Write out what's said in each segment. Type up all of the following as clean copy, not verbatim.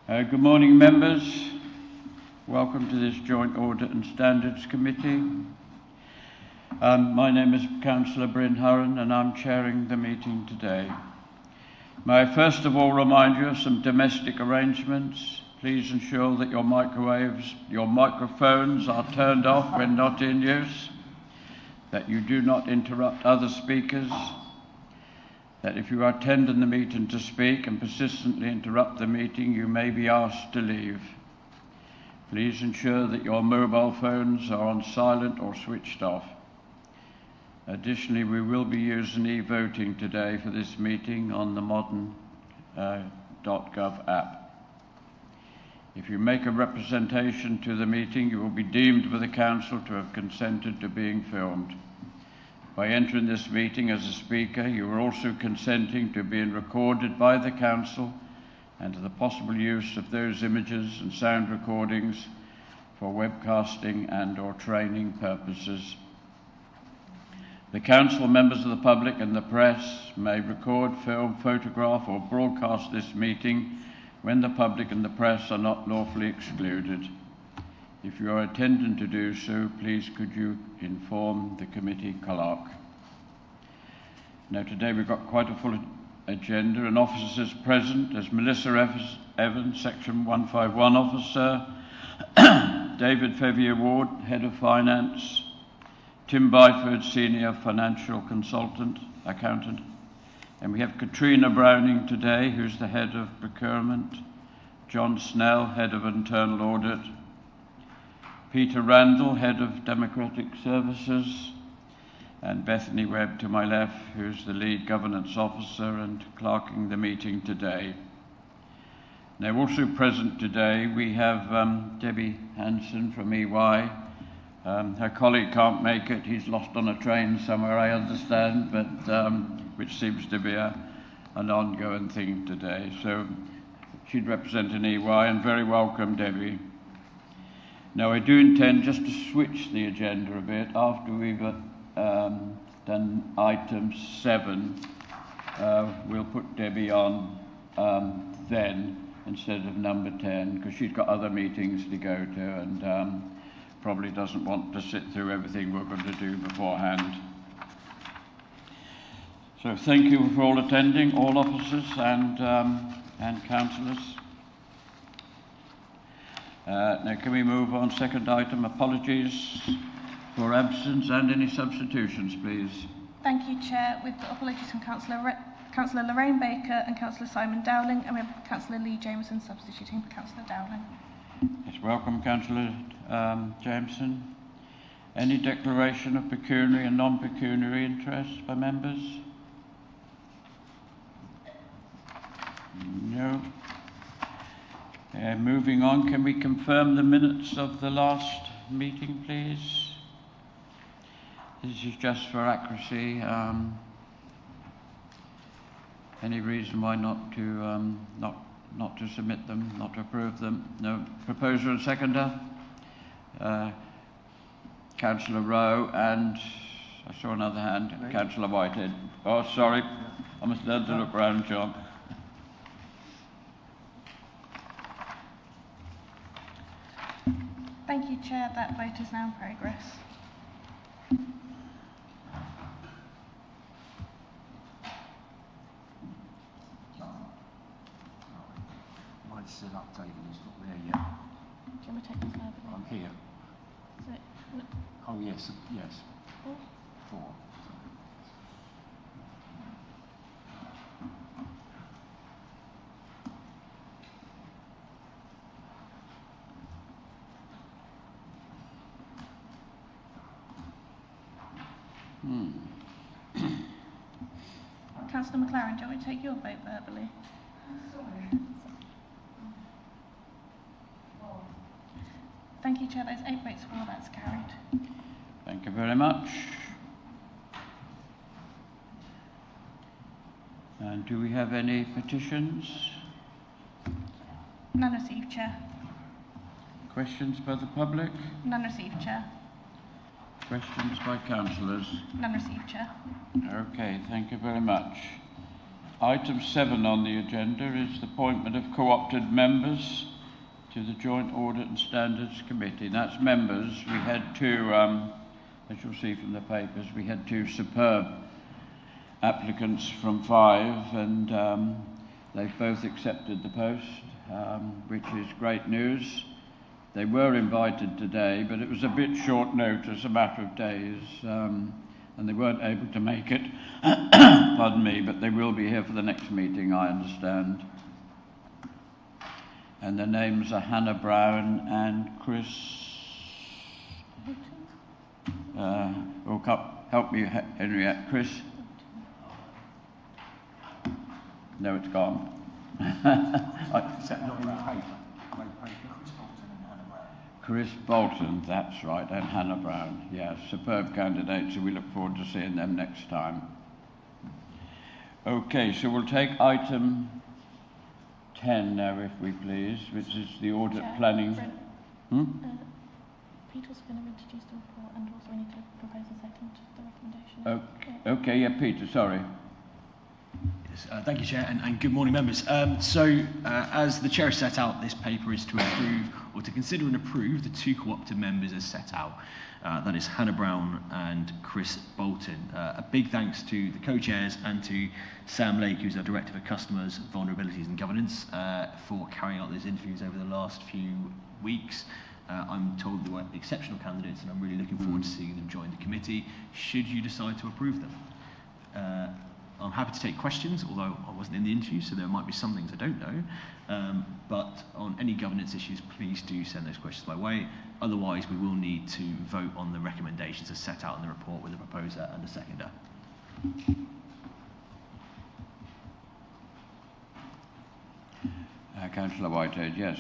Good morning, members. Welcome to this joint Audit and Standards Committee. My name is Councillor Bryn Hurren and I'm chairing the meeting today. May I first of all remind you of some domestic arrangements. Please ensure that your microphones are turned off when not in use, that you do not interrupt other speakers, that if you are attending the meeting to speak and persistently interrupt the meeting, you may be asked to leave. Please ensure that your mobile phones are on silent or switched off. Additionally, we will be using e-voting today for this meeting on the modern .gov app. If you make a representation to the meeting, you will be deemed by the Council to have consented to being filmed. By entering this meeting as a speaker, you are also consenting to being recorded by the Council and to the possible use of those images and sound recordings for webcasting and/or training purposes. The Council, members of the public and the press may record, film, photograph or broadcast this meeting when the public and the press are not lawfully excluded. If you are intending to do so, please could you inform the committee clerk. Now today we've got quite a full agenda and officers present as Melissa Evans, Section 151 Officer, David Fevier Ward, Head of Finance, Tim Byford, Senior Financial Accountant, and we have Katrina Browning today, who's the Head of Procurement, John Snell, Head of Internal Audit, Peter Randall, Head of Democratic Services, and Bethany Webb to my left, who's the Lead Governance Officer and clerking the meeting today. Now also present today we have Debbie Hanson from EY. Her colleague can't make it, he's lost on a train somewhere I understand, but which seems to be an ongoing thing today. So she'd represent an EY, and very welcome, Debbie. Now I do intend just to switch the agenda a bit after we've done item 7. We'll put Debbie on then instead of number 10 because she's got other meetings to go to and probably doesn't want to sit through everything we're going to do beforehand. So thank you for all attending, all officers and councillors. Now can we move on? Second item, apologies for absence and any substitutions, please. Thank you, Chair. With apologies from Councillor Lorraine Baker and Councillor Simon Dowling, and we have Councillor Lee Jameson substituting for Councillor Dowling. Yes, welcome, Councillor Jameson. Any declaration of pecuniary and non-pecuniary interests by members? No. Moving on, can we confirm the minutes of the last meeting, please? This is just for accuracy. Any reason why not to submit them, not to approve them? No. Proposer and seconder? Councillor Rowe and I saw another hand, Councillor Whitehead. Oh, sorry, I must learn to look round, John. Thank you, Chair. That vote is now in progress. Mine's still updated, it's not there yet. Do you want to take this further? I'm here. Is it? No. Oh yes, yes. 4. Councillor McLaren, do you want me to take your vote verbally? Thank you, Chair. There's 8 votes for, that's carried. Thank you very much. And do we have any petitions? None received, Chair. Questions by the public? None received, Chair. Questions by councillors? None received, Chair. Okay, thank you very much. Item 7 on the agenda is the appointment of co-opted members to the Joint Audit and Standards Committee. And that's members. We had two, as you'll see from the papers, we had two superb applicants from 5, and they've both accepted the post, which is great news. They were invited today, but it was a bit short notice, a matter of days, and they weren't able to make it. Pardon me, but they will be here for the next meeting, I understand. And their names are Hannah Brown and Chris. Help me, Henriette. Chris. No, it's gone. Is that not in the paper? Chris Bolton, that's right, and Hannah Brown. Yeah, superb candidates, so we look forward to seeing them next time. Okay, so we'll take item 10 now, if we please, which is the audit Chair, planning. Peter's going to introduce the report, and also we need to propose a second to the recommendation. Okay, yeah, Peter, sorry. Yes, thank you, Chair, and good morning, members. As the Chair has set out, this paper is to approve or to consider and approve the two co-opted members as set out. That is Hannah Brown and Chris Bolton. A big thanks to the co-chairs and to Sam Lake, who's our Director for Customers, Vulnerabilities and Governance, for carrying out those interviews over the last few weeks. I'm told they were exceptional candidates, and I'm really looking forward to seeing them join the committee, should you decide to approve them. I'm happy to take questions, although I wasn't in the interview, so there might be some things I don't know. But on any governance issues, please do send those questions my way. Otherwise, we will need to vote on the recommendations as set out in the report with a proposer and a seconder. Councillor Whitehead, yes.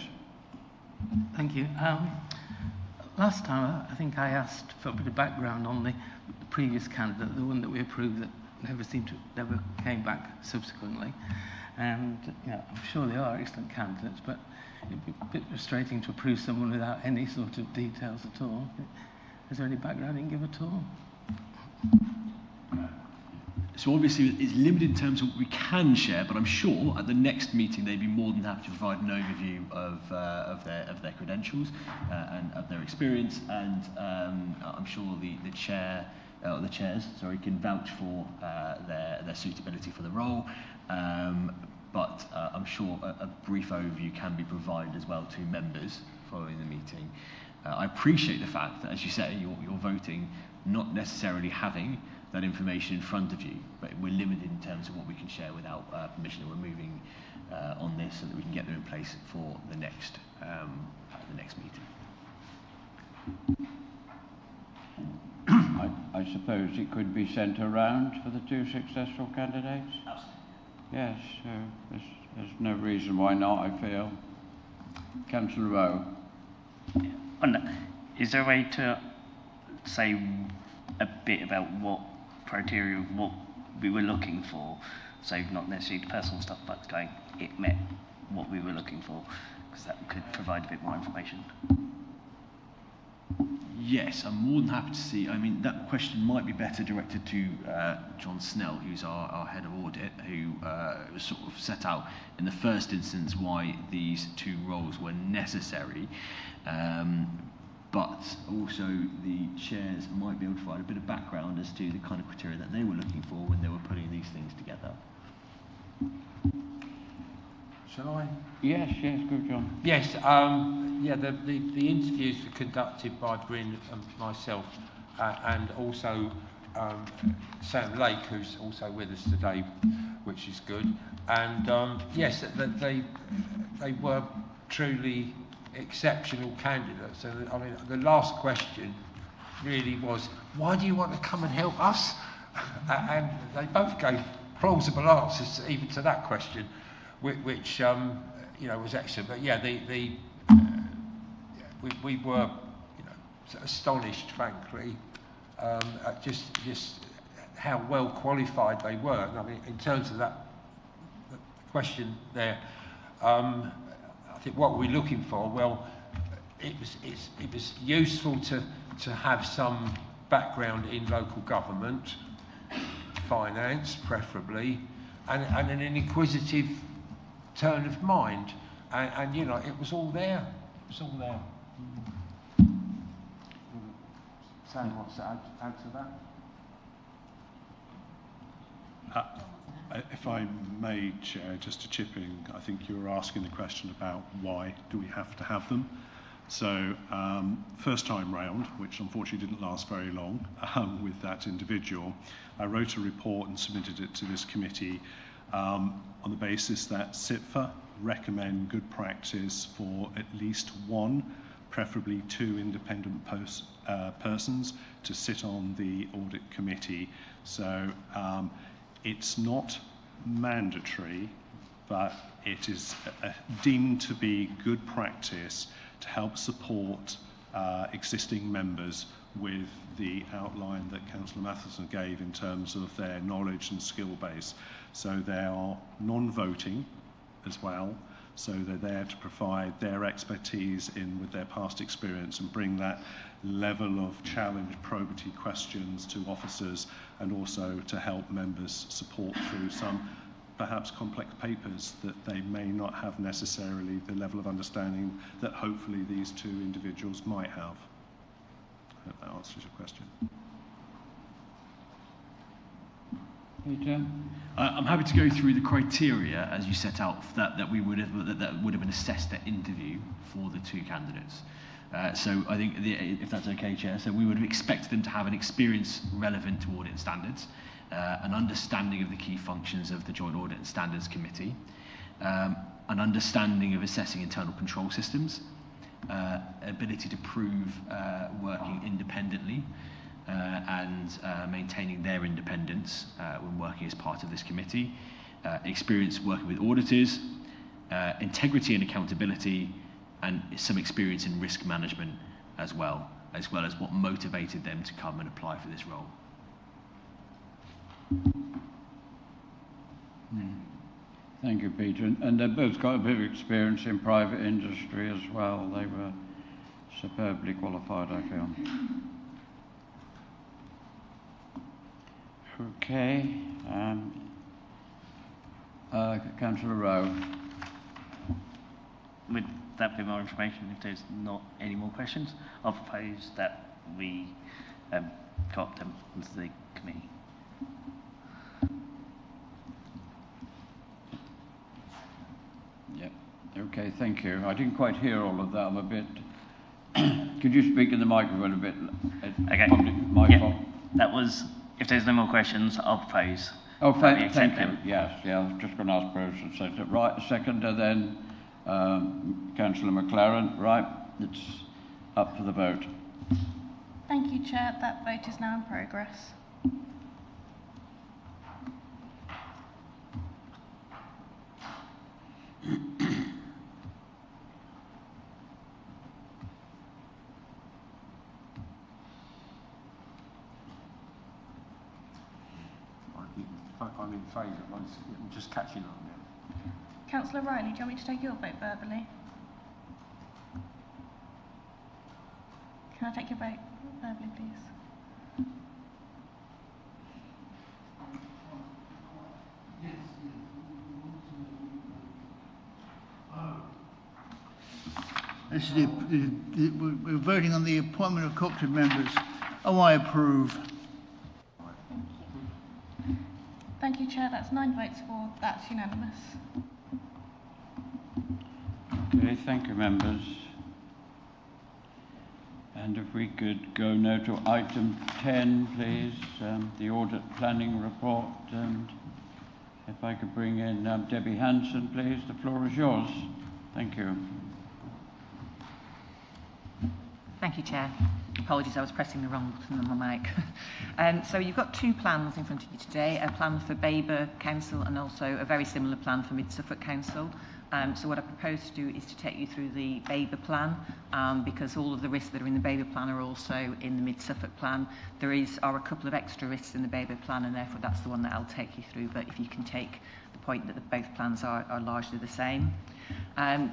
Thank you. Last time, I think I asked for a bit of background on the previous candidate, the one that we approved that never came back subsequently. And I'm sure they are excellent candidates, but it'd be a bit frustrating to approve someone without any sort of details at all. Is there any background you can give at all? So obviously it's limited in terms of what we can share, but I'm sure at the next meeting they'd be more than happy to provide an overview of their credentials and of their experience, and I'm sure the chairs can vouch for their suitability for the role. But I'm sure a brief overview can be provided as well to members following the meeting. I appreciate the fact that, as you say, you're voting not necessarily having that information in front of you, but we're limited in terms of what we can share without permission, and we're moving on this so that we can get them in place for the next meeting. I suppose it could be sent around for the two successful candidates? Absolutely. Yes, there's no reason why not, I feel. Councillor Rowe. Is there a way to say a bit about what criteria, what we were looking for? So not necessarily the personal stuff, but going, it met what we were looking for, because that could provide a bit more information. Yes, I'm more than happy to see. I mean, that question might be better directed to John Snell, who's our head of audit, who was sort of set out in the first instance why these two roles were necessary. But also the chairs might be able to provide a bit of background as to the kind of criteria that they were looking for when they were putting these things together. Shall I? Yes, good, John. Yes, the interviews were conducted by Bryn and myself, and also Sam Lake, who's also with us today, which is good. And yes, they were truly exceptional candidates. And I mean, the last question really was, why do you want to come and help us? And they both gave plausible answers even to that question, which was excellent. But yeah, we were astonished, frankly, at just how well qualified they were. I mean, in terms of that question there, I think what we're looking for, well, it was useful to have some background in local government, finance preferably, and an inquisitive turn of mind, and you know, it was all there. It was all there. Sam wants to add to that? If I may, Chair, just to chip in, I think you were asking the question about why do we have to have them. So first time round, which unfortunately didn't last very long with that individual, I wrote a report and submitted it to this committee on the basis that CIPFA recommend good practice for at least one, preferably two independent persons to sit on the audit committee. So it's not mandatory, but it is deemed to be good practice to help support existing members with the outline that Councillor Matheson gave in terms of their knowledge and skill base. So they are non-voting as well, so they're there to provide their expertise in with their past experience and bring that level of challenge, probity questions to officers, and also to help members support through some perhaps complex papers that they may not have necessarily the level of understanding that hopefully these two individuals might have. I hope that answers your question. Peter? I'm happy to go through the criteria as you set out that would have been assessed at interview for the two candidates. So I think, if that's okay, Chair, so we would have expected them to have an experience relevant to audit standards, an understanding of the key functions of the Joint Audit and Standards Committee, an understanding of assessing internal control systems, ability to prove working independently and maintaining their independence when working as part of this committee, experience working with auditors, integrity and accountability, and some experience in risk management as well as what motivated them to come and apply for this role. Thank you, Peter. And they've both got a bit of experience in private industry as well. They were superbly qualified, I feel. Okay. Councillor Rowe. With that bit more information, if there's not any more questions, I'll propose that we co-opt them into the committee. Yep. Okay, thank you. I didn't quite hear all of that. I'm a bit... Could you speak in the microphone a bit? Okay. My fault. That was, if there's no more questions, I'll propose. Oh, thank you. Them. Yes, yeah, I was just going to ask Bruce and second. Right, seconder then, Councillor McLaren. Right, it's up for the vote. Thank you, Chair. That vote is now in progress. I'm in favour. I'm just catching up now. Councillor Riley, do you want me to take your vote verbally? Can I take your vote verbally, please? This is we're voting on the appointment of cooperative members. Oh, I approve. Thank you, Chair. That's 9 votes for. That's unanimous. Okay, thank you, members. And if we could go now to item 10, please, the audit planning report. And if I could bring in Debbie Hanson, please, the floor is yours. Thank you. Thank you, Chair. Apologies, I was pressing the wrong button on my mic. So you've got two plans in front of you today, a plan for Baber Council and also a very similar plan for Mid-Suffolk Council. So what I propose to do is to take you through the Baber plan, because all of the risks that are in the Baber plan are also in the Mid-Suffolk plan. There are a couple of extra risks in the Baber plan, and therefore that's the one that I'll take you through, but if you can take the point that both plans are largely the same.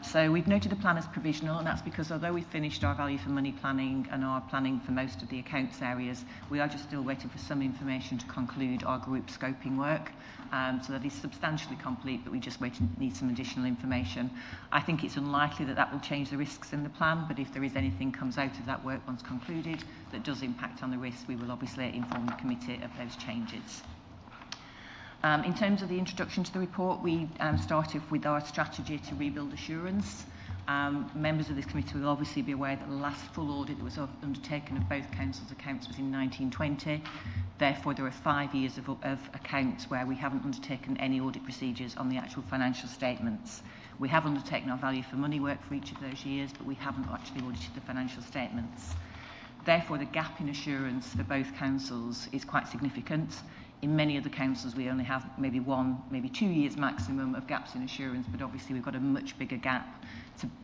So we've noted the plan as provisional, and that's because although we've finished our value for money planning and our planning for most of the accounts areas, we are just still waiting for some information to conclude our group scoping work. So that is substantially complete, but we just need some additional information. I think it's unlikely that that will change the risks in the plan, but if there is anything comes out of that work once concluded that does impact on the risks, we will obviously inform the committee of those changes. In terms of the introduction to the report, we started with our strategy to rebuild assurance. Members of this committee will obviously be aware that the last full audit that was undertaken of both councils' accounts was in 1920. Therefore, there are 5 years of accounts where we haven't undertaken any audit procedures on the actual financial statements. We have undertaken our value for money work for each of those years, but we haven't actually audited the financial statements. Therefore, the gap in assurance for both councils is quite significant. In many of the councils, we only have maybe 1, maybe 2 years maximum of gaps in assurance, but obviously we've got a much bigger gap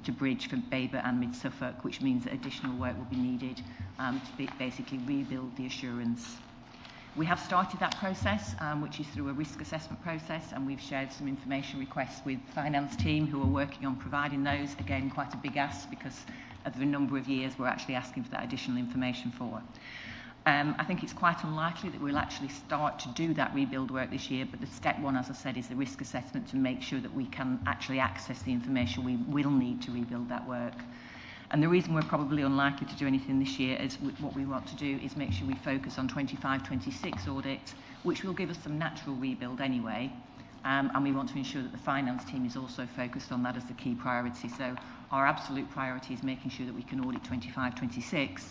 to bridge for Baber and Mid Suffolk, which means that additional work will be needed to basically rebuild the assurance. We have started that process, which is through a risk assessment process, and we've shared some information requests with the finance team who are working on providing those. Again, quite a big ask because of the number of years we're actually asking for that additional information for. I think it's quite unlikely that we'll actually start to do that rebuild work this year, but the step one, as I said, is the risk assessment to make sure that we can actually access the information we will need to rebuild that work. And the reason we're probably unlikely to do anything this year is what we want to do is make sure we focus on 25-26 audit, which will give us some natural rebuild anyway. And we want to ensure that the finance team is also focused on that as the key priority. So our absolute priority is making sure that we can audit 25-26.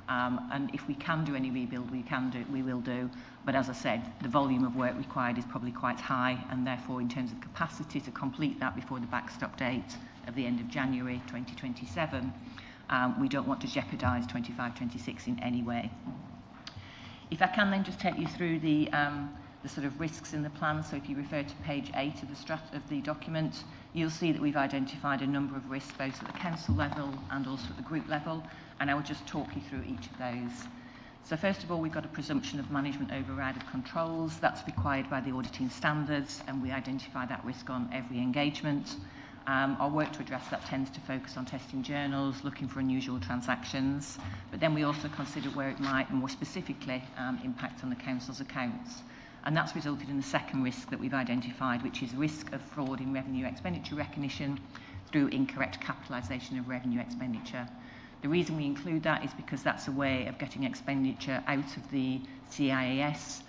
And if we can do any rebuild, we will do. But as I said, the volume of work required is probably quite high, and therefore in terms of capacity to complete that before the backstop date of the end of January 2027, we don't want to jeopardise 25-26 in any way. If I can then just take you through the sort of risks in the plan. So if you refer to page 8 of the document, you'll see that we've identified a number of risks both at the council level and also at the group level, and I will just talk you through each of those. So first of all, we've got a presumption of management override of controls. That's required by the auditing standards, and we identify that risk on every engagement. Our work to address that tends to focus on testing journals, looking for unusual transactions, but then we also consider where it might more specifically impact on the council's accounts. And that's resulted in the second risk that we've identified, which is risk of fraud in revenue expenditure recognition through incorrect capitalisation of revenue expenditure. The reason we include that is because that's a way of getting expenditure out of the CIAS,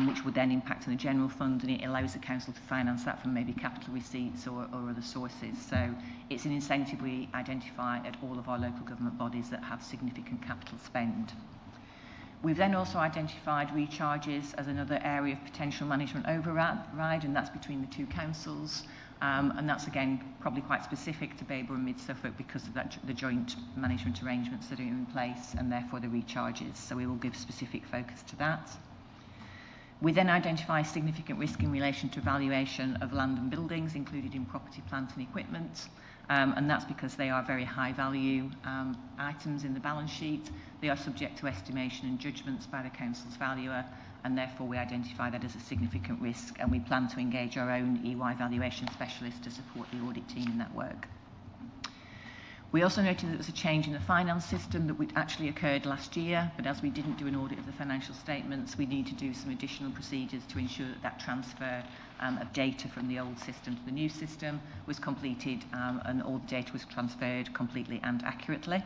which would then impact on the general fund, and it allows the council to finance that from maybe capital receipts or other sources. So it's an incentive we identify at all of our local government bodies that have significant capital spend. We've then also identified recharges as another area of potential management override, and that's between the two councils. And that's again probably quite specific to Baber and Mid Suffolk because of the joint management arrangements that are in place, and therefore the recharges. So we will give specific focus to that. We then identify significant risk in relation to valuation of land and buildings included in property, plant and equipment. And that's because they are very high value items in the balance sheet. They are subject to estimation and judgments by the council's valuer, and therefore we identify that as a significant risk, and we plan to engage our own EY valuation specialist to support the audit team in that work. We also noted that there was a change in the finance system that actually occurred last year, but as we didn't do an audit of the financial statements, we need to do some additional procedures to ensure that that transfer of data from the old system to the new system was completed, and all the data was transferred completely and accurately.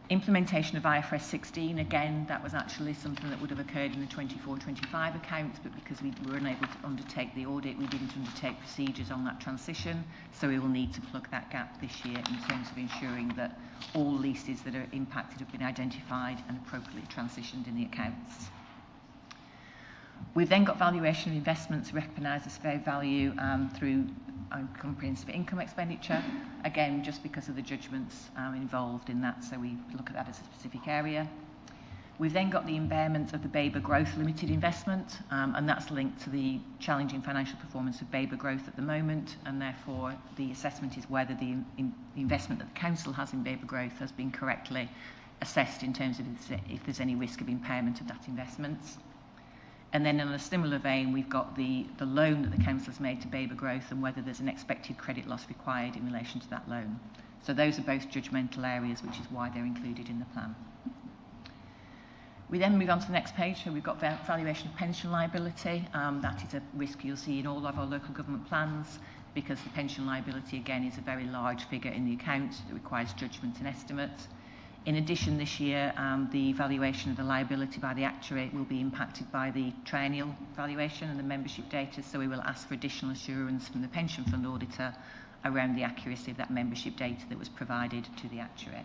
Implementation of IFRS 16, again, that was actually something that would have occurred in the 24-25 accounts, but because we were unable to undertake the audit, we didn't undertake procedures on that transition, so we will need to plug that gap this year in terms of ensuring that all leases that are impacted have been identified and appropriately transitioned in the accounts. We've then got valuation of investments recognised as fair value through comprehensive income expenditure, again just because of the judgments involved in that, so we look at that as a specific area. We've then got the impairment of the Baber Growth Limited investment, and that's linked to the challenging financial performance of Baber Growth at the moment, and therefore the assessment is whether the investment that the council has in Baber Growth has been correctly assessed in terms of if there's any risk of impairment of that investment. And then in a similar vein, we've got the loan that the council has made to Baber Growth and whether there's an expected credit loss required in relation to that loan. So those are both judgmental areas, which is why they're included in the plan. We then move on to the next page. So we've got valuation of pension liability. That is a risk you'll see in all of our local government plans, because the pension liability, again, is a very large figure in the accounts that requires judgment and estimate. In addition, this year, the valuation of the liability by the actuary will be impacted by the triennial valuation and the membership data, so we will ask for additional assurance from the pension fund auditor around the accuracy of that membership data that was provided to the actuary.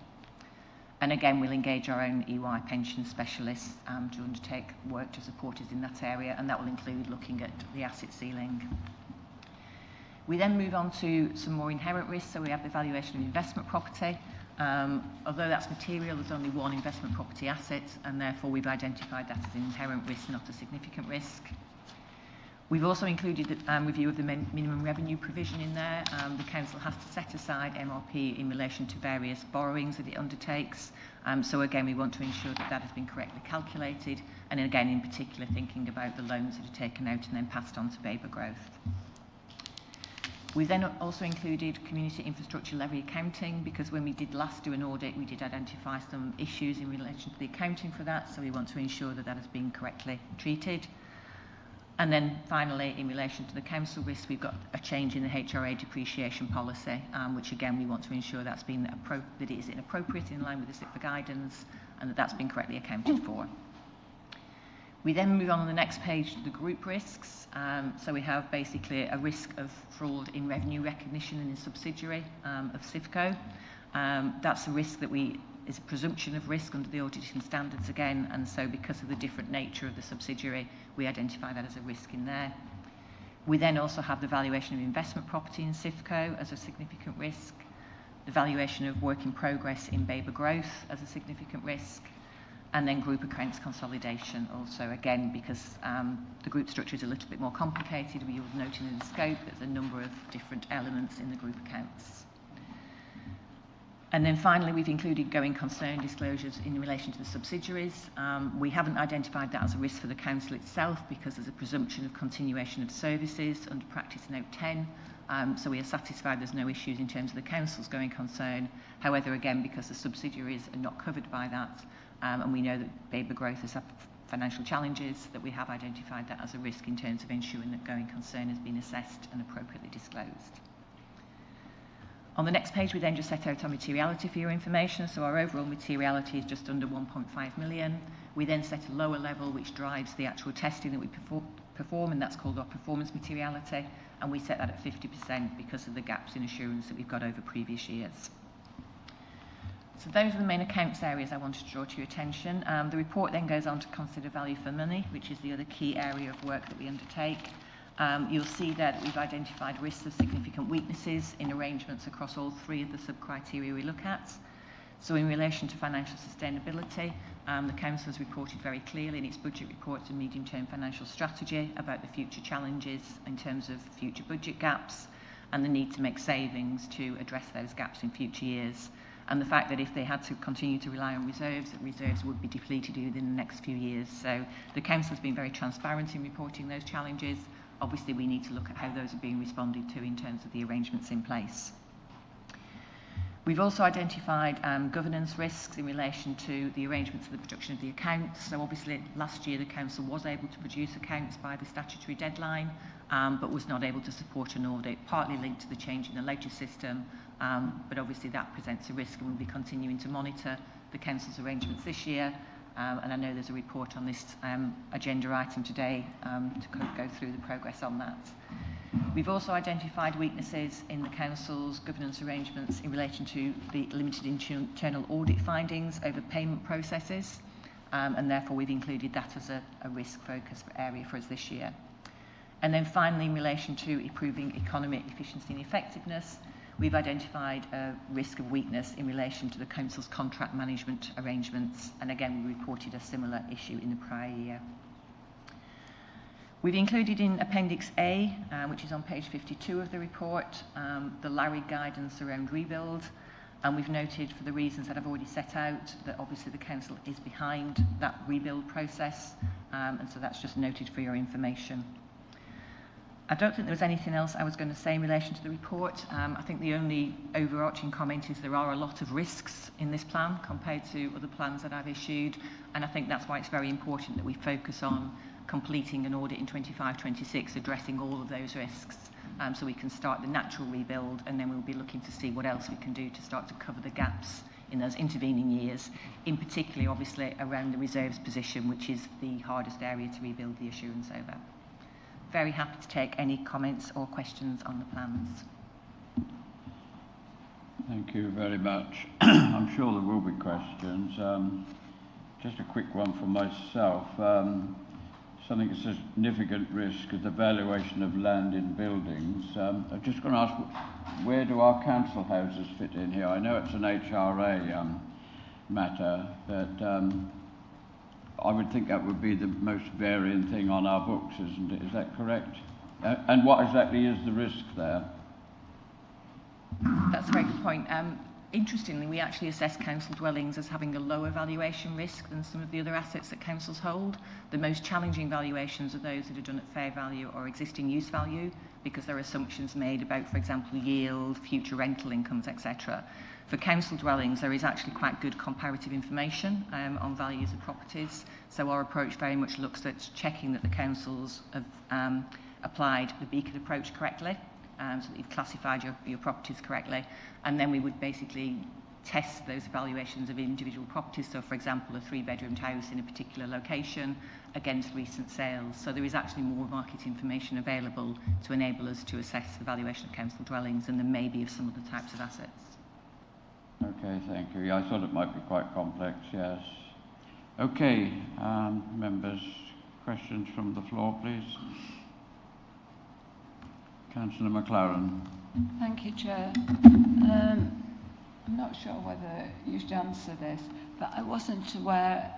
And again, we'll engage our own EY pension specialists to undertake work to support us in that area, and that will include looking at the asset ceiling. We then move on to some more inherent risks, so we have the valuation of investment property. Although that's material, there's only one investment property asset, and therefore we've identified that as an inherent risk, not a significant risk. We've also included the review of the minimum revenue provision in there. The council has to set aside MRP in relation to various borrowings that it undertakes. So again, we want to ensure that that has been correctly calculated, and again, in particular, thinking about the loans that are taken out and then passed on to Baber Growth. We then also included community infrastructure levy accounting, because when we did last do an audit, we did identify some issues in relation to the accounting for that, so we want to ensure that that has been correctly treated. And then finally, in relation to the council risk, we've got a change in the HRA depreciation policy, which again, we want to ensure that's been that it is inappropriate in line with the SIPA guidance, and that that's been correctly accounted for. We then move on the next page to the group risks. So we have basically a risk of fraud in revenue recognition in a subsidiary of CIFCO. That's a risk that is a presumption of risk under the auditing standards again, and so because of the different nature of the subsidiary, we identify that as a risk in there. We then also have the valuation of investment property in CIFCO as a significant risk, the valuation of work in progress in Baber Growth as a significant risk, and then group accounts consolidation also, again, because the group structure is a little bit more complicated. We will note in the scope there's a number of different elements in the group accounts. And then finally, we've included going concern disclosures in relation to the subsidiaries. We haven't identified that as a risk for the council itself, because there's a presumption of continuation of services under practice note 10. So we are satisfied there's no issues in terms of the council's going concern. However, again, because the subsidiaries are not covered by that, and we know that Baber Growth has had financial challenges, that we have identified that as a risk in terms of ensuring that going concern has been assessed and appropriately disclosed. On the next page, we then just set out our materiality for your information. So our overall materiality is just under 1.5 million. We then set a lower level which drives the actual testing that we perform, and that's called our performance materiality, and we set that at 50% because of the gaps in assurance that we've got over previous years. So those are the main accounts areas I wanted to draw to your attention. The report then goes on to consider value for money, which is the other key area of work that we undertake. You'll see that we've identified risks of significant weaknesses in arrangements across all three of the sub-criteria we look at. So in relation to financial sustainability, the Council has reported very clearly in its budget reports and medium-term financial strategy about the future challenges in terms of future budget gaps and the need to make savings to address those gaps in future years. And the fact that if they had to continue to rely on reserves, that reserves would be depleted within the next few years. So the Council has been very transparent in reporting those challenges. Obviously, we need to look at how those are being responded to in terms of the arrangements in place. We've also identified governance risks in relation to the arrangements of the production of the accounts. So obviously, last year the Council was able to produce accounts by the statutory deadline, but was not able to support an audit, partly linked to the change in the ledger system, but obviously that presents a risk, and we'll be continuing to monitor the Council's arrangements this year. And I know there's a report on this agenda item today to go through the progress on that. We've also identified weaknesses in the Council's governance arrangements in relation to the limited internal audit findings over payment processes, and therefore we've included that as a risk focus area for us this year. And then finally, in relation to improving economic efficiency and effectiveness, we've identified a risk of weakness in relation to the Council's contract management arrangements, and again we reported a similar issue in the prior year. We've included in Appendix A, which is on page 52 of the report, the LARI guidance around rebuild, and we've noted, for the reasons that I've already set out, that obviously the Council is behind that rebuild process, and so that's just noted for your information. I don't think there was anything else I was going to say in relation to the report. I think the only overarching comment is there are a lot of risks in this plan compared to other plans that I've issued, and I think that's why it's very important that we focus on completing an audit in 25-26, addressing all of those risks, so we can start the natural rebuild, and then we'll be looking to see what else we can do to start to cover the gaps in those intervening years, in particular, obviously, around the reserves position, which is the hardest area to rebuild the assurance over. Very happy to take any comments or questions on the plans. Thank you very much. I'm sure there will be questions. Just a quick one from myself. Something that's a significant risk is the valuation of land in buildings. I'm just going to ask, where do our council houses fit in here? I know it's an HRA matter, but I would think that would be the most varying thing on our books, isn't it? Is that correct? And what exactly is the risk there? That's a very good point. Interestingly, we actually assess council dwellings as having a lower valuation risk than some of the other assets that councils hold. The most challenging valuations are those that are done at fair value or existing use value, because there are assumptions made about, for example, yield, future rental incomes, etc. For council dwellings, there is actually quite good comparative information on values of properties. So our approach very much looks at checking that the councils have applied the Beacon approach correctly, so that you've classified your properties correctly. And then we would basically test those evaluations of individual properties. So, for example, a 3-bedroomed house in a particular location against recent sales. So there is actually more market information available to enable us to assess the valuation of council dwellings than there may be of some other types of assets. Okay, thank you. Yeah, I thought it might be quite complex, yes. Okay, members, questions from the floor, please. Councillor McLaren. Thank you, Chair. I'm not sure whether you should answer this, but I wasn't aware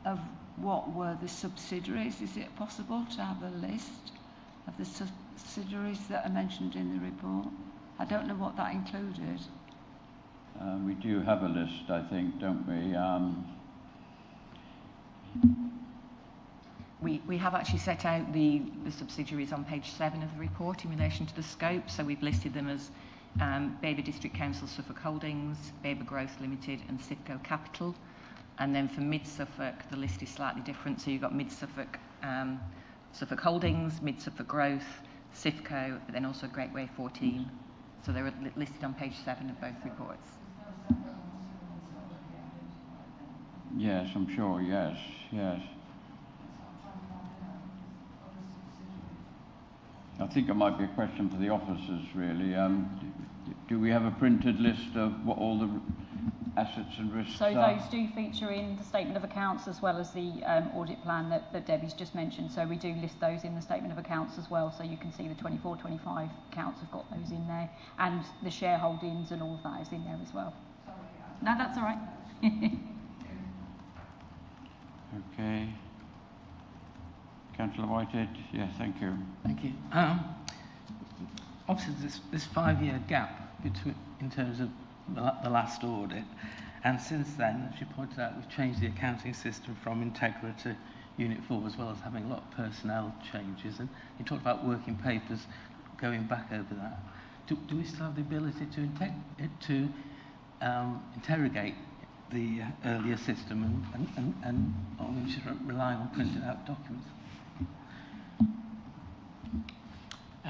of what were the subsidiaries. Is it possible to have a list of the subsidiaries that are mentioned in the report? I don't know what that included. We do have a list, I think, don't we? We have actually set out the subsidiaries on page 7 of the report in relation to the scope. So we've listed them as Baber District Council Suffolk Holdings, Baber Growth Limited and Sifco Capital. And then for Mid-Suffolk, the list is slightly different. So you've got Mid-Suffolk Suffolk Holdings, Mid-Suffolk Growth, Sifco, but then also Greatway 14. So they're listed on page 7 of both reports. Yes, I'm sure, yes, yes. I think it might be a question for the officers, really. Do we have a printed list of what all the assets and risks So are? those do feature in the statement of accounts as well as the audit plan that Debbie's just mentioned. So we do list those in the statement of accounts as well. So you can see the 24-25 accounts have got those in there, and the shareholdings and all of that is in there as well. No, that's all right. Okay. Councillor Whitehead, yes, thank you. Thank you. Obviously, this 5-year gap between, in terms of the last audit, and since then, as you pointed out, we've changed the accounting system from Integra to Unit 4, as well as having a lot of personnel changes. And you talked about working papers going back over that. Do we still have the ability to interrogate the earlier system, and are we just relying on printed out documents?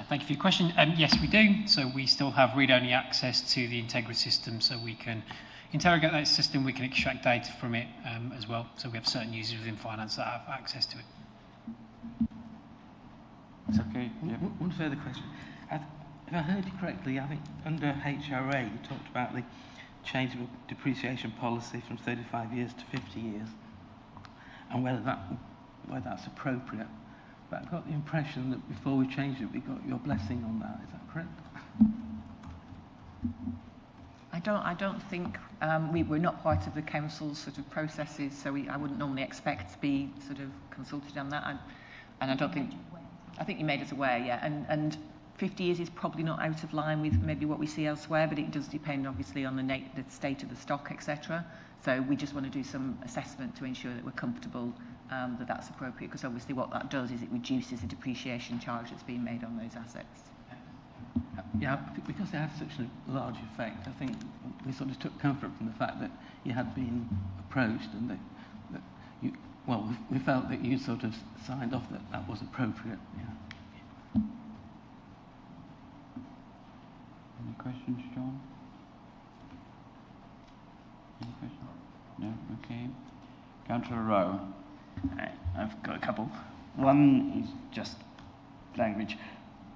Thank you for your question. Yes, we do. So we still have read-only access to the Integra system, so we can interrogate that system, we can extract data from it as well. So we have certain users within finance that have access to it. Okay. Yep. One further question. If I heard you correctly, I think under HRA you talked about the change of depreciation policy from 35 years to 50 years, and whether that's appropriate. But I got the impression that before we changed it, we got your blessing on that. Is that correct? I don't think we're not part of the council's sort of processes, so I wouldn't normally expect to be sort of consulted on that. And I don't think, I think you made us aware, yeah. And 50 years is probably not out of line with maybe what we see elsewhere, but it does depend obviously on the state of the stock, etc. So we just want to do some assessment to ensure that we're comfortable that's appropriate, because obviously what that does is it reduces the depreciation charge that's being made on those assets. Yeah, because they had such a large effect, I think we sort of took comfort from the fact that you had been approached and that you, well, we felt that you sort of signed off that that was appropriate. Yeah. Any questions, John? Any questions? No? Okay. Councillor Rowe. I've got a couple. One is just language.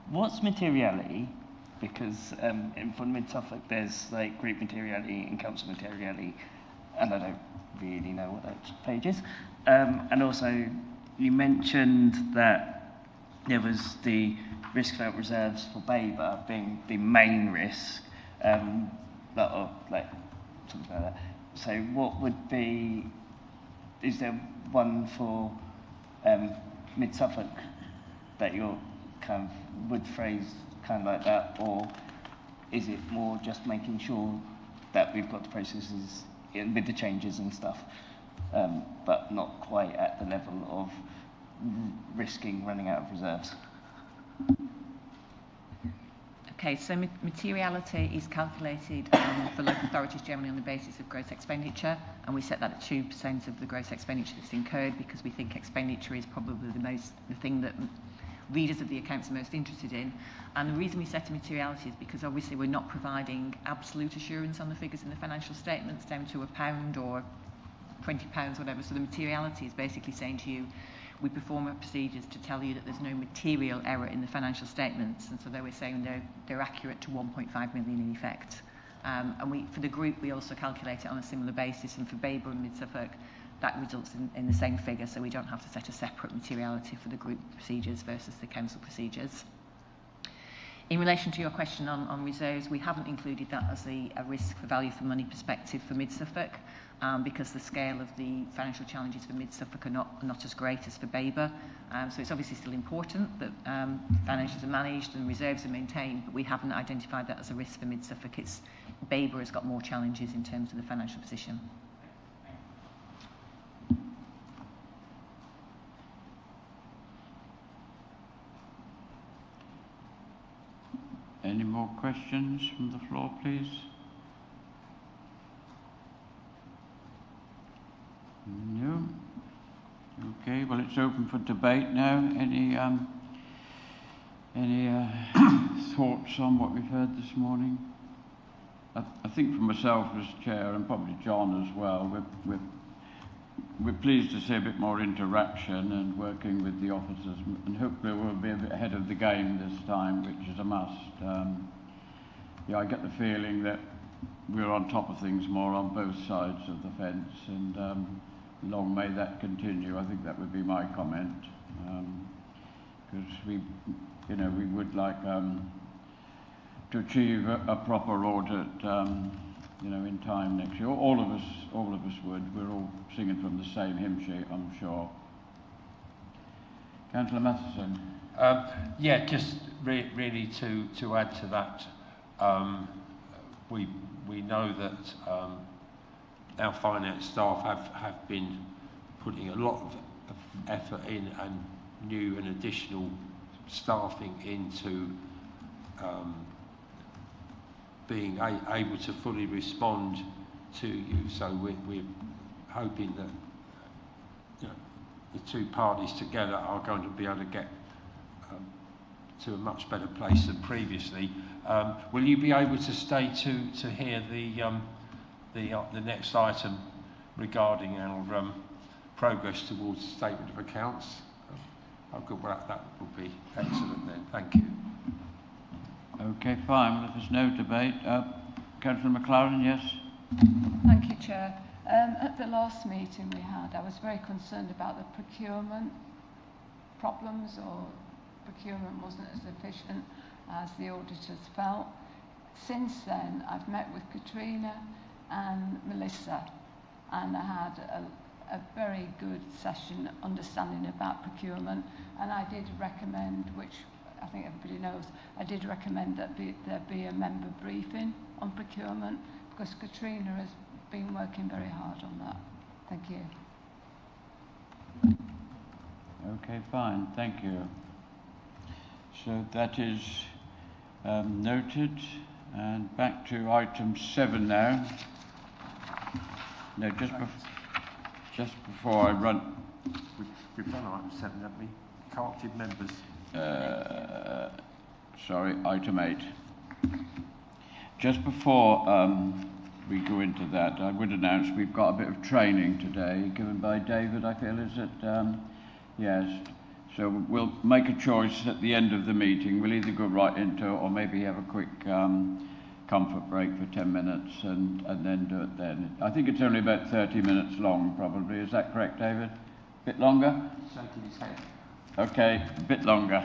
What's materiality? Because for Mid Suffolk there's like group materiality and council materiality, and I don't really know what that page is. And also, you mentioned that there was the risk without reserves for Baber being the main risk, or like something like that. So what would be, is there one for Mid Suffolk that you're kind of would phrase kind of like that, or is it more just making sure that we've got the processes in with the changes and stuff, but not quite at the level of risking running out of reserves? Okay, so materiality is calculated for local authorities generally on the basis of gross expenditure, and we set that at 2% of the gross expenditure that's incurred, because we think expenditure is probably the thing that readers of the accounts are most interested in. And the reason we set a materiality is because obviously we're not providing absolute assurance on the figures in the financial statements down to £1 or £20, whatever. So the materiality is basically saying to you, we perform our procedures to tell you that there's no material error in the financial statements, and so they were saying they're accurate to 1.5 million in effect. And for the group, we also calculate it on a similar basis, and for Baber and Mid Suffolk, that results in the same figure, so we don't have to set a separate materiality for the group procedures versus the council procedures. In relation to your question on reserves, we haven't included that as a risk for value for money perspective for Mid Suffolk, because the scale of the financial challenges for Mid Suffolk are not as great as for Baber. So it's obviously still important that financials are managed and reserves are maintained, but we haven't identified that as a risk for Mid Suffolk. Baber has got more challenges in terms of the financial position. Any more questions from the floor, please? No? Okay, well, it's open for debate now. Any thoughts on what we've heard this morning? I think for myself as chair, and probably John as well, we're pleased to see a bit more interaction and working with the officers, and hopefully we'll be a bit ahead of the game this time, which is a must. Yeah, I get the feeling that we're on top of things more on both sides of the fence, and long may that continue. I think that would be my comment, because we would like to achieve a proper audit, in time next year. All of us would. We're all singing from the same hymn sheet, I'm sure. Councillor Matheson. Yeah, just really to add to that, we know that our finance staff have been putting a lot of effort in and new and additional staffing into being able to fully respond to you. So we're hoping that the two parties together are going to be able to get to a much better place than previously. Will you be able to stay to hear the next item regarding our progress towards the statement of accounts? Well, that would be excellent then. Thank you. Okay, fine. Well, if there's no debate, Councillor McLaren, yes? Thank you, Chair. At the last meeting we had, I was very concerned about the procurement problems, or procurement wasn't as efficient as the auditors felt. Since then, I've met with Katrina and Melissa, and I had a very good session understanding about procurement, and I did recommend, which I think everybody knows, I did recommend that there be a member briefing on procurement, because Katrina has been working very hard on that. Thank you. Okay, fine, thank you. So that is noted, and back to item 7 now. No, just before I run. We've done item 7, haven't we? Co-opted members. Sorry, item 8. Just before we go into that, I would announce we've got a bit of training today given by David, I feel, is it? Yes. So we'll make a choice at the end of the meeting. We'll either go right into it or maybe have a quick comfort break for 10 minutes and then do it then. I think it's only about 30 minutes long, probably. Is that correct, David? A bit longer? Okay, a bit longer.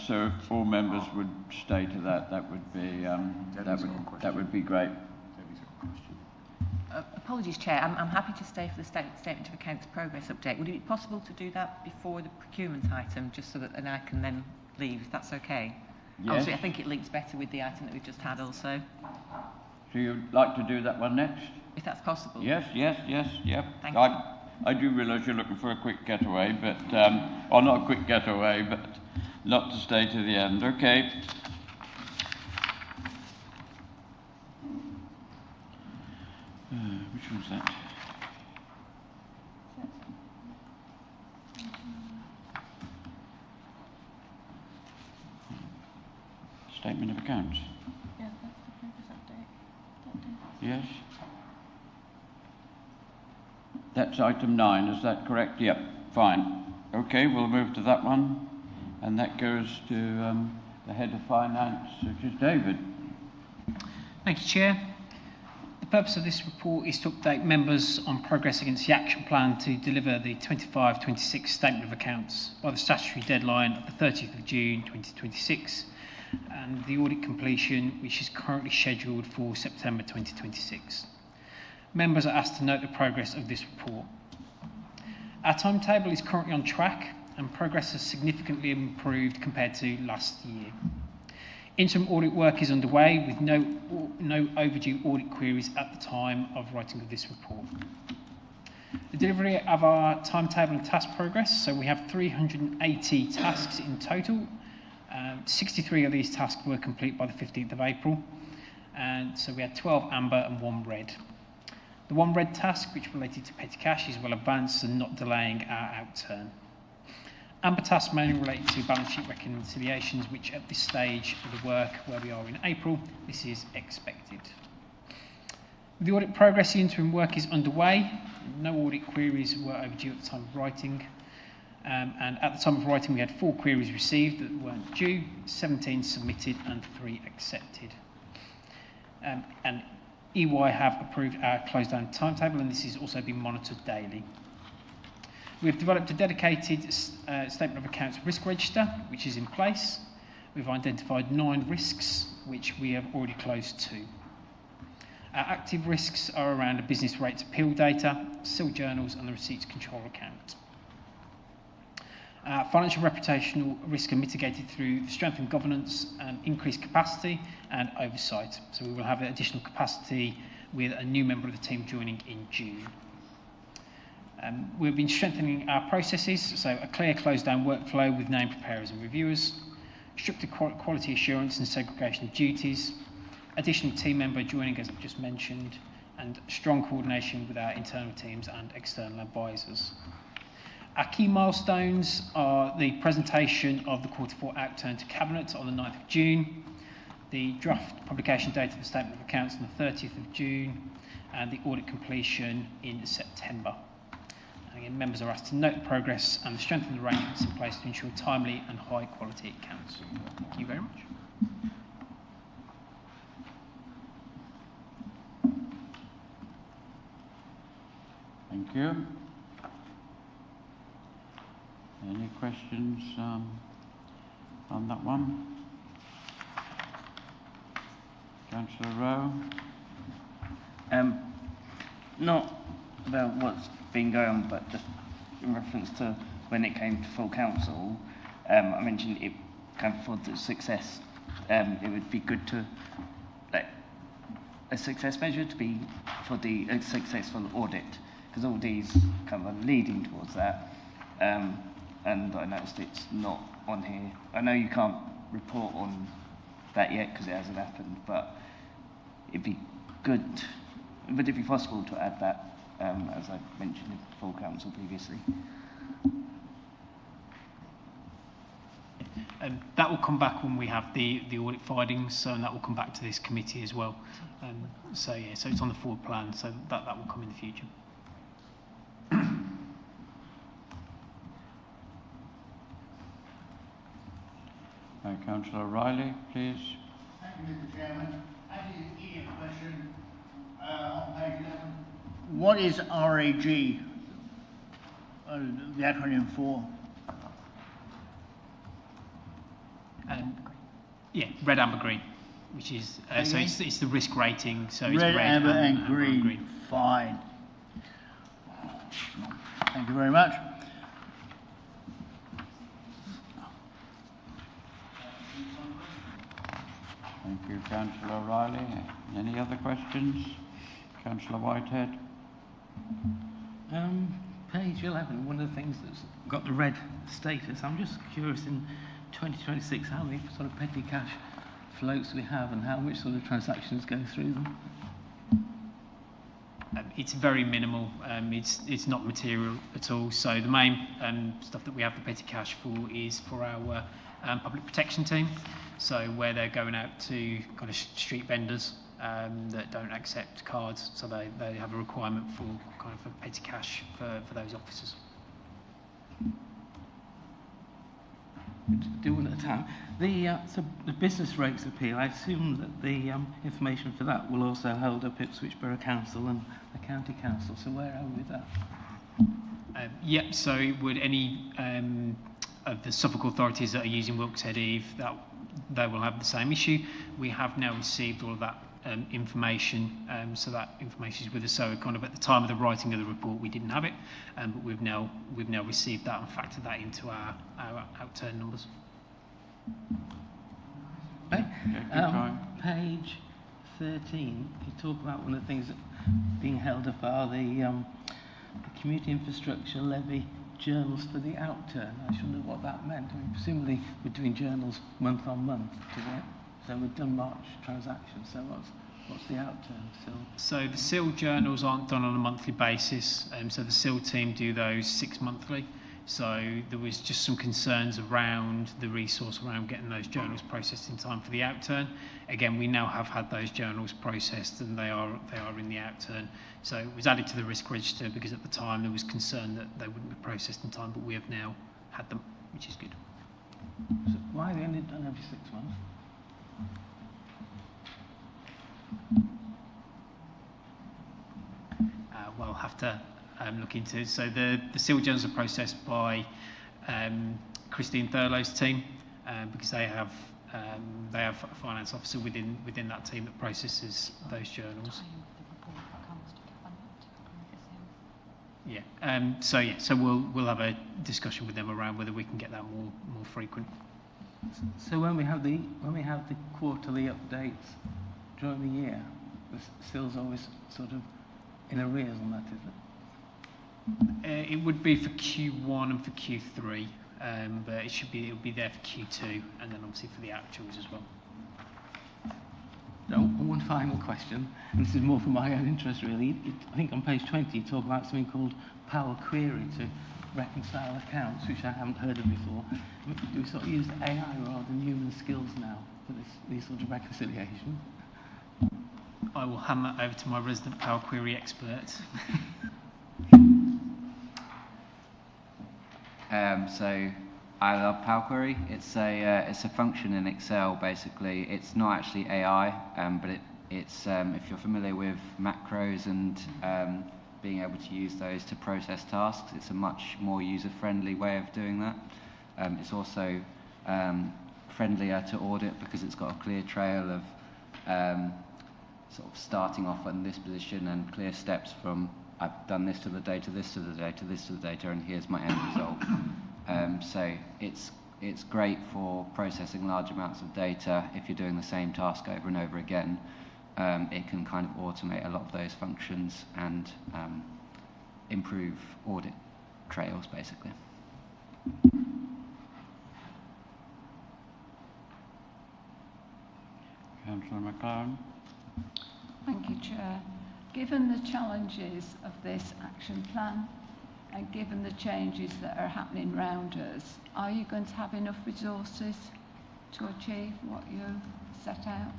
So if all members would stay to that, that would be great. Apologies, Chair. I'm happy to stay for the statement of accounts progress update. Would it be possible to do that before the procurement item, just so that and I can then leave, if that's okay? Yes. Obviously, I think it links better with the item that we've just had also. So you'd like to do that one next? If that's possible. Yes, yep. Thank you. I do realise you're looking for a quick getaway, but, or not a quick getaway, but not to stay to the end. Okay. Which one's that? Statement of accounts. Yeah, that's the previous update. Yes. That's item 9, is that correct? Yep, fine. Okay, we'll move to that one. And that goes to the head of finance, which is David. Thank you, Chair. The purpose of this report is to update members on progress against the action plan to deliver the 25-26 statement of accounts by the statutory deadline of the 30th of June 2026 and the audit completion, which is currently scheduled for September 2026. Members are asked to note the progress of this report. Our timetable is currently on track and progress has significantly improved compared to last year. Interim audit work is underway with no overdue audit queries at the time of writing of this report. The delivery of our timetable and task progress, so we have 380 tasks in total. 63 of these tasks were complete by the 15th of April, and so we had 12 amber and 1 red. The 1 red task, which related to petty cash, is well advanced and not delaying our outturn. Amber tasks mainly relate to balance sheet reconciliations, which at this stage of the work, where we are in April, this is expected. With the audit progress, the interim work is underway. No audit queries were overdue at the time of writing. And at the time of writing, we had 4 queries received that weren't due, 17 submitted and 3 accepted. And EY have approved our close down timetable, and this is also being monitored daily. We have developed a dedicated statement of accounts risk register, which is in place. We've identified 9 risks, which we have already closed 2. Our active risks are around the business rates appeal data, sealed journals, and the receipts control account. Financial reputational risk are mitigated through strengthened governance and increased capacity and oversight. So we will have additional capacity with a new member of the team joining in June. We've been strengthening our processes, so a clear close-down workflow with named preparers and reviewers, stricter quality assurance and segregation of duties, additional team member joining, as I've just mentioned, and strong coordination with our internal teams and external advisors. Our key milestones are the presentation of the Q4 outturn to Cabinet on the 9th of June, the draft publication date of the Statement of Accounts on the 30th of June, and the audit completion in September. And again, members are asked to note the progress and the strengthened arrangements in place to ensure timely and high quality accounts. Thank you very much. Thank you. Any questions on that one? Councillor Rowe? Not about what's been going on, but just in reference to when it came to full council, I mentioned it came for the success. It would be good to, like, a success measure to be for the successful audit. because all these kind of are leading towards that. And I noticed it's not on here. I know you can't report on that yet because it hasn't happened, but it'd be good, would it be possible to add that, as I mentioned in full council previously? That will come back when we have the audit findings, so and that will come back to this committee as well. So it's on the forward plan, so that will come in the future. Councillor Riley, please. Thank you, Mr. Chairman. As is Ian's question, on page 11, what is RAG, the acronym for? Red, amber, green, which is so it's the risk rating. So it's Red, amber, and green. Fine. Thank you very much. Thank you, Councillor Riley. Any other questions? Councillor Whitehead. Page 11, one of the things that's got the red status, I'm just curious in 2026 how many sort of petty cash floats we have and how much sort of transactions go through them. It's very minimal. It's not material at all. So the main stuff that we have the petty cash for is for our public protection team. So where they're going out to kind of street vendors that don't accept cards, so they have a requirement for kind of a petty cash for those officers. Do one at a time. So the business rates appeal, I assume that the information for that will also hold up Ipswich Borough Council and the County Council. So where are we with that? So would any of the Suffolk authorities that are using Wilkes Head Eve, that they will have the same issue. We have now received all of that information, so that information is with us. So kind of at the time of the writing of the report, we didn't have it, but we've now received that and factored that into our outturn numbers. Okay. Page 13, you talk about one of the things that being held up are the community infrastructure levy journals for the outturn. I should know what that meant. I mean, presumably we're doing journals month on month today. So we've done March transactions. So what's the outturn still? So the SIL journals aren't done on a monthly basis. So the SIL team do those 6 monthly. So there was just some concerns around the resource around getting those journals processed in time for the outturn. Again, we now have had those journals processed and they are in the outturn. So it was added to the risk register because at the time there was concern that they wouldn't be processed in time, but we have now had them, which is good. So why are they only done every 6 months? We'll have to look into it. So the SIL journals are processed by Christine Thurlow's team because they have a finance officer within that team that processes those journals. So we'll have a discussion with them around whether we can get that more frequent. So when we have the quarterly updates during the year, the SIL's always sort of in arrears on that, is it? It would be for Q1 and for Q3, but it'll be there for Q2 and then obviously for the actuals as well. No, one final question, and this is more for my own interest really. I think on page 20 you talk about something called Power Query to reconcile accounts, which I haven't heard of before. Do we sort of use AI rather than human skills now for these sort of reconciliation? I will hand that over to my resident Power Query expert. So I love Power Query. It's a function in Excel basically. It's not actually AI, but it's if you're familiar with macros and being able to use those to process tasks, it's a much more user-friendly way of doing that. It's also friendlier to audit because it's got a clear trail of sort of starting off in this position and clear steps from I've done this to the data, this to the data, this to the data, and here's my end result. So it's great for processing large amounts of data. If you're doing the same task over and over again, it can kind of automate a lot of those functions, and improve audit trails, basically. Councillor McLaren. Thank you, Chair. Given the challenges of this action plan and given the changes that are happening around us, are you going to have enough resources to achieve what you set out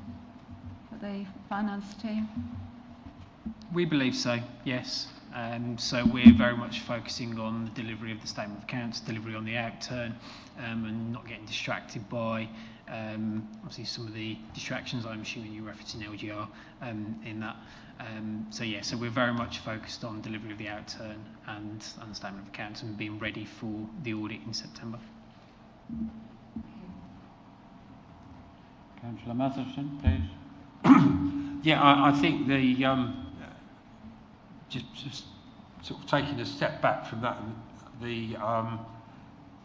for the finance team? We believe so, yes. So we're very much focusing on the delivery of the statement of accounts, delivery on the outturn, and not getting distracted by obviously some of the distractions. I'm assuming you're referencing LGR in that. So we're very much focused on delivery of the outturn and the statement of accounts and being ready for the audit in September. Councillor Matheson, please. Yeah, I think the just sort of taking a step back from that,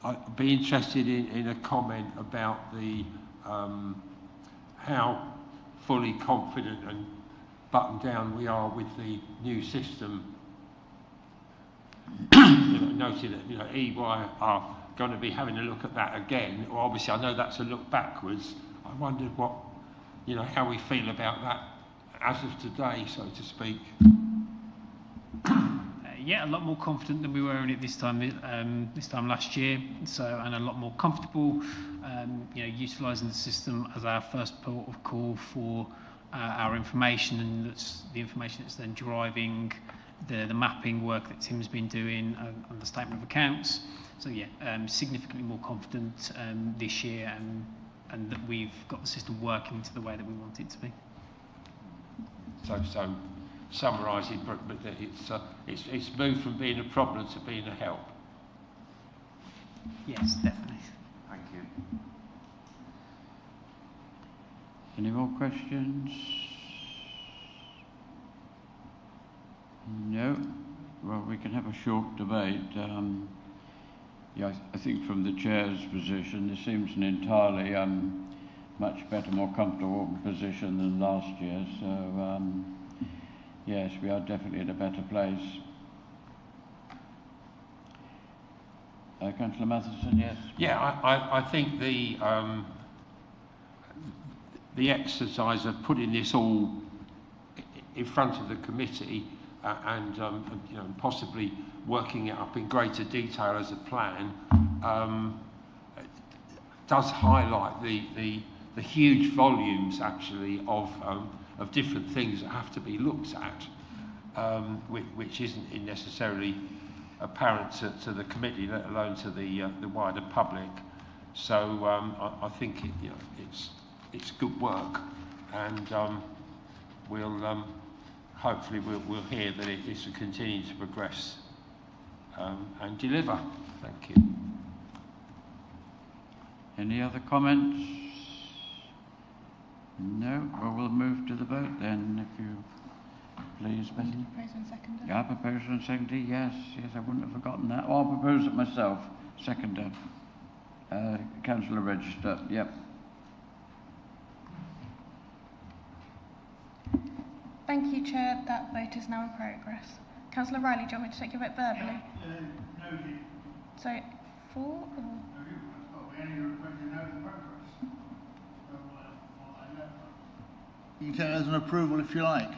I'd be interested in a comment about the how fully confident and buttoned down we are with the new system. Noting that EY are going to be having a look at that again. Well, obviously, I know that's a look backwards. I wondered what, how we feel about that as of today, so to speak. Yeah, a lot more confident than we were in it this time last year. And a lot more comfortable, utilising the system as our first port of call for our information, and that's the information that's then driving the mapping work that Tim's been doing on the statement of accounts. So yeah, significantly more confident this year, and that we've got the system working to the way that we want it to be. So summarising, but it's moved from being a problem to being a help. Yes, definitely. Thank you. Any more questions? No? Well, we can have a short debate. I think from the Chair's position, this seems an entirely much better, more comfortable position than last year. So, yes, we are definitely in a better place. Councillor Matheson, yes? Yeah, I think the exercise of putting this all in front of the committee and possibly working it up in greater detail as a plan does highlight the huge volumes actually of different things that have to be looked at, which isn't necessarily apparent to the committee, let alone to the wider public. So I think it's good work, and we'll hopefully we'll hear that it is to continue to progress and deliver. Thank you. Any other comments? No? Well, we'll move to the vote then, if you please, Bethany. Proposer and seconder. Yeah, proposer and seconder, yes, I wouldn't have forgotten that. I'll propose it myself, seconder. Councillor Register, yep. Thank you, Chair. That vote is now in progress. Councillor Riley, do you want me to take your vote verbally? Noted. So, for or? You can take it as an approval if you like.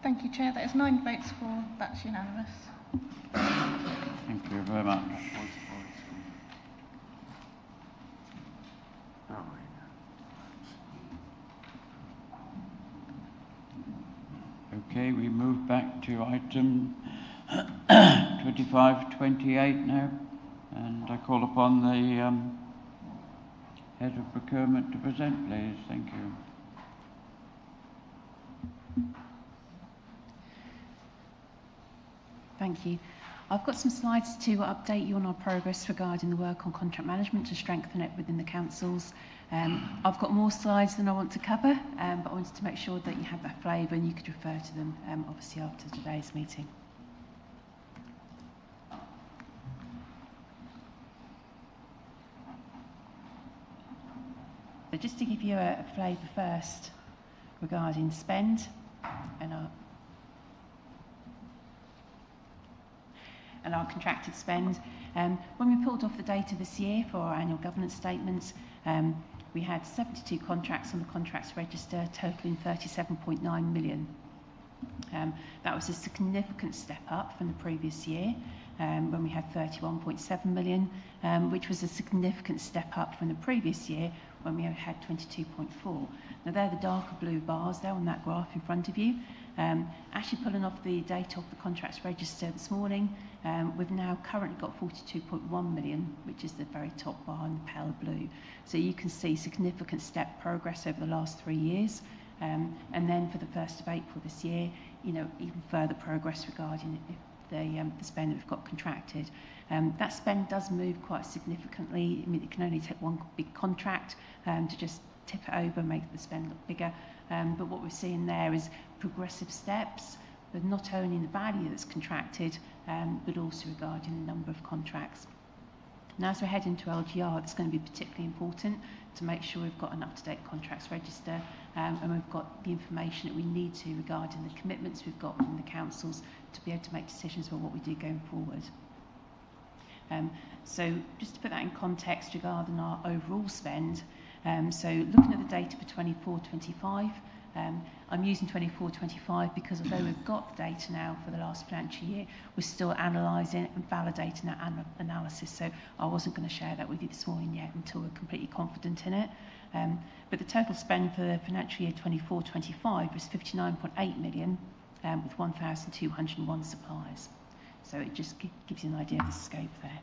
Thank you, Chair. That is 9 votes for. That's unanimous. Thank you very much. Okay, we move back to item 2528 now, and I call upon the Head of Procurement to present, please. Thank you. Thank you. I've got some slides to update you on our progress regarding the work on contract management to strengthen it within the councils. I've got more slides than I want to cover, but I wanted to make sure that you had that flavour and you could refer to them, obviously, after today's meeting. But just to give you a flavour first regarding spend and our contracted spend, when we pulled off the data this year for our annual governance statements, we had 72 contracts on the contracts register, totaling 37.9 million. That was a significant step up from the previous year, when we had 31.7 million, which was a significant step up from the previous year when we had 22.4. Now they're the darker blue bars there on that graph in front of you. Actually pulling off the data off the contracts register this morning, we've now currently got 42.1 million, which is the very top bar in the pale blue. So you can see significant step progress over the last 3 years. And then for the 1st of April this year, even further progress regarding the spend that we've got contracted. That spend does move quite significantly. I mean, it can only take one big contract to just tip it over and make the spend look bigger. But what we're seeing there is progressive steps, but not only in the value that's contracted, but also regarding the number of contracts. Now, as we head into LGR, it's going to be particularly important to make sure we've got an up-to-date contracts register, and we've got the information that we need to regarding the commitments we've got from the councils to be able to make decisions about what we do going forward. So just to put that in context regarding our overall spend, so looking at the data for 24-25, I'm using 24-25 because although we've got the data now for the last financial year, we're still analysing and validating that analysis. So I wasn't going to share that with you this morning yet until we're completely confident in it. But the total spend for the financial year 24-25 was 59.8 million, with 1,201 suppliers. So it just gives you an idea of the scope there.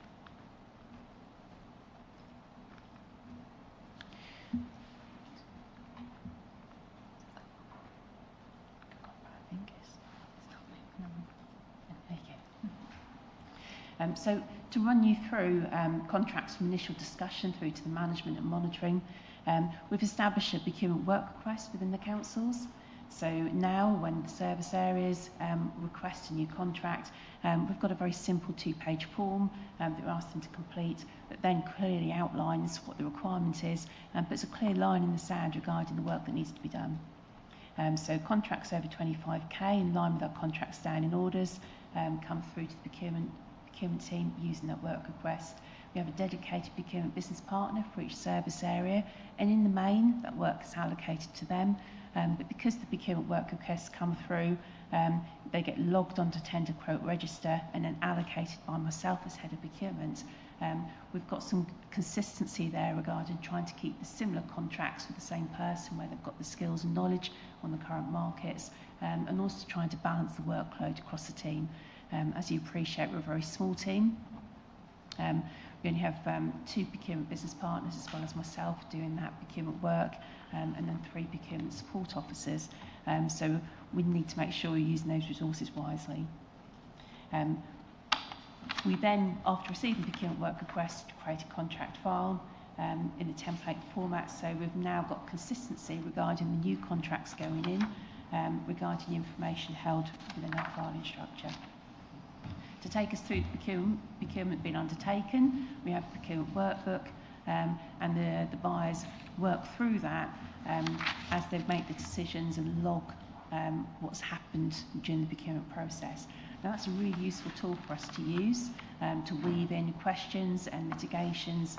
So to run you through contracts from initial discussion through to the management and monitoring, we've established a procurement work request within the councils. So now when the service areas request a new contract, we've got a very simple 2-page form that we ask them to complete that then clearly outlines what the requirement is, but it's a clear line in the sand regarding the work that needs to be done. So contracts over 25k in line with our contract standing orders come through to the procurement team using that work request. We have a dedicated procurement business partner for each service area, and in the main that work is allocated to them, but because the procurement work requests come through, they get logged onto tender quote register and then allocated by myself as head of procurement. We've got some consistency there regarding trying to keep the similar contracts with the same person where they've got the skills and knowledge on the current markets, and also trying to balance the workload across the team. As you appreciate, we're a very small team. We only have 2 procurement business partners as well as myself doing that procurement work, and then 3 procurement support officers. So we need to make sure we're using those resources wisely. We then, after receiving procurement work requests, create a contract file in a template format. So we've now got consistency regarding the new contracts going in, regarding the information held within our filing structure. To take us through the procurement being undertaken, we have a procurement workbook, and the buyers work through that as they make the decisions and log what's happened during the procurement process. Now that's a really useful tool for us to use to weave in questions and mitigations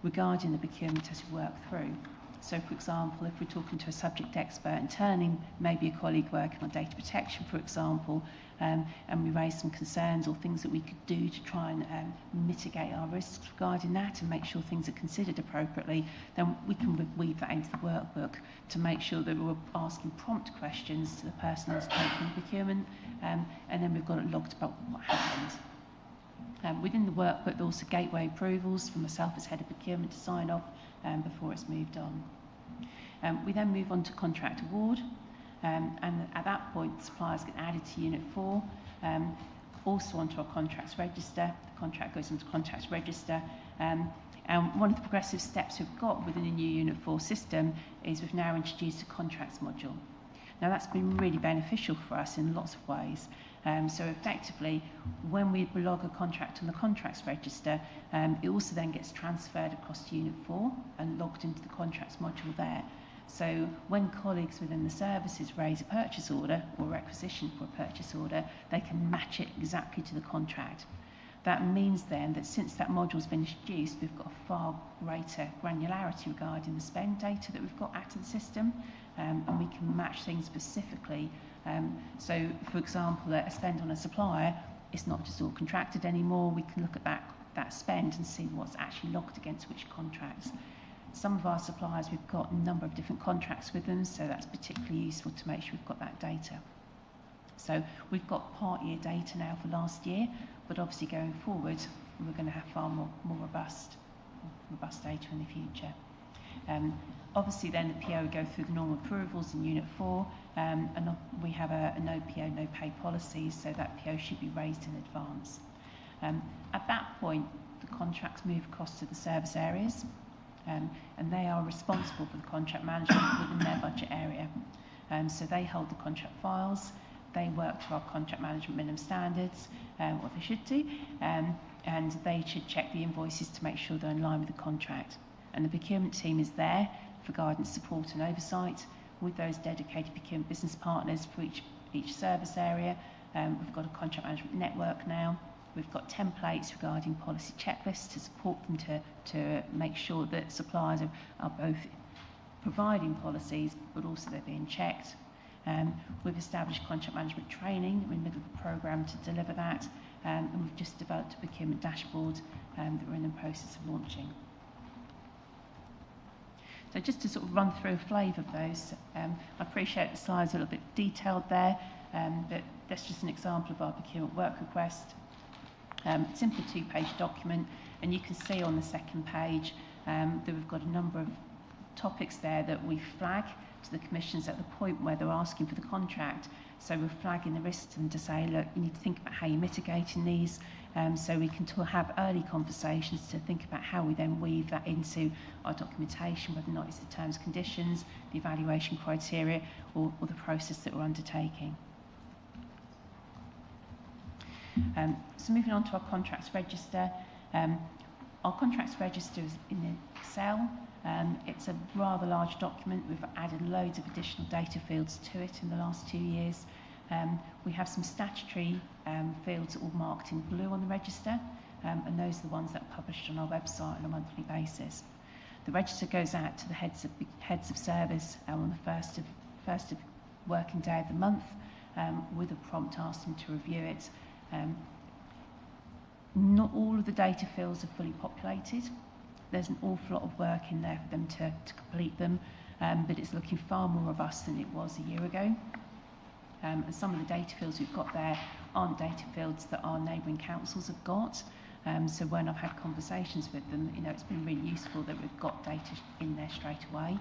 regarding the procurement as we work through. So, for example, if we're talking to a subject expert and turning maybe a colleague working on data protection, for example, and we raise some concerns or things that we could do to try and mitigate our risks regarding that and make sure things are considered appropriately, then we can weave that into the workbook to make sure that we're asking prompt questions to the person who's taking the procurement, and then we've got it logged about what happened. Within the workbook, there are also gateway approvals for myself as head of procurement to sign off before it's moved on. We then move on to contract award, and at that point, suppliers get added to Unit 4, also onto our contracts register. The contract goes into contracts register, and one of the progressive steps we've got within the new Unit 4 system is we've now introduced a contracts module. Now that's been really beneficial for us in lots of ways. So effectively, when we log a contract on the contracts register, it also then gets transferred across to Unit 4 and logged into the contracts module there. So when colleagues within the services raise a purchase order or requisition for a purchase order, they can match it exactly to the contract. That means then that since that module's been introduced, we've got a far greater granularity regarding the spend data that we've got out of the system, and we can match things specifically. So, for example, a spend on a supplier, it's not just all contracted anymore. We can look at that spend and see what's actually logged against which contracts. Some of our suppliers, we've got a number of different contracts with them, so that's particularly useful to make sure we've got that data. So we've got part year data now for last year, but obviously going forward, we're going to have far more robust data in the future. Obviously then the PO will go through the normal approvals in Unit 4, and we have a no PO, no pay policy, so that PO should be raised in advance. At that point, the contracts move across to the service areas, and they are responsible for the contract management within their budget area. So they hold the contract files, they work to our contract management minimum standards, what they should do, and they should check the invoices to make sure they're in line with the contract. And the procurement team is there for guidance, support and oversight with those dedicated procurement business partners for each service area. We've got a contract management network now. We've got templates regarding policy checklists to support them to make sure that suppliers are both providing policies but also they're being checked. We've established contract management training. We're in the middle of a programme to deliver that, and we've just developed a procurement dashboard that we're in the process of launching. So just to sort of run through a flavour of those, I appreciate the slides are a little bit detailed there, but that's just an example of our procurement work request. Simple 2-page document, and you can see on the second page that we've got a number of topics there that we flag to the commissions at the point where they're asking for the contract. So we're flagging the risks to them to say, look, you need to think about how you're mitigating these, so we can have early conversations to think about how we then weave that into our documentation, whether or not it's the terms and conditions, the evaluation criteria, or the process that we're undertaking. So moving on to our contracts register. Our contracts register is in Excel. It's a rather large document. We've added loads of additional data fields to it in the last 2 years. We have some statutory fields all marked in blue on the register, and those are the ones that are published on our website on a monthly basis. The register goes out to the heads of service on the first of working day of the month, with a prompt asking to review it. Not all of the data fields are fully populated. There's an awful lot of work in there for them to complete them, but it's looking far more robust than it was a year ago. And some of the data fields we've got there aren't data fields that our neighbouring councils have got. So when I've had conversations with them, it's been really useful that we've got data in there straight away.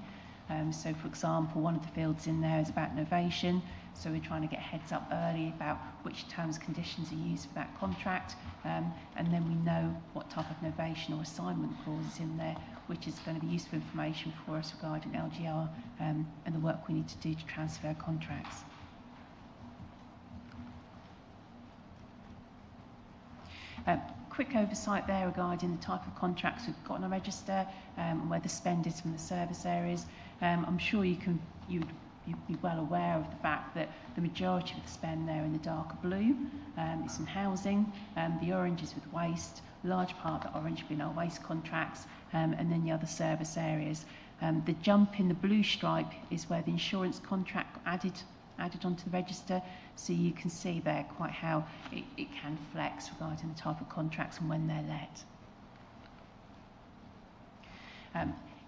So for example, one of the fields in there is about novation. So we're trying to get heads up early about which terms and conditions are used for that contract. And then we know what type of novation or assignment clause is in there, which is going to be useful information for us regarding LGR and the work we need to do to transfer contracts. Quick oversight there regarding the type of contracts we've got on our register, and where the spend is from the service areas. I'm sure you'd be well aware of the fact that the majority of the spend there in the darker blue is in housing, the orange is with waste, large part of the orange being our waste contracts, and then the other service areas. The jump in the blue stripe is where the insurance contract added onto the register, so you can see there quite how it can flex regarding the type of contracts and when they're let.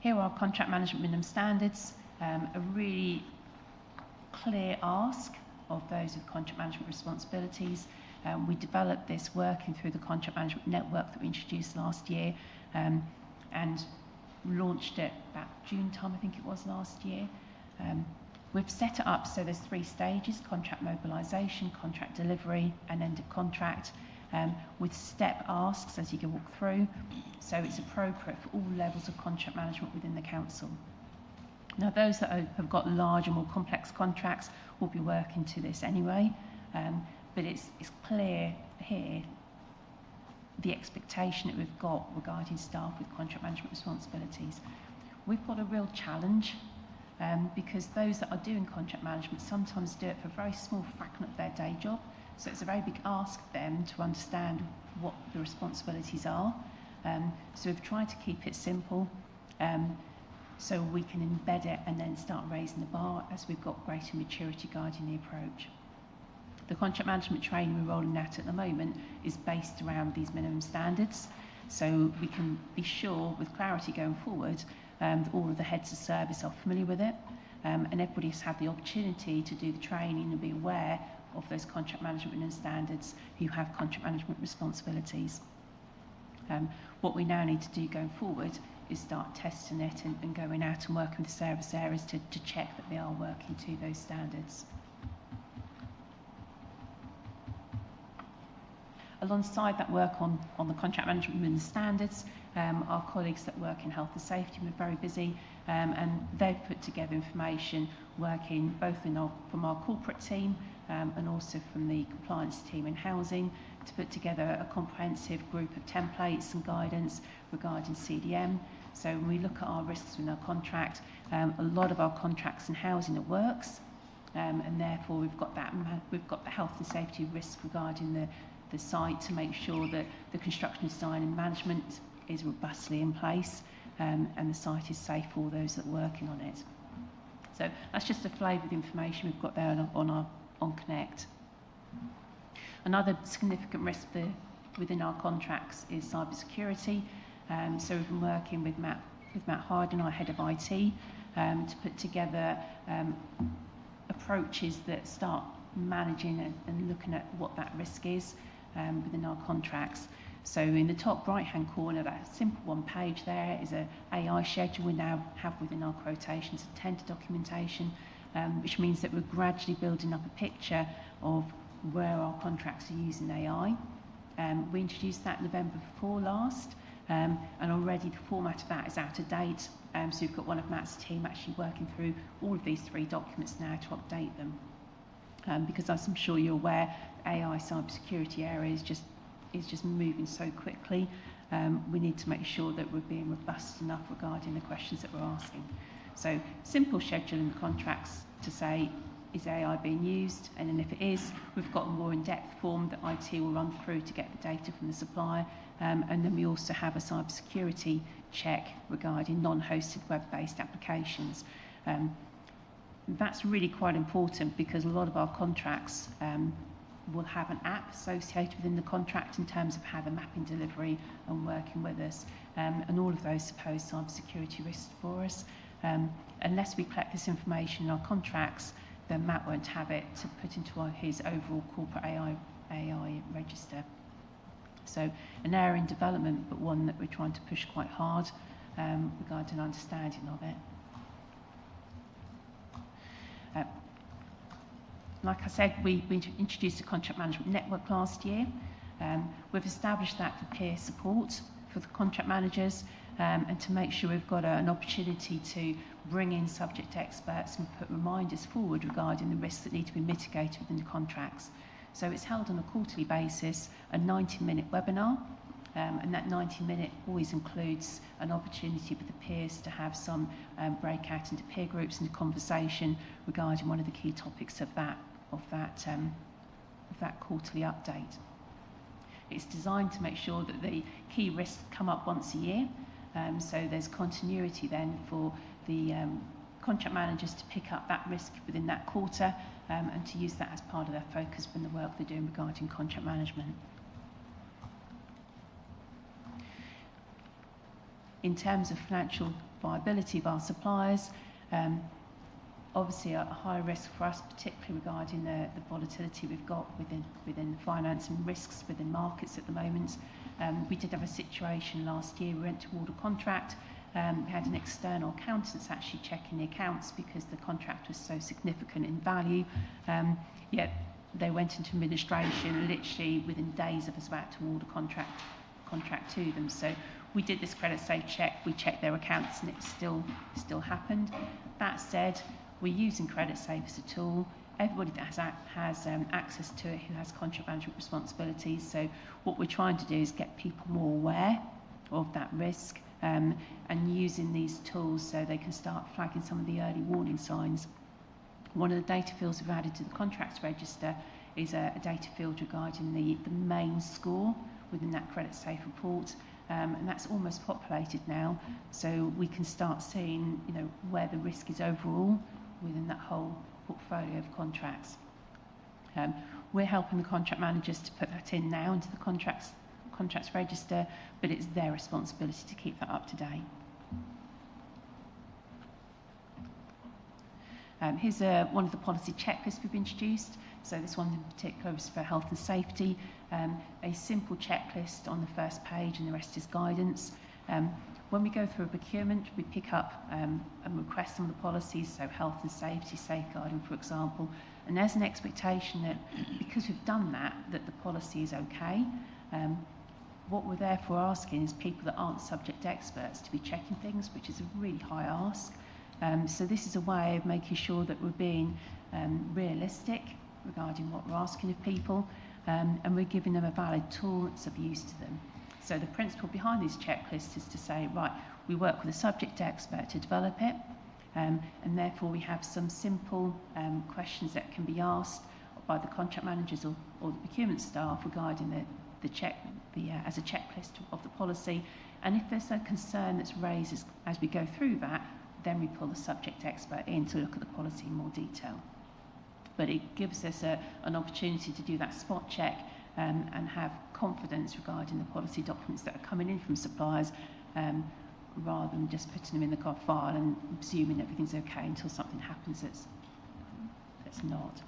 Here are our contract management minimum standards, a really clear ask of those with contract management responsibilities. We developed this working through the contract management network that we introduced last year, and launched it about June time, I think it was, last year. We've set it up so there's 3 stages: contract mobilisation, contract delivery and end of contract, with step asks as you go walk through, so it's appropriate for all levels of contract management within the council. Now those that have got larger, more complex contracts will be working to this anyway, but it's clear here the expectation that we've got regarding staff with contract management responsibilities. We've got a real challenge because those that are doing contract management sometimes do it for a very small fraction of their day job. So it's a very big ask of them to understand what the responsibilities are. So we've tried to keep it simple so we can embed it and then start raising the bar as we've got greater maturity guiding the approach. The contract management training we're rolling out at the moment is based around these minimum standards, so we can be sure with clarity going forward that all of the heads of service are familiar with it, and everybody has had the opportunity to do the training and be aware of those contract management and standards who have contract management responsibilities. What we now need to do going forward is start testing it and going out and working with the service areas to check that they are working to those standards. Alongside that work on the contract management and standards, our colleagues that work in health and safety were very busy, and they've put together information working both from our corporate team and also from the compliance team in housing to put together a comprehensive group of templates and guidance regarding CDM. So when we look at our risks within our contract, a lot of our contracts in housing are works, and therefore we've got the health and safety risk regarding the site to make sure that the construction design and management is robustly in place and the site is safe for all those that are working on it. So that's just a flavour of the information we've got there on Connect. Another significant risk within our contracts is cyber security. So we've been working with Matt Harden, our head of IT, to put together approaches that start managing and looking at what that risk is within our contracts. So in the top right hand corner, that simple one page there is an AI schedule we now have within our quotations and tender documentation, which means that we're gradually building up a picture of where our contracts are using AI. We introduced that November before last, and already the format of that is out of date. So we've got one of Matt's team actually working through all of these 3 documents now to update them. Because as I'm sure you're aware, AI cybersecurity area is just moving so quickly. We need to make sure that we're being robust enough regarding the questions that we're asking. So simple schedule in the contracts to say, is AI being used? And then if it is, we've got a more in-depth form that IT will run through to get the data from the supplier. And then we also have a cybersecurity check regarding non-hosted web-based applications. That's really quite important because a lot of our contracts will have an app associated within the contract in terms of how the mapping delivery and working with us. And all of those pose cybersecurity risks for us. Unless we collect this information in our contracts, then Matt won't have it to put into his overall corporate AI register. So an area in development, but one that we're trying to push quite hard regarding understanding of it. Like I said, we introduced a contract management network last year. We've established that for peer support for the contract managers and to make sure we've got an opportunity to bring in subject experts and put reminders forward regarding the risks that need to be mitigated within the contracts. So it's held on a quarterly basis, a 90-minute webinar, and that 90-minute always includes an opportunity for the peers to have some breakout into peer groups and a conversation regarding one of the key topics of that quarterly update. It's designed to make sure that the key risks come up once a year, so there's continuity then for the contract managers to pick up that risk within that quarter and to use that as part of their focus in the work they're doing regarding contract management. In terms of financial viability of our suppliers, obviously a high risk for us, particularly regarding the volatility we've got within finance and risks within markets at the moment. We did have a situation last year, we went toward a contract, we had an external accountant actually checking the accounts because the contract was so significant in value, yet they went into administration literally within days of us about to award a contract to them. So we did this credit safe check, we checked their accounts and it still happened. That said, we're using credit safe as a tool. everybody that has access to it who has contract management responsibilities. So what we're trying to do is get people more aware of that risk and using these tools so they can start flagging some of the early warning signs. One of the data fields we've added to the contracts register is a data field regarding the main score within that credit safe report, and that's almost populated now, so we can start seeing, you know, where the risk is overall within that whole portfolio of contracts. We're helping the contract managers to put that in now into the contracts register, but it's their responsibility to keep that up to date. Here's one of the policy checklists we've introduced. So this one in particular is for health and safety. A simple checklist on the first page and the rest is guidance. When we go through a procurement, we pick up and request some of the policies, so health and safety, safeguarding, for example, and there's an expectation that because we've done that the policy is okay. What we're therefore asking is people that aren't subject experts to be checking things, which is a really high ask. So this is a way of making sure that we're being realistic regarding what we're asking of people, and we're giving them a valid tolerance of use to them. So the principle behind these checklists is to say, right, we work with a subject expert to develop it, and therefore we have some simple questions that can be asked by the contract managers or the procurement staff regarding as a checklist of the policy. And if there's a concern that's raised as we go through that, then we pull the subject expert in to look at the policy in more detail. But it gives us an opportunity to do that spot check and have confidence regarding the policy documents that are coming in from suppliers, rather than just putting them in the file and assuming everything's okay until something happens that's not.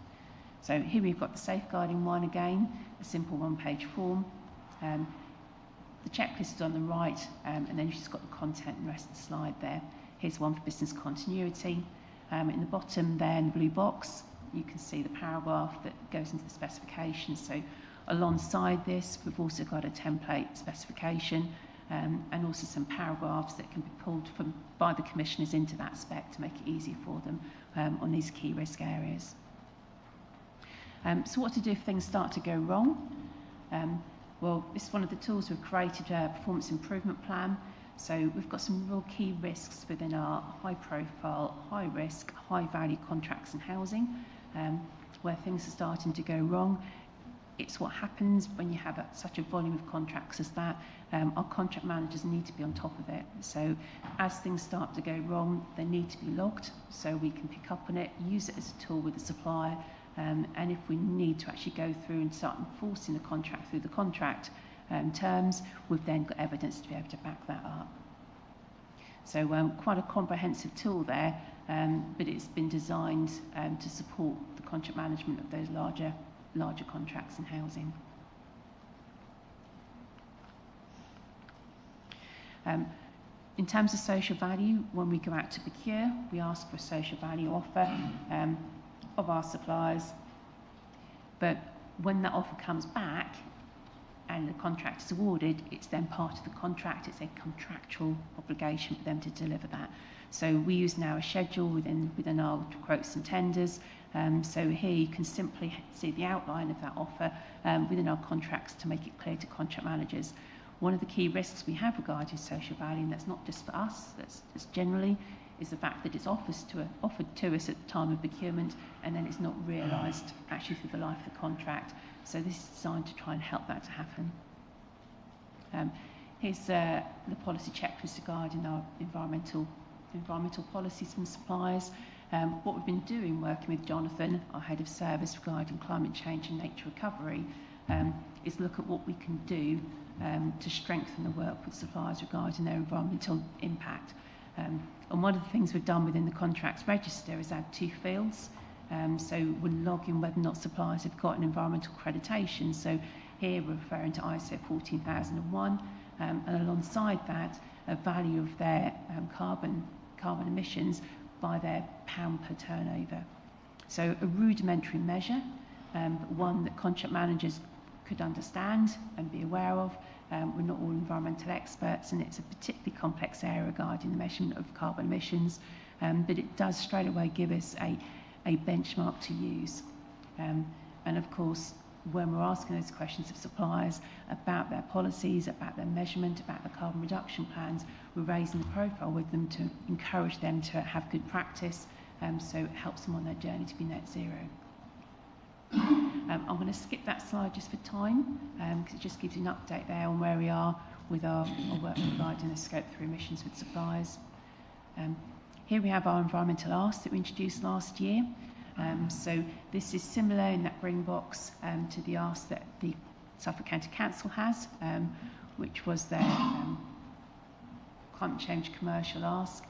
So here we've got the safeguarding one again, a simple one-page form. The checklist is on the right, and then you've just got the content and the rest of the slide there. Here's one for business continuity. In the bottom there in the blue box, you can see the paragraph that goes into the specification. So alongside this, we've also got a template specification and also some paragraphs that can be pulled by the commissioners into that spec to make it easier for them on these key risk areas. So what to do if things start to go wrong? Well, this is one of the tools we've created, a performance improvement plan. So we've got some real key risks within our high profile, high risk, high value contracts and housing, where things are starting to go wrong. It's what happens when you have such a volume of contracts as that. Our contract managers need to be on top of it. So as things start to go wrong, they need to be logged so we can pick up on it, use it as a tool with the supplier, and if we need to actually go through and start enforcing the contract through the contract terms, we've then got evidence to be able to back that up. So quite a comprehensive tool there, but it's been designed to support the contract management of those larger contracts and housing. In terms of social value, when we go out to procure, we ask for a social value offer of our suppliers, but when that offer comes back and the contract is awarded, it's then part of the contract. It's a contractual obligation for them to deliver that. So we use now a schedule within our quotes and tenders. So here you can simply see the outline of that offer within our contracts to make it clear to contract managers. One of the key risks we have regarding social value, and that's not just for us, that's generally, is the fact that it's offered to us at the time of procurement and then it's not realised actually through the life of the contract. So this is designed to try and help that to happen. Here's the policy checklist regarding our environmental policies from suppliers. What we've been doing, working with Jonathan, our head of service, regarding climate change and nature recovery, is look at what we can do to strengthen the work with suppliers regarding their environmental impact. And one of the things we've done within the contracts register is add 2 fields. So we're logging whether or not suppliers have got an environmental accreditation. So here we're referring to ISO 14001, and alongside that, a value of their carbon emissions by their pound per turnover. So a rudimentary measure, but one that contract managers could understand and be aware of. We're not all environmental experts, and it's a particularly complex area regarding the measurement of carbon emissions, but it does straight away give us a a benchmark to use. And of course, when we're asking those questions of suppliers about their policies, about their measurement, about the carbon reduction plans, we're raising the profile with them to encourage them to have good practice, so it helps them on their journey to be net zero. I'm going to skip that slide just for time, because it just gives you an update there on where we are with our work regarding the Scope 3 emissions with suppliers. Here we have our environmental ask that we introduced last year. So this is similar in that green box to the ask that the Suffolk County Council has, which was their climate change commercial ask.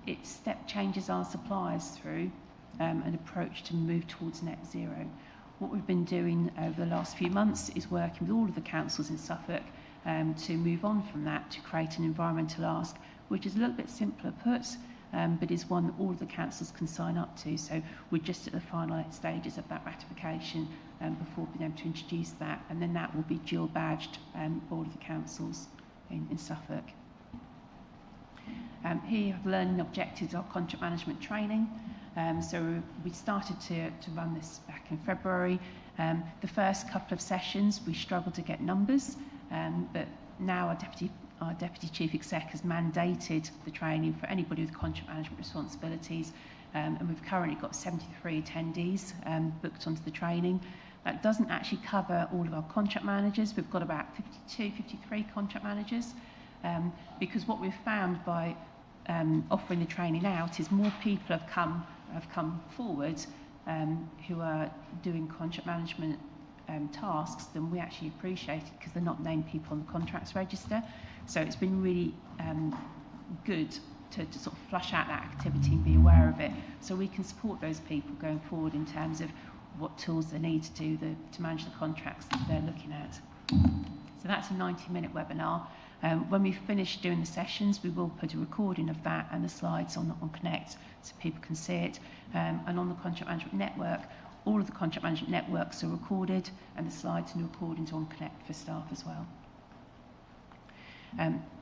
It step changes our suppliers through an approach to move towards net zero. What we've been doing over the last few months is working with all of the councils in Suffolk to move on from that to create an environmental ask, which is a little bit simpler put, but is one that all of the councils can sign up to. So we're just at the final stages of that ratification before being able to introduce that, and then that will be dual badged all of the councils in Suffolk. Here you have learning objectives of contract management training. So we started to run this back in February. The first couple of sessions we struggled to get numbers, but now our Deputy Chief Exec has mandated the training for anybody with contract management responsibilities, and we've currently got 73 attendees booked onto the training. That doesn't actually cover all of our contract managers. We've got about 53 contract managers, because what we've found by offering the training out is more people have come forward who are doing contract management tasks than we actually appreciated, because they're not named people on the contracts register. So it's been really good to sort of flush out that activity and be aware of it, so we can support those people going forward in terms of what tools they need to manage the contracts that they're looking at. So that's a 90-minute webinar. When we finish doing the sessions, we will put a recording of that and the slides on Connect so people can see it. And on the Contract Management Network, all of the contract management networks are recorded, and the slides and recordings are on Connect for staff as well.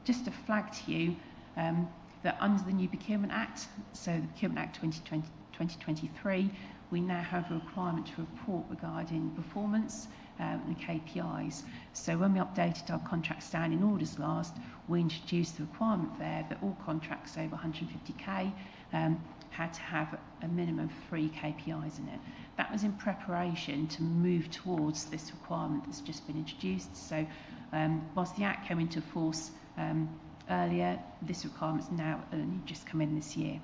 Just to flag to you that under the new Procurement Act, so the Procurement Act 2023, we now have a requirement to report regarding performance and KPIs. So when we updated our contract standing orders last, we introduced the requirement there that all contracts over 150k had to have a minimum of 3 KPIs in it. That was in preparation to move towards this requirement that's just been introduced. So whilst the Act came into force earlier, this requirement's now only just come in this year.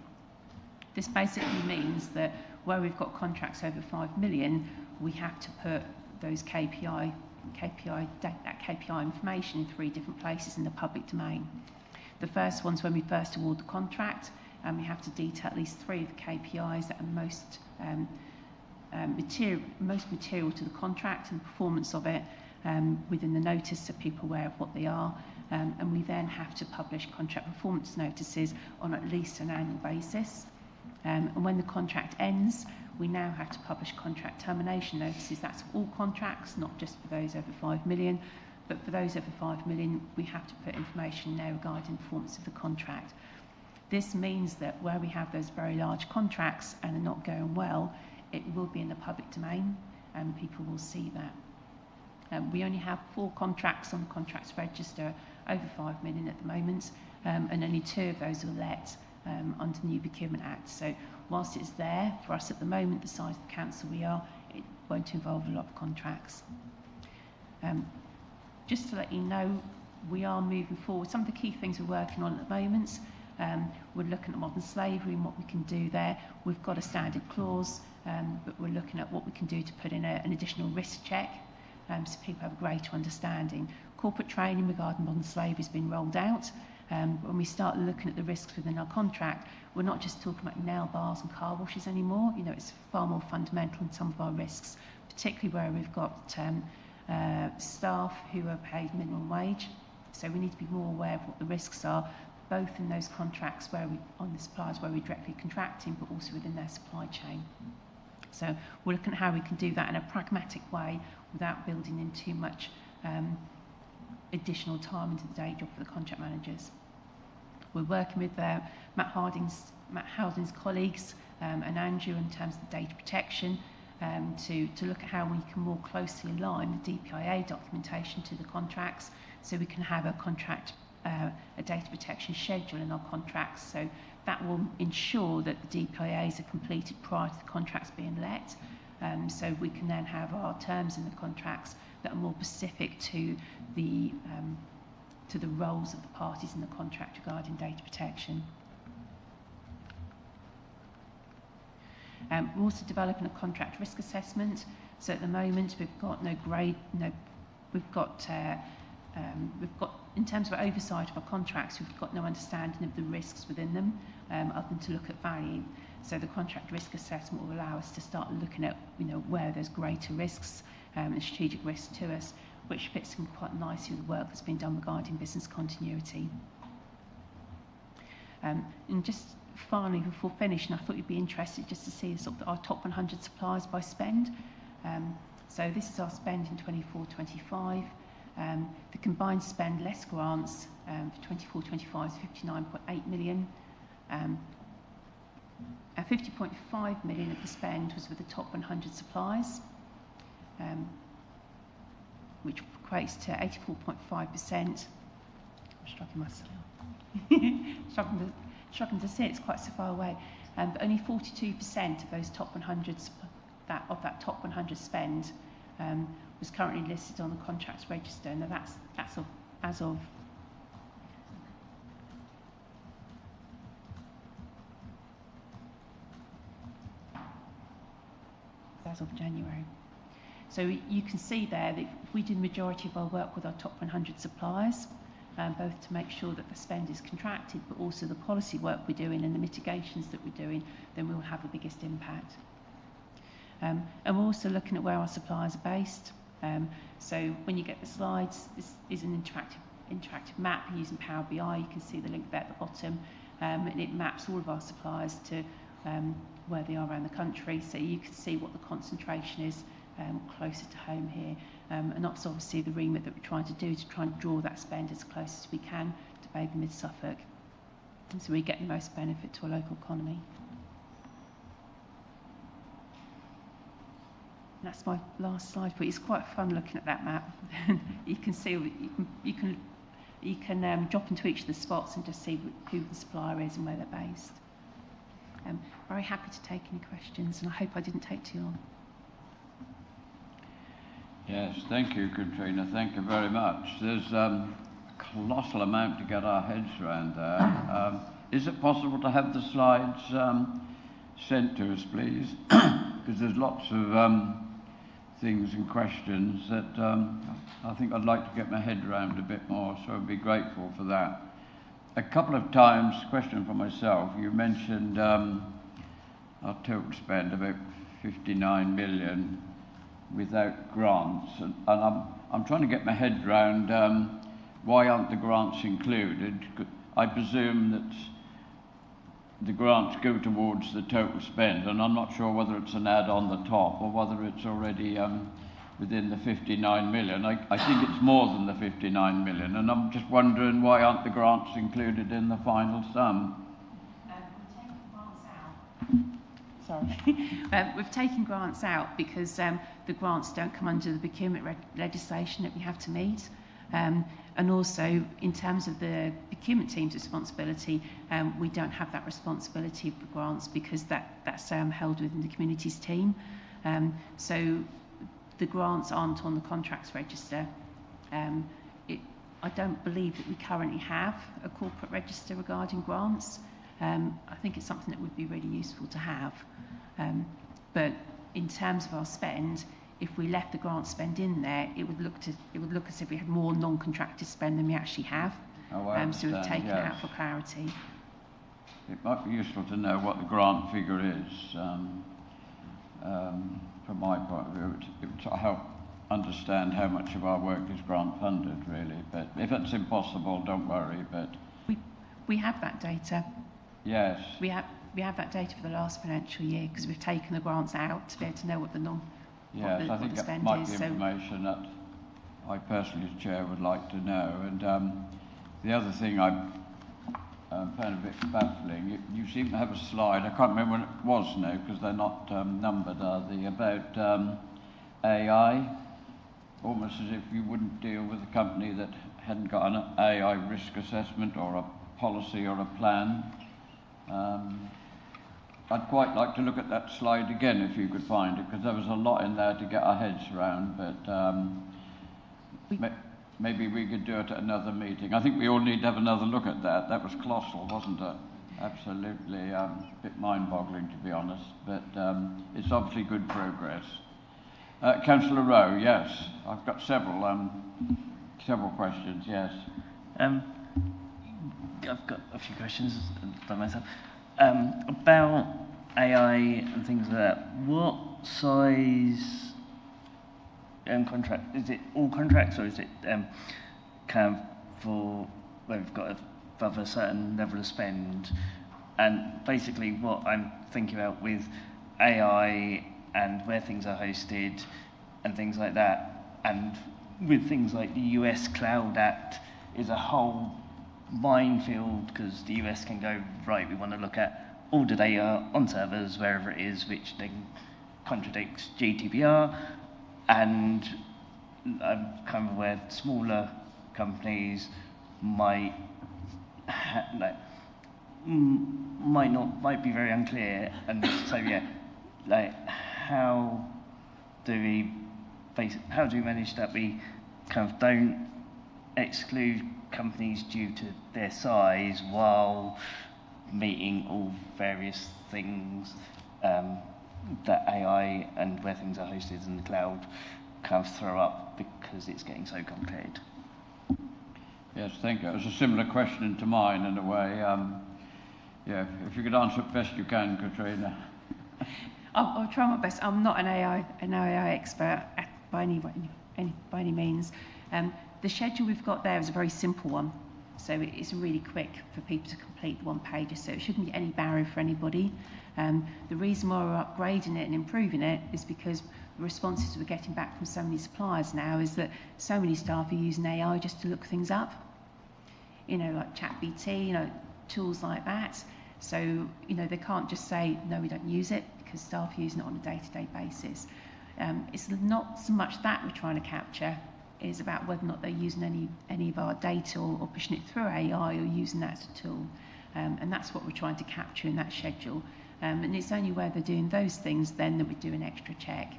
This basically means that where we've got contracts over 5 million, we have to put those KPI information in 3 different places in the public domain. The first one's when we first award the contract, and we have to detail at least 3 of the KPIs that are most material to the contract and the performance of it within the notice, so people are aware of what they are. And we then have to publish contract performance notices on at least an annual basis. And when the contract ends, we now have to publish contract termination notices. That's for all contracts, not just for those over 5 million, but for those over 5 million, we have to put information there regarding performance of the contract. This means that where we have those very large contracts and are not going well, it will be in the public domain and people will see that. We only have 4 contracts on the contracts register over 5 million at the moment, and only 2 of those are let under the new Procurement Act. So whilst it's there for us at the moment, the size of the council we are, it won't involve a lot of contracts. Just to let you know, we are moving forward. Some of the key things we're working on at the moment, we're looking at modern slavery and what we can do there. We've got a standard clause, but we're looking at what we can do to put in an additional risk check, so people have a greater understanding. Corporate training regarding modern slavery has been rolled out. When we start looking at the risks within our contract, we're not just talking about nail bars and car washes anymore. You know, it's far more fundamental in some of our risks, particularly where we've got staff who are paid minimum wage. So we need to be more aware of what the risks are, both in those contracts where on the suppliers where we're directly contracting, but also within their supply chain. So we're looking at how we can do that in a pragmatic way without building in too much additional time into the day job for the contract managers. We're working with Matt Harding's Matt Howden's colleagues and Andrew in terms of the data protection to look at how we can more closely align the DPIA documentation to the contracts, so we can have a contract, a data protection schedule in our contracts. So that will ensure that the DPIAs are completed prior to the contracts being let. So we can then have our terms in the contracts that are more specific to the roles of the parties in the contract regarding data protection. We're also developing a contract risk assessment. So at the moment we've got we've got in terms of oversight of our contracts, we've got no understanding of the risks within them, other than to look at value. So the contract risk assessment will allow us to start looking at where there's greater risks and strategic risks to us, which fits in quite nicely with the work that's been done regarding business continuity. And just finally, before finishing, I thought you'd be interested just to see sort of our top 100 suppliers by spend. So this is our spend in 24-25. The combined spend less grants for 24-25 is 59.8 million. 50.5 million of the spend was with the top 100 suppliers, which equates to 84.5%. I'm struggling myself. Struggling to see it, it's quite so far away. But only 42% of those top 100 of that top 100 spend was currently listed on the contracts register. Now that's as of January. So you can see there that if we do the majority of our work with our top 100 suppliers, both to make sure that the spend is contracted, but also the policy work we're doing and the mitigations that we're doing, then we will have the biggest impact. And we're also looking at where our suppliers are based. So when you get the slides, this is an interactive map using Power BI. You can see the link there at the bottom, and it maps all of our suppliers to where they are around the country, so you can see what the concentration is closer to home here. And that's obviously the remit that we're trying to do, to try and draw that spend as close as we can to Baber Mid Suffolk, and so we get the most benefit to our local economy. And that's my last slide, but it's quite fun looking at that map. You can see, you can drop into each of the spots and just see who the supplier is and where they're based. Very happy to take any questions, and I hope I didn't take too long. Yes, thank you, Katrina. Thank you very much. There's a colossal amount to get our heads around there. Is it possible to have the slides sent to us, please? Because there's lots of things and questions that I think I'd like to get my head around a bit more, so I'd be grateful for that. A couple of times, question for myself, you mentioned our total spend about 59 million without grants, and I'm trying to get my head around why aren't the grants included? I presume that the grants go towards the total spend, and I'm not sure whether it's an add on the top or whether it's already within the 59 million. I think it's more than the 59 million, and I'm just wondering why aren't the grants included in the final sum? We've taken grants out because the grants don't come under the procurement legislation that we have to meet. And also, in terms of the procurement team's responsibility, we don't have that responsibility for grants because that's held within the communities team. So the grants aren't on the contracts register. I don't believe that we currently have a corporate register regarding grants. I think it's something that would be really useful to have. But in terms of our spend, if we left the grant spend in there, it would look as if we had more non-contracted spend than we actually have. So we've taken it out for clarity. It might be useful to know what the grant figure is. From my point of view, it would help understand how much of our work is grant funded, really. But if it's impossible, don't worry. But we have that data. Yes. We have that data for the last financial year because we've taken the grants out to be able to know what the Yes, I think that might be information that I personally, as chair, would like to know. And the other thing found a bit baffling. You seem to have a slide, I can't remember when it was now, because they're not numbered, are they, about AI, almost as if you wouldn't deal with a company that hadn't got an AI risk assessment or a policy or a plan. I'd quite like to look at that slide again if you could find it, because there was a lot in there to get our heads around, but maybe we could do it at another meeting. I think we all need to have another look at that. That was colossal, wasn't it? Absolutely a bit mind-boggling, to be honest, but it's obviously good progress. Councillor Rowe, yes. I've got several questions, yes. I've got a few questions by myself. About AI and things like that, what size contract, is it all contracts, or is it kind of for where we've got above a certain level of spend? And basically what I'm thinking about with AI and where things are hosted and things like that, and with things like the US Cloud Act is a whole minefield, because the US can go, right, we want to look at all the data on servers wherever it is, which then contradicts GDPR, and I'm kind of aware smaller companies might be very unclear, and so yeah, like how do we manage that we kind of don't exclude companies due to their size while meeting all various things that AI and where things are hosted in the cloud kind of throw up because it's getting so complicated? Yes, thank you. It was a similar question to mine in a way. Yeah, if you could answer it best you can, Katrina. I'll try my best. I'm not an AI expert by any means. The schedule we've got there is a very simple one, so it's really quick for people to complete the one pager, so it shouldn't be any barrier for anybody. The reason why we're upgrading it and improving it is because the responses we're getting back from so many suppliers now is that so many staff are using AI just to look things up, like ChatGPT, tools like that. So, they can't just say, no, we don't use it, because staff are using it on a day-to-day basis. It's not so much that we're trying to capture, it's about whether or not they're using any of our data or pushing it through AI or using that as a tool. And that's what we're trying to capture in that schedule. And it's only where they're doing those things then that we do an extra check.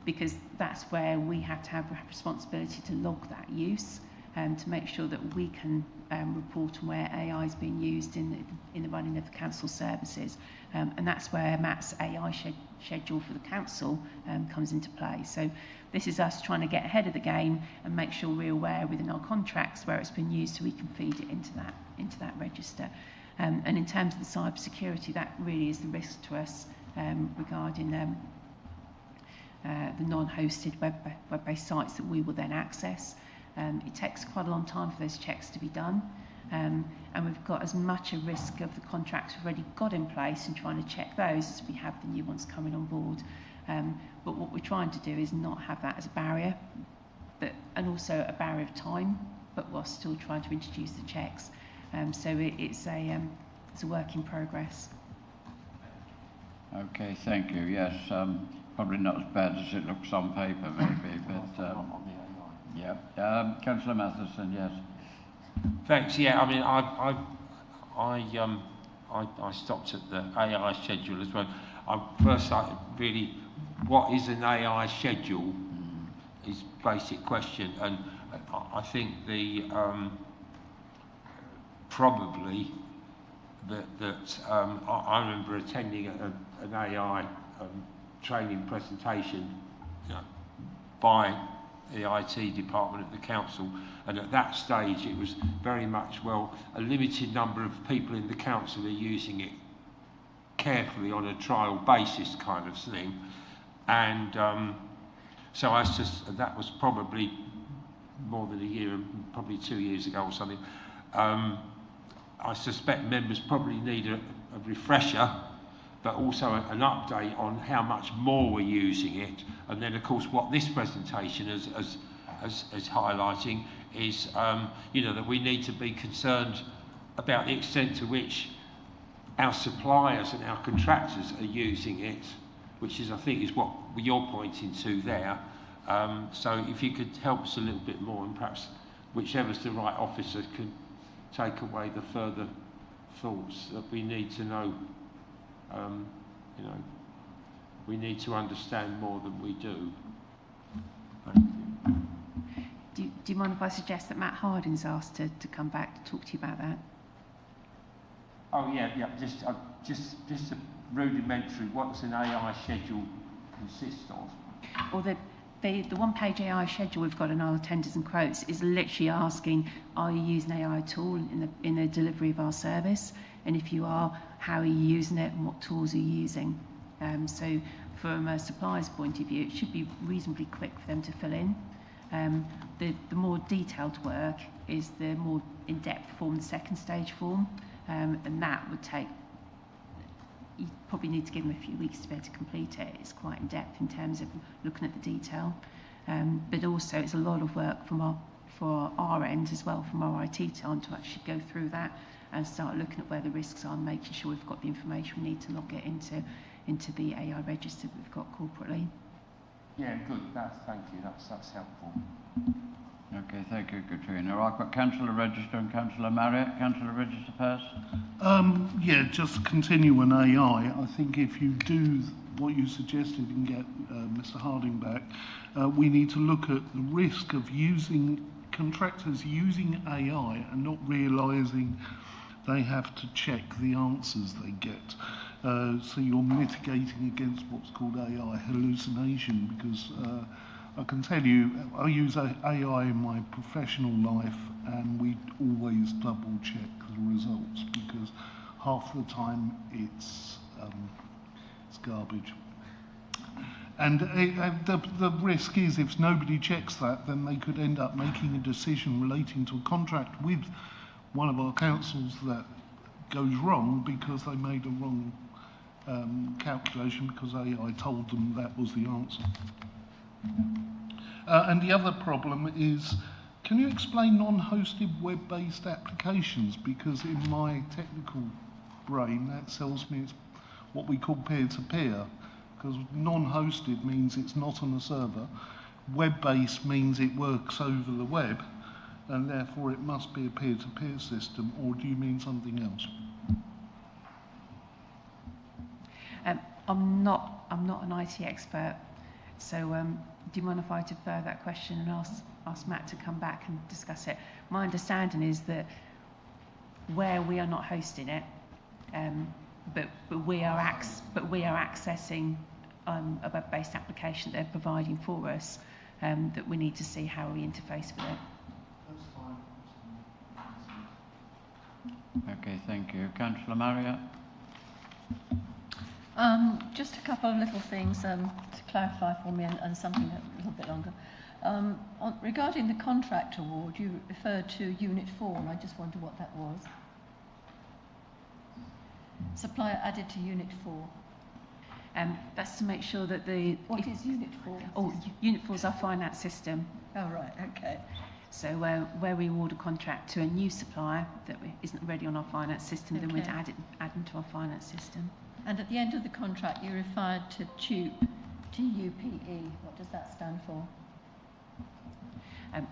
Because that's where we have to have responsibility to log that use, to make sure that we can report on where AI is being used in the running of the council services. And that's where Matt's AI schedule for the council comes into play. So this is us trying to get ahead of the game and make sure we're aware within our contracts where it's been used, so we can feed it into that register. And in terms of the cyber security, that really is the risk to us regarding the non-hosted web-based sites that we will then access. It takes quite a long time for those checks to be done, and we've got as much a risk of the contracts we've already got in place and trying to check those as we have the new ones coming on board. But what we're trying to do is not have that as a barrier, and also a barrier of time, but while still trying to introduce the checks. So it's a work in progress. Okay, thank you. Yes, probably not as bad as it looks on paper, maybe, but yeah. Councillor Matheson, yes. Thanks. Yeah, I mean, I stopped at the AI schedule as well. First, really, what is an AI schedule? Is basic question, and I think the probably that I remember attending an AI training presentation by the IT department at the council, and at that stage it was very much, well, a limited number of people in the council are using it carefully on a trial basis kind of thing, and so that was probably more than a year, probably 2 years ago or something. I suspect members probably need a refresher, but also an update on how much more we're using it. And then, of course, what this presentation is highlighting is, that we need to be concerned about the extent to which our suppliers and our contractors are using it, which is, I think, is what you're pointing to there. So if you could help us a little bit more, and perhaps whichever's the right officer can take away the further thoughts that we need to know. You know, we need to understand more than we do. Thank you. Do you mind if I suggest that Matt Harding's asked to come back to talk to you about that? Oh yeah, just a rudimentary. What does an AI schedule consist of? Or the one-page AI schedule we've got in our tenders and quotes is literally asking, are you using AI at all in the delivery of our service? And if you are, how are you using it and what tools are you using? So from a supplier's point of view, it should be reasonably quick for them to fill in. The more detailed work is the more in-depth form, the second stage form, and that would take, you probably need to give them a few weeks to be able to complete it. It's quite in-depth in terms of looking at the detail, but also it's a lot of work for our end as well, from our IT team, to actually go through that and start looking at where the risks are and making sure we've got the information we need to log it into the AI register that we've got corporately. Yeah, good. Thank you. That's helpful. Okay, thank you, Katrina. I've got Councillor Register and Councillor Marriott. Councillor Register first. Yeah, just to continue on AI, I think if you do what you suggested and get Mr. Harding back, we need to look at the risk of contractors using AI and not realising they have to check the answers they get. So you're mitigating against what's called AI hallucination, because I can tell you, I use AI in my professional life, and we always double check the results, because half the time it's garbage. And the risk is, if nobody checks that, then they could end up making a decision relating to a contract with one of our councils that goes wrong because they made a wrong calculation because AI told them that was the answer. And the other problem is, can you explain non-hosted web-based applications? Because in my technical brain, that tells me it's what we call peer-to-peer. Because non-hosted means it's not on a server. Web-based means it works over the web, and therefore it must be a peer-to-peer system. Or do you mean something else? I'm not an IT expert, so do you mind if I defer that question and ask Matt to come back and discuss it? My understanding is that where we are not hosting it, but we are accessing a web-based application they're providing for us, that we need to see how we interface with it. That's fine. Okay, thank you. Councillor Marriott. Just a couple of little things to clarify for me, and something a little bit longer. Regarding the contract award, you referred to Unit 4, and I just wonder what that was. Supplier added to Unit 4. That's to make sure that What is Unit 4? Oh, Unit 4 is our finance system. Oh, right, okay. So where we award a contract to a new supplier that isn't already on our finance system, then we'd add them to our finance system. And at the end of the contract, you referred to TUPE, T-U-P-E. What does that stand for?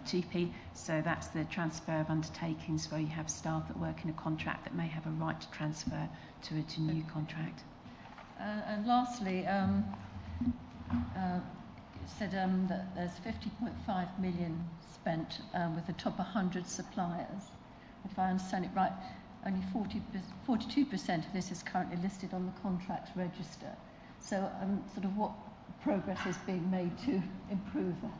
TUPE, so that's the transfer of undertakings, where you have staff that work in a contract that may have a right to transfer to a new contract. And lastly, it said that there's 50.5 million spent with the top 100 suppliers. If I understand it right, only 42% of this is currently listed on the contract register. So sort of what progress is being made to improve that?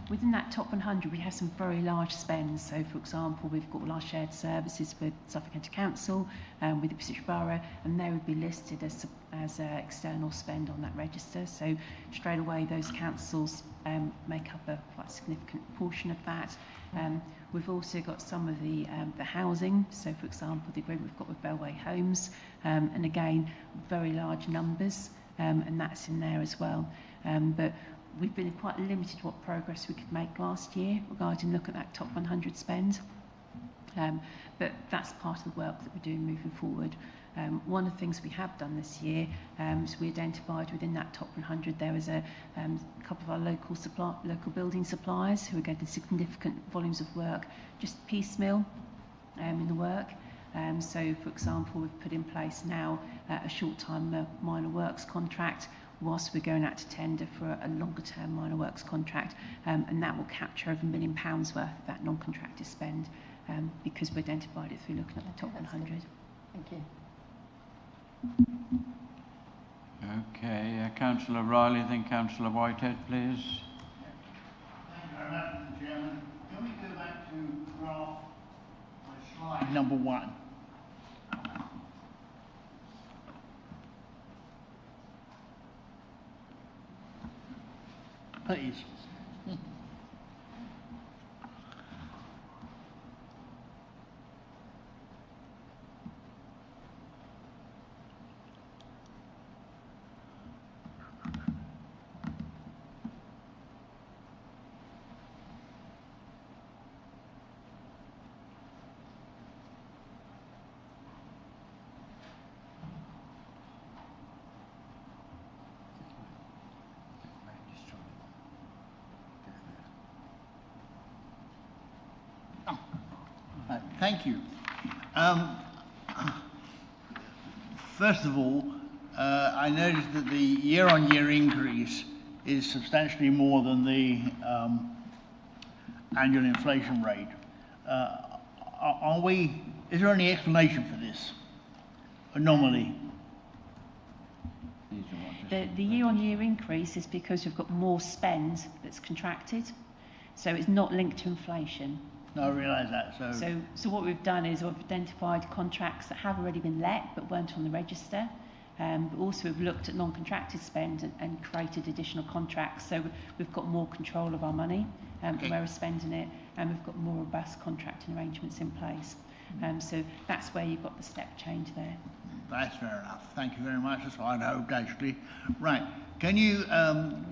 Within that top 100, we have some very large spends. So, for example, we've got all our shared services with Suffolk County Council, with the Ipswich Borough, and they would be listed as external spend on that register. So, straight away, those councils make up a quite significant portion of that. We've also got some of the housing. So, for example, the agreement we've got with Bellway Homes, and again, very large numbers, and that's in there as well. But we've been quite limited what progress we could make last year regarding look at that top 100 spend. But that's part of the work that we're doing moving forward. One of the things we have done this year is we identified within that top 100 there was a couple of our local building suppliers who are getting significant volumes of work, just piecemeal in the work. So, for example, we've put in place now a short-time minor works contract whilst we're going out to tender for a longer-term minor works contract, and that will capture over £1 million worth of that non-contracted spend because we identified it through looking at the top 100. Thank you. Okay, Councillor Riley, then Councillor Whitehead, please. Thank you very much, Mr. Chairman. Can we go back to graph slide number 1? Please. Thank you. First of all, I noticed that the year-on-year increase is substantially more than the annual inflation rate. Is there any explanation for this anomaly? The year-on-year increase is because we've got more spend that's contracted, so it's not linked to inflation. No, I realise that. So what we've done is we've identified contracts that have already been let but weren't on the register. But also we've looked at non-contracted spend and created additional contracts. So we've got more control of our money and where we're spending it, and we've got more robust contracting arrangements in place. So that's where you've got the step change there. That's fair enough. Thank you very much. That's what I'd hoped, actually. Right. Can you... I'm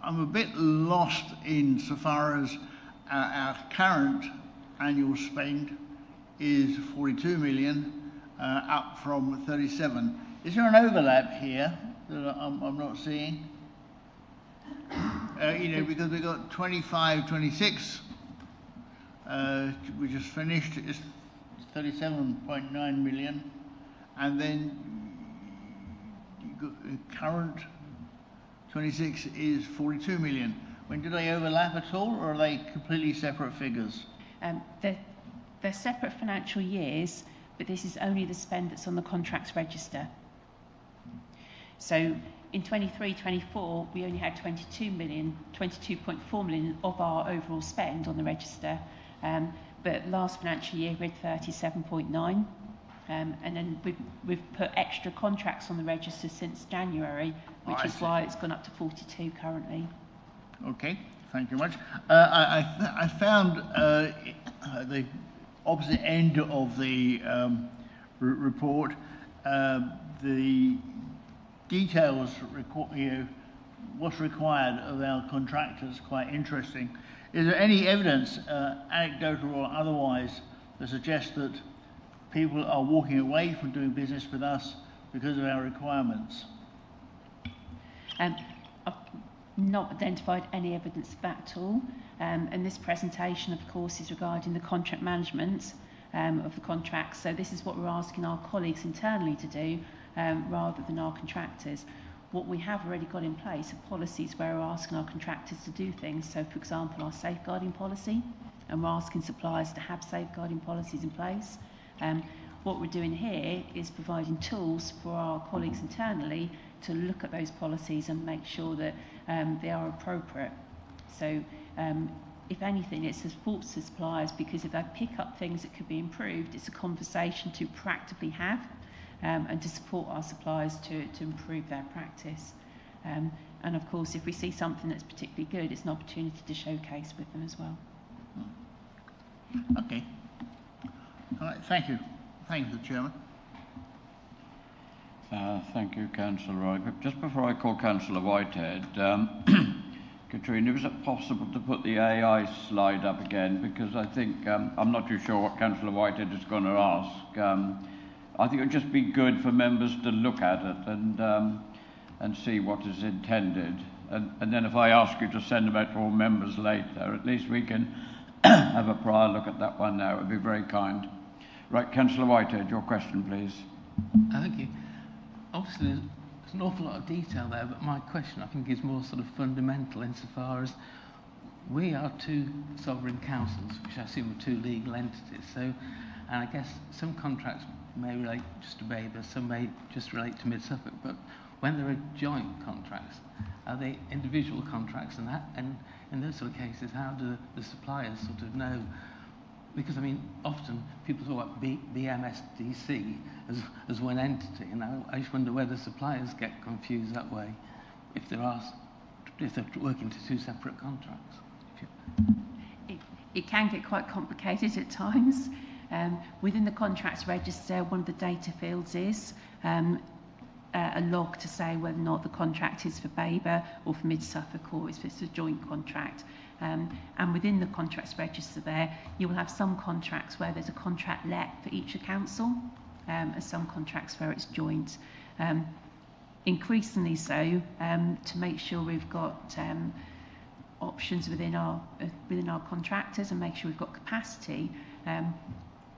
a bit lost in so far as our current annual spend is 42 million, up from 37. Is there an overlap here that I'm not seeing? Because we've got 25, 26, we just finished, it's 37.9 million, and then current 26 is 42 million. Do they overlap at all, or are they completely separate figures? They're separate financial years, but this is only the spend that's on the contracts register. So in 23-24, we only had 22.4 million of our overall spend on the register, but last financial year we had 37.9, and then we've put extra contracts on the register since January, which is why it's gone up to 42 currently. Okay, thank you much. I found the opposite end of the report, the details, what's required of our contractors, quite interesting. Is there any evidence, anecdotal or otherwise, that suggests that people are walking away from doing business with us because of our requirements? I've not identified any evidence of that at all. And this presentation, of course, is regarding the contract management of the contracts. So this is what we're asking our colleagues internally to do rather than our contractors. What we have already got in place are policies where we're asking our contractors to do things. So, for example, our safeguarding policy, and we're asking suppliers to have safeguarding policies in place. What we're doing here is providing tools for our colleagues internally to look at those policies and make sure that they are appropriate. So if anything, it's a support to suppliers, because if they pick up things that could be improved, it's a conversation to practically have and to support our suppliers to improve their practice. And of course, if we see something that's particularly good, it's an opportunity to showcase with them as well. Okay. All right, thank you. Thank you, Chairman. Thank you, Councillor Roy. But just before I call Councillor Whitehead, Katrina, is it possible to put the AI slide up again? Because I think, I'm not too sure what Councillor Whitehead is going to ask. I think it would just be good for members to look at it and see what is intended. And then if I ask you to send them out to all members later, at least we can have a prior look at that one now. It would be very kind. Right, Councillor Whitehead, your question, please. Thank you. Obviously, there's an awful lot of detail there, but my question, I think, is more sort of fundamental insofar as we are two sovereign councils, which I assume are two legal entities. So, and I guess some contracts may relate just to Baber, some may just relate to Mid Suffolk, but when there are joint contracts, are they individual contracts? And in those sort of cases, how do the suppliers sort of know? Because, I mean, often people talk about BMSDC as one entity, and I just wonder whether suppliers get confused that way if they're working to two separate contracts. It can get quite complicated at times. Within the contracts register, one of the data fields is a log to say whether or not the contract is for Baber or for Mid Suffolk, or if it's a joint contract. And within the contracts register there, you will have some contracts where there's a contract let for each council, and some contracts where it's joint. Increasingly so, to make sure we've got options within our contractors and make sure we've got capacity.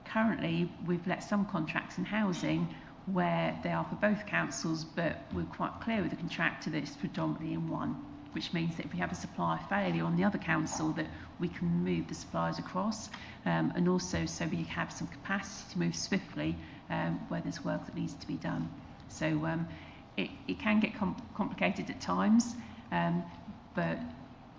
Currently, we've let some contracts in housing where they are for both councils, but we're quite clear with the contractor that it's predominantly in one, which means that if we have a supplier failure on the other council, that we can move the suppliers across, and also so we have some capacity to move swiftly where there's work that needs to be done. So it can get complicated at times, but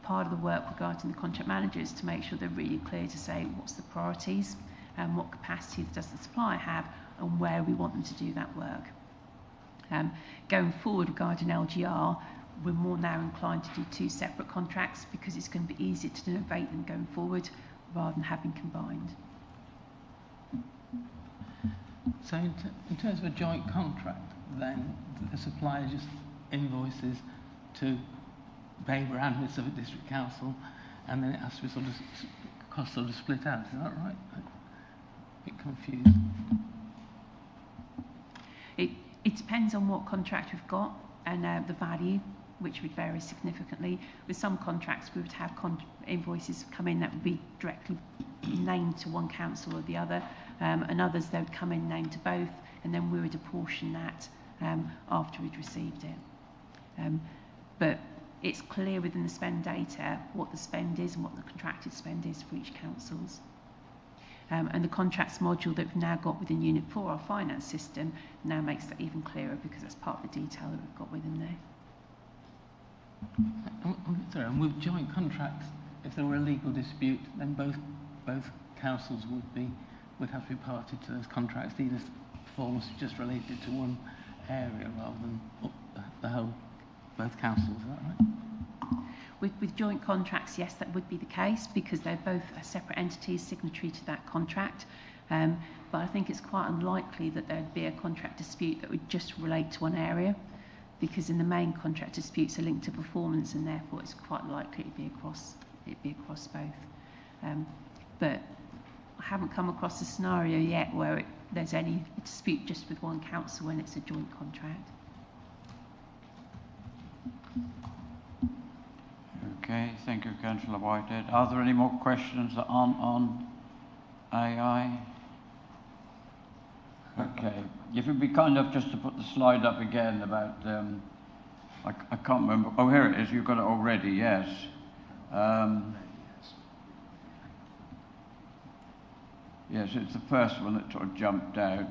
part of the work regarding the contract managers to make sure they're really clear to say what's the priorities and what capacity does the supplier have and where we want them to do that work. Going forward regarding LGR, we're more now inclined to do two separate contracts because it's going to be easier to innovate them going forward rather than having combined. So in terms of a joint contract, then the supplier just invoices to Baber and Mid Suffolk District Council, and then it has to be sort of cost sort of split out. Is that right? I'm a bit confused. It depends on what contract we've got and the value, which would vary significantly. With some contracts, we would have invoices come in that would be directly named to one council or the other, and others they would come in named to both, and then we would apportion that after we'd received it. But it's clear within the spend data what the spend is and what the contracted spend is for each council's. And the contracts module that we've now got within Unit 4, our finance system, now makes that even clearer because that's part of the detail that we've got within there. Sorry, and with joint contracts, if there were a legal dispute, then both councils would have to be party to those contracts. These forms just related to one area rather than the whole, both councils. Is that right? With joint contracts, yes, that would be the case because they're both separate entities signatory to that contract. But I think it's quite unlikely that there'd be a contract dispute that would just relate to one area, because in the main contract disputes are linked to performance, and therefore it's quite likely it'd be across both. But I haven't come across a scenario yet where there's any dispute just with one council when it's a joint contract. Okay, thank you, Councillor Whitehead. Are there any more questions that aren't on AI? Okay, if you'd be kind enough just to put the slide up again about, I can't remember, oh here it is, you've got it already, yes. Yes, it's the first one that sort of jumped out.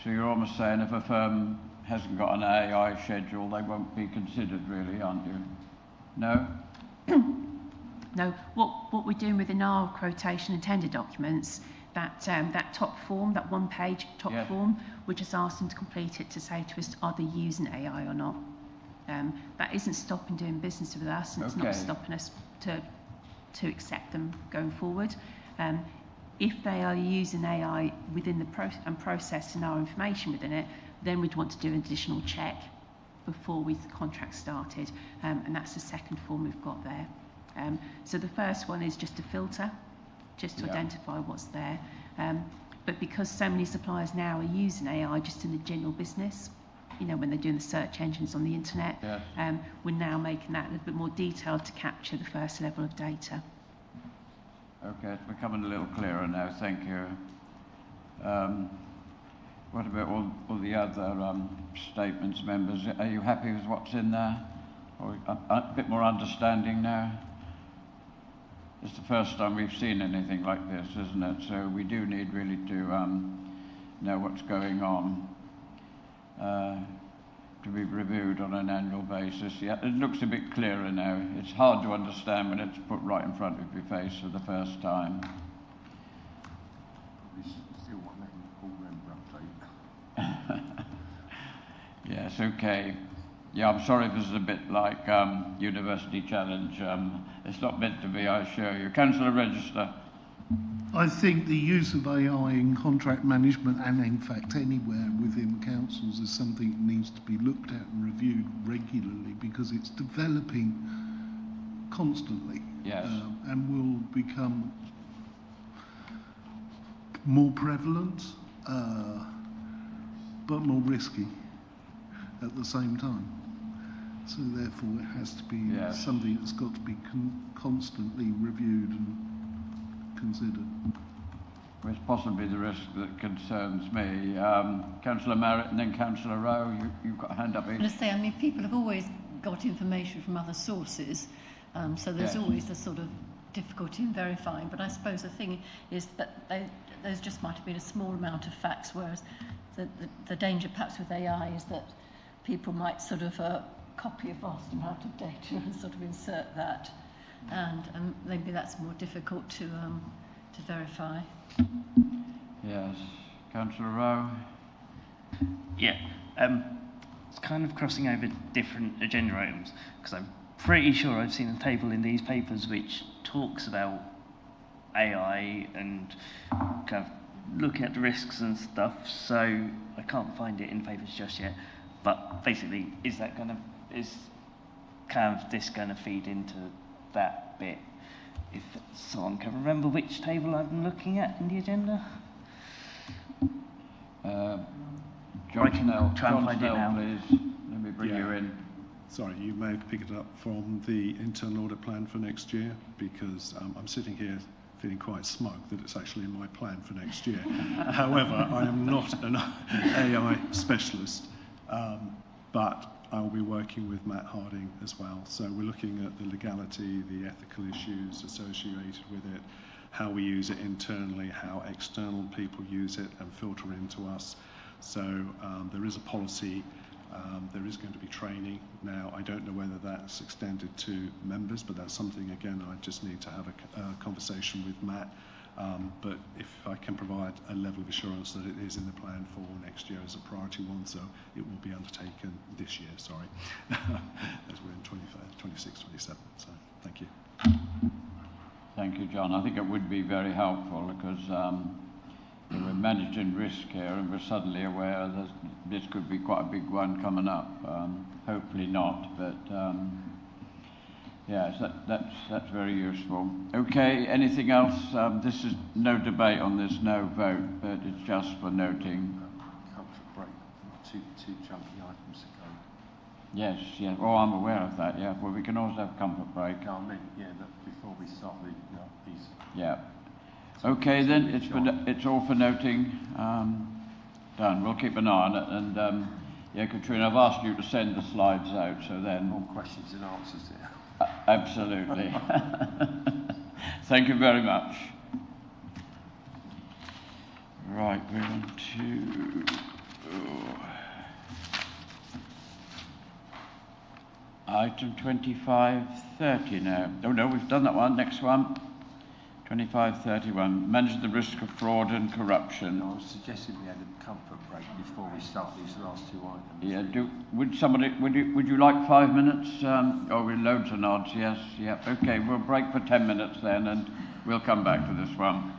So you're almost saying if a firm hasn't got an AI schedule, they won't be considered really, aren't you? No? No, what we're doing within our quotation and tender documents, that top form, that one page top form, we just ask them to complete it to say to us, are they using AI or not? That isn't stopping doing business with us, and it's not stopping us to accept them going forward. If they are using AI within the and processing our information within it, then we'd want to do an additional check before the contract started, and that's the second form we've got there. So the first one is just a filter, just to identify what's there. But because so many suppliers now are using AI just in the general business, you know, when they're doing the search engines on the internet, we're now making that a little bit more detailed to capture the first level of data. Okay, it's becoming a little clearer now, thank you. What about all the other statements, members? Are you happy with what's in there? Or a bit more understanding now? It's the first time we've seen anything like this, isn't it? So we do need really to know what's going on, to be reviewed on an annual basis. Yeah, it looks a bit clearer now. It's hard to understand when it's put right in front of your face for the first time. Still want that full member update. Yes, okay. Yeah, I'm sorry if this is a bit like University Challenge. It's not meant to be, I assure you. Councillor Register. I think the use of AI in contract management, and in fact anywhere within councils, is something that needs to be looked at and reviewed regularly, because it's developing constantly. Yes. And will become more prevalent, but more risky at the same time. So therefore it has to be something that's got to be constantly reviewed and considered. Well, it's possibly the risk that concerns me. Councillor Marriott and then Councillor Rowe, you've got a hand up here. I'm going to say, I mean, people have always got information from other sources, so there's always a sort of difficulty in verifying, but I suppose the thing is that there's just might have been a small amount of facts, whereas the danger perhaps with AI is that people might sort of copy a vast amount of data and sort of insert that, and maybe that's more difficult to verify. Yes. Councillor Rowe? Yeah, it's kind of crossing over different agenda items, because I'm pretty sure I've seen a table in these papers which talks about AI and kind of looking at the risks and stuff, so I can't find it in the papers just yet. But basically, is kind of this going to feed into that bit? If someone can remember which table I'm looking at in the agenda? John Snell, try and find it now. Please. Let me bring you in. Sorry, you may have picked it up from the internal audit plan for next year, because I'm sitting here feeling quite smug that it's actually in my plan for next year. However, I am not an AI specialist, but I'll be working with Matt Harding as well. So we're looking at the legality, the ethical issues associated with it, how we use it internally, how external people use it and filter into us. So there is a policy, there is going to be training. Now, I don't know whether that's extended to members, but that's something, again, I just need to have a conversation with Matt. But if I can provide a level of assurance that it is in the plan for next year as a priority one, so it will be undertaken this year, sorry, as we're in 26, 27, so thank you. Thank you, John. I think it would be very helpful, because we're managing risk here and we're suddenly aware that this could be quite a big one coming up. Hopefully not, but yes, that's very useful. Okay, anything else? This is no debate on this, no vote, but it's just for noting. Comfort break, two chunky items to go. Yes, yes. Oh, I'm aware of that, yeah. Well, we can also have comfort break. No, I mean, yeah, that before we start these. Yeah. Okay, then, it's all for noting. Done. We'll keep an eye on it. And, yeah, Katrina, I've asked you to send the slides out, so then... More questions and answers there. Absolutely. Thank you very much. Right, we're on to... Item 2530 now. Oh no, we've done that one. Next one. 2531. Manage the risk of fraud and corruption. I was suggesting we had a comfort break before we start these last two items. Yeah. Would you like 5 minutes? Oh, with loads of nods. Yes. Yeah. Okay. We'll break for 10 minutes then, and we'll come back to this one.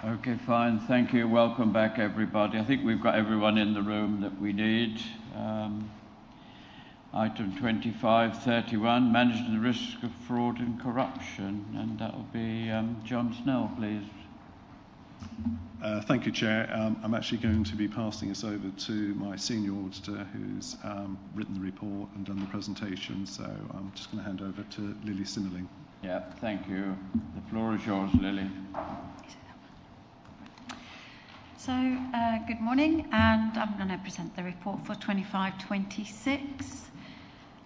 Okay, fine. Thank you. Welcome back, everybody. I think we've got everyone in the room that we need. Item 2531, managing the risk of fraud and corruption, and that will be John Snell, please. Thank you, Chair. I'm actually going to be passing this over to my senior auditor who's written the report and done the presentation, so I'm just going to hand over to Lily Sinnerling. Yeah, thank you. The floor is yours, Lily. So, good morning, and I'm going to present the report for 25-26.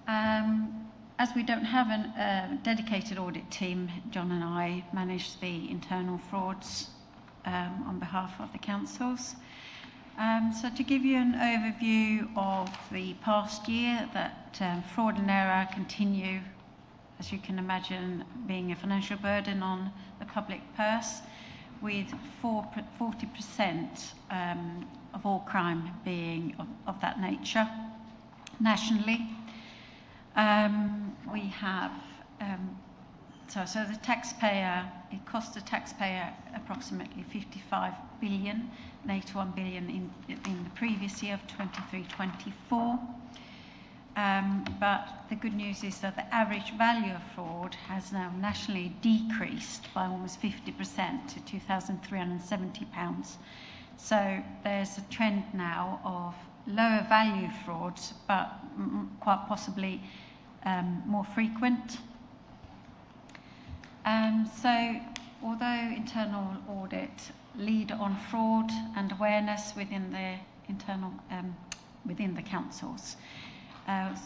As we don't have a dedicated audit team, John and I manage the internal frauds on behalf of the councils. So to give you an overview of the past year, that fraud and error continue, as you can imagine, being a financial burden on the public purse, with 40% of all crime being of that nature nationally. We have, so the taxpayer, it costs the taxpayer approximately 55 billion, and 81 billion in the previous year of 23-24. But the good news is that the average value of fraud has now nationally decreased by almost 50% to £2,370. So there's a trend now of lower value frauds, but quite possibly more frequent. So although internal audit lead on fraud and awareness within the within the councils,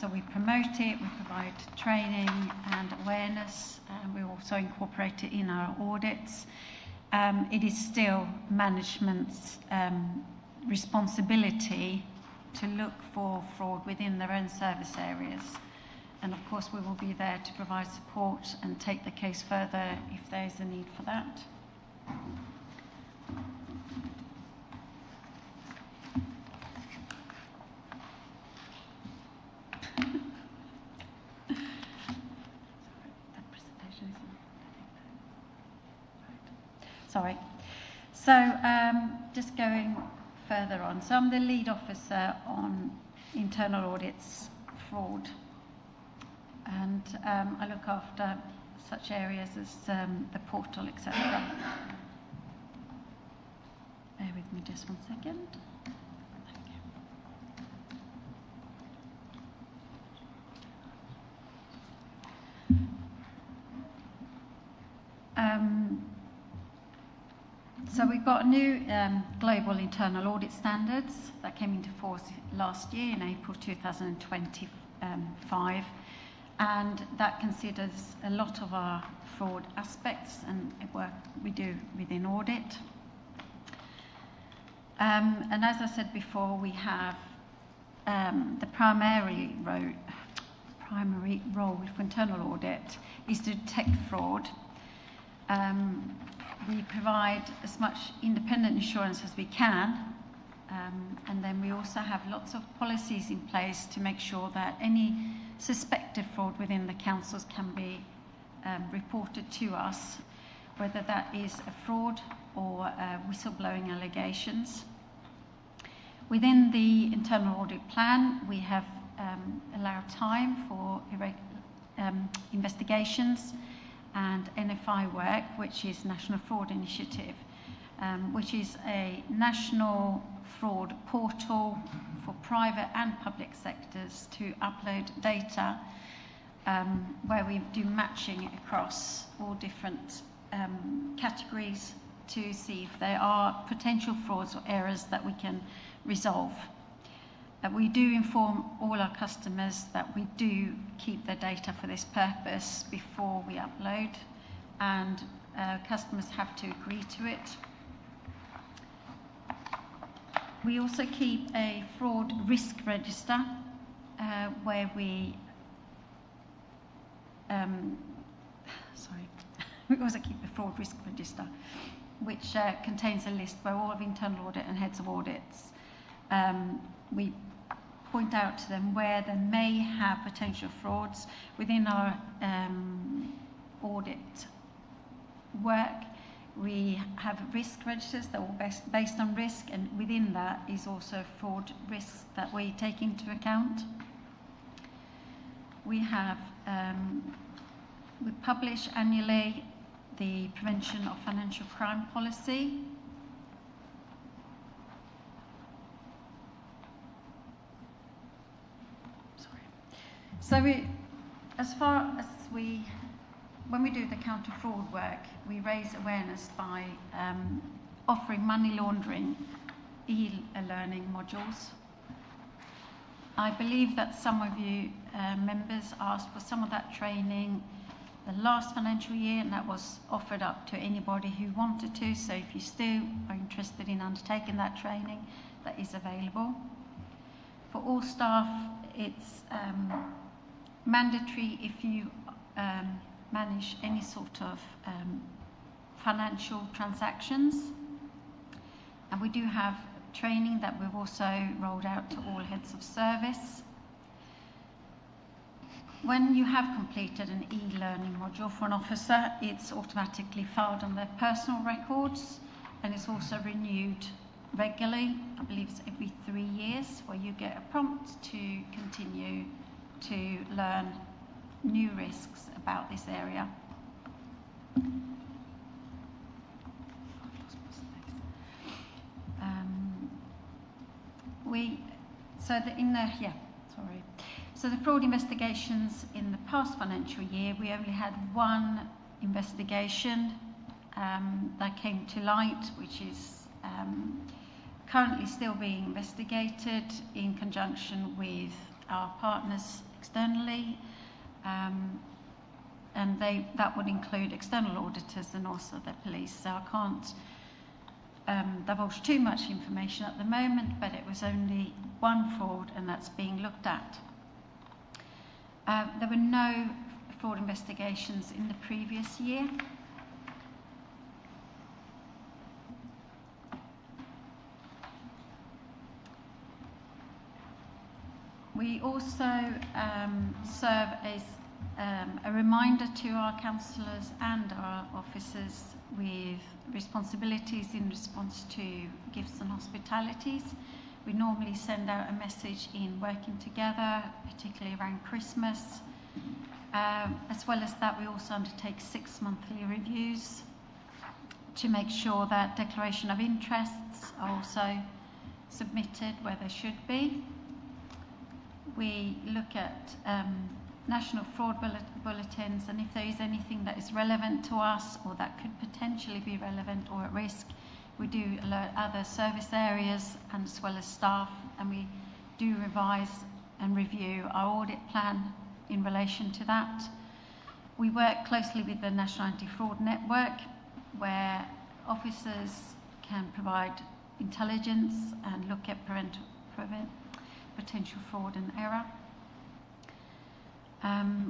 so we promote it, we provide training and awareness, and we also incorporate it in our audits. It is still management's responsibility to look for fraud within their own service areas. And of course we will be there to provide support and take the case further if there is a need for that. Sorry. So just going further on. So I'm the lead officer on internal audits, fraud, and I look after such areas as the portal, etc. Bear with me just 1 second. Thank you. So we've got new global internal audit standards that came into force last year in April 2025, and that considers a lot of our fraud aspects and work we do within audit. And as I said before, we have the primary role for internal audit is to detect fraud. We provide as much independent assurance as we can, and then we also have lots of policies in place to make sure that any suspected fraud within the councils can be reported to us, whether that is a fraud or whistleblowing allegations. Within the internal audit plan, we have allowed time for investigations and NFI work, which is National Fraud Initiative, which is a national fraud portal for private and public sectors to upload data where we do matching across all different categories to see if there are potential frauds or errors that we can resolve. We do inform all our customers that we do keep their data for this purpose before we upload, and customers have to agree to it. We also keep a fraud risk register where we we also keep a fraud risk register which contains a list where all of internal audit and heads of audits we point out to them where they may have potential frauds within our audit work. We have risk registers that are based on risk, and within that is also fraud risks that we take into account. We have we publish annually the prevention of financial crime policy. So when we do the counter fraud work, we raise awareness by offering money laundering e-learning modules. I believe that some of you members asked for some of that training the last financial year, and that was offered up to anybody who wanted to. So if you still are interested in undertaking that training, that is available. For all staff, it's mandatory if you manage any sort of financial transactions. And we do have training that we've also rolled out to all heads of service. When you have completed an e-learning module for an officer, it's automatically filed on their personal records, and it's also renewed regularly. I believe it's every 3 years, where you get a prompt to continue to learn new risks about this area. So the fraud investigations in the past financial year, we only had one investigation that came to light, which is currently still being investigated in conjunction with our partners externally, and that would include external auditors and also the police. So I can't divulge too much information at the moment, but it was only one fraud, and that's being looked at. There were no fraud investigations in the previous year. We also serve as a reminder to our councillors and our officers with responsibilities in response to gifts and hospitalities. We normally send out a message in working together, particularly around Christmas. As well as that, we also undertake 6 monthly reviews to make sure that declaration of interests are also submitted where they should be. We look at national fraud bulletins, and if there is anything that is relevant to us or that could potentially be relevant or at risk, we do alert other service areas and as well as staff, and we do revise and review our audit plan in relation to that. We work closely with the National Anti-Fraud Network, where officers can provide intelligence and look at prevent potential fraud and error.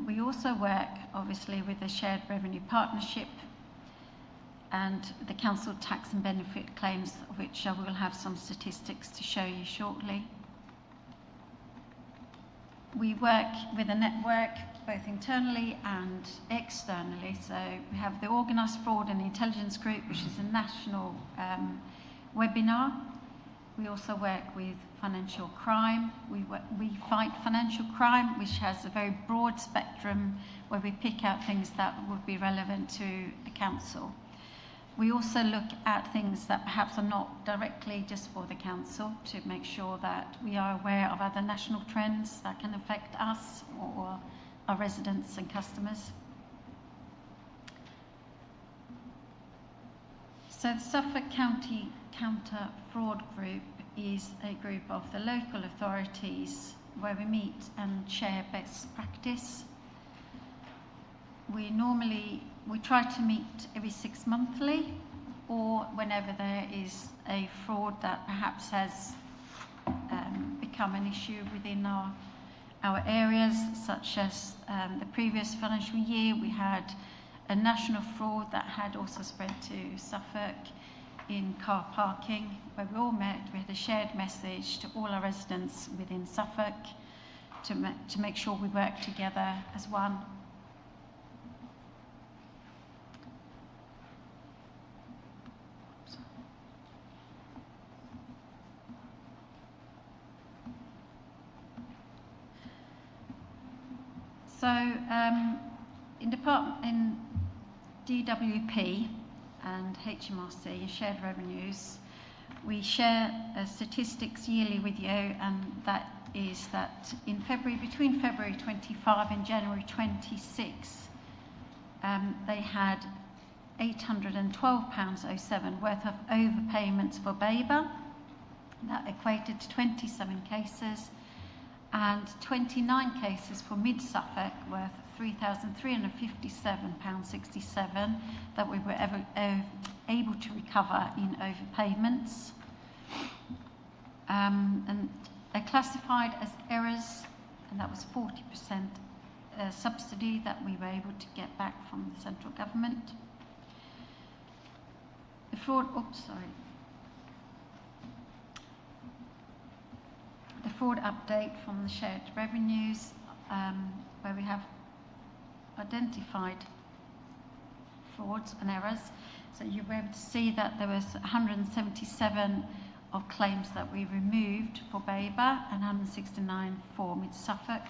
We also work obviously with the Shared Revenue Partnership and the council tax and benefit claims, of which I will have some statistics to show you shortly. We work with a network both internally and externally. So we have the Organised Fraud and Intelligence Group, which is a national webinar. We also work with financial crime. We fight financial crime, which has a very broad spectrum where we pick out things that would be relevant to the council. We also look at things that perhaps are not directly just for the council, to make sure that we are aware of other national trends that can affect us or our residents and customers. So the Suffolk County Counter Fraud Group is a group of the local authorities where we meet and share best practice. We try to meet every 6 monthly, or whenever there is a fraud that perhaps has become an issue within our areas, such as the previous financial year we had a national fraud that had also spread to Suffolk in car parking, where we all met. We had a shared message to all our residents within Suffolk to make sure we work together as one. So in DWP and HMRC, shared revenues, we share statistics yearly with you, and that is that in between February 25 and January 26, they had £812.07 worth of overpayments for BABA. That equated to 27 cases, and 29 cases for Mid Suffolk worth £3,357.67 that we were able to recover in overpayments. And they're classified as errors, and that was 40% subsidy that we were able to get back from the central government. The fraud, The fraud update from the shared revenues, where we have identified frauds and errors. So you'll be able to see that there was 177 of claims that we removed for BABA and 169 for Mid Suffolk.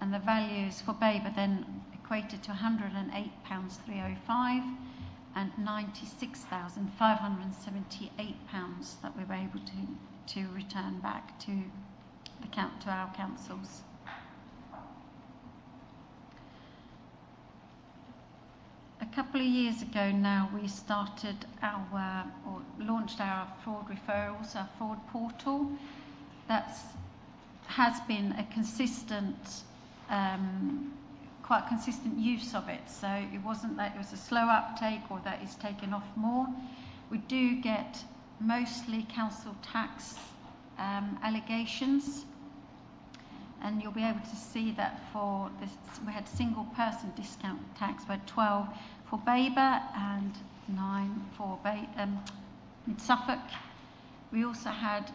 And the values for BABA then equated to £108.305 and £96,578 that we were able to return back to our councils. A couple of years ago now, we launched our fraud referrals, our fraud portal. That has been a quite consistent use of it. So it wasn't that it was a slow uptake or that it's taken off more. We do get mostly council tax allegations, and you'll be able to see that for this, we had single person discount tax, we had 12 for BABA and 9 for Mid Suffolk. We also had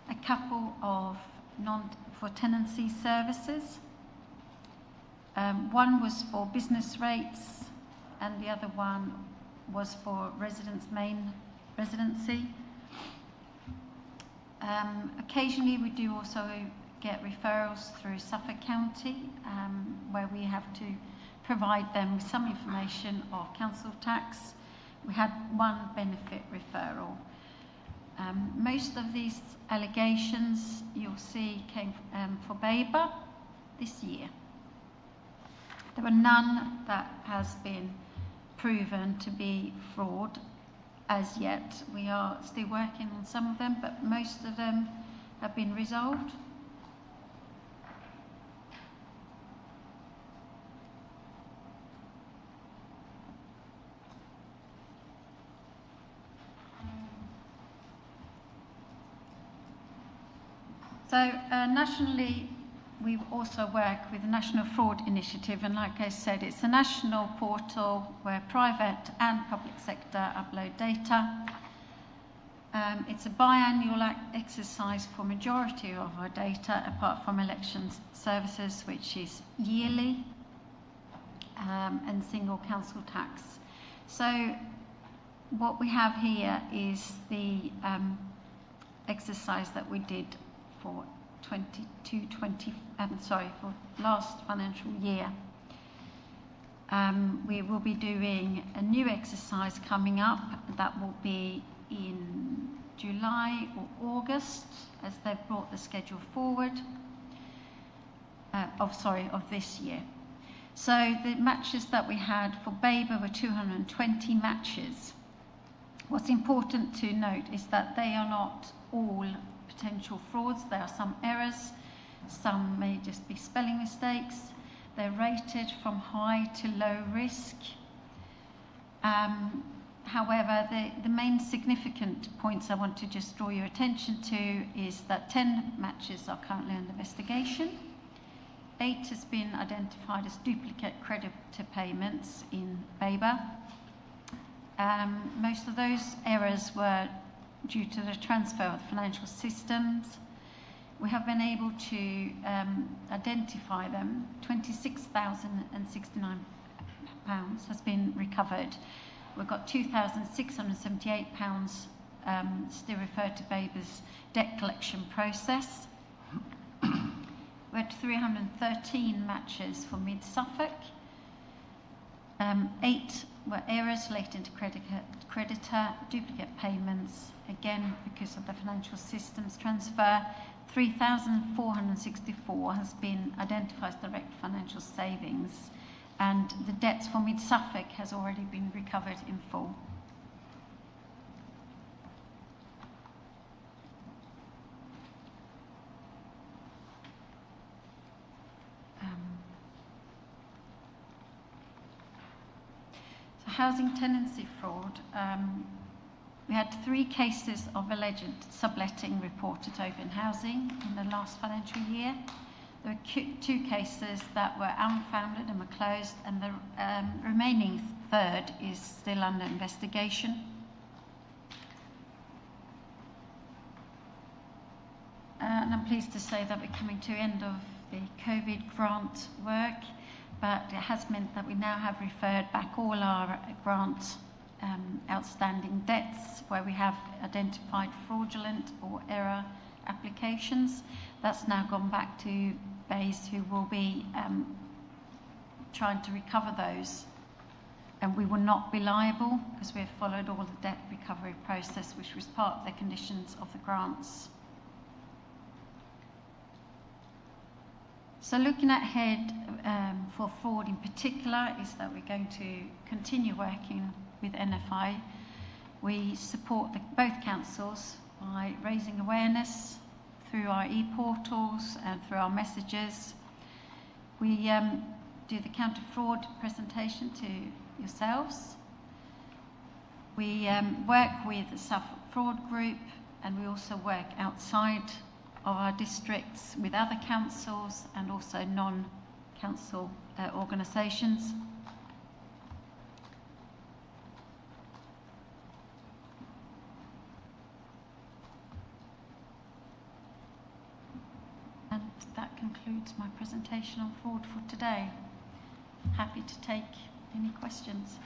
a couple of for tenancy services. One was for business rates, and the other one was for residents' main residency. Occasionally we do also get referrals through Suffolk County, where we have to provide them with some information of council tax. We had one benefit referral. Most of these allegations you'll see came for BABA this year. There were none that has been proven to be fraud as yet. We are still working on some of them, but most of them have been resolved. So nationally, we also work with the National Fraud Initiative, and like I said, it's a national portal where private and public sector upload data. It's a biannual exercise for majority of our data, apart from elections services, which is yearly, and single council tax. So what we have here is the exercise that we did for for last financial year. We will be doing a new exercise coming up that will be in July or August, as they've brought the schedule forward of this year. So the matches that we had for BABA were 220 matches. What's important to note is that they are not all potential frauds. There are some errors, some may just be spelling mistakes. They're rated from high to low risk. However, the main significant points I want to just draw your attention to is that 10 matches are currently under investigation. 8 has been identified as duplicate creditor payments in BABA. Most of those errors were due to the transfer of the financial systems. We have been able to identify them. £26,069 has been recovered. We've got £2,678 still referred to BABA's debt collection process. We had 313 matches for Mid Suffolk. 8 were errors relating to creditor, duplicate payments, again because of the financial systems transfer. 3,464 has been identified as direct financial savings, and the debts for Mid Suffolk has already been recovered in full. So housing tenancy fraud. We had 3 cases of alleged subletting reported to Open Housing in the last financial year. There were 2 cases that were unfounded and were closed, and the remaining third is still under investigation. And I'm pleased to say that we're coming to the end of the COVID grant work, but it has meant that we now have referred back all our grant outstanding debts where we have identified fraudulent or error applications. That's now gone back to BASE, who will be trying to recover those, and we will not be liable because we have followed all the debt recovery process, which was part of the conditions of the grants. So looking ahead for fraud in particular is that we're going to continue working with NFI. We support both councils by raising awareness through our e-portals and through our messages. We do the counter fraud presentation to yourselves. We work with the Suffolk Fraud Group, and we also work outside of our districts with other councils and also non-council organisations. And that concludes my presentation on fraud for today. Happy to take any questions.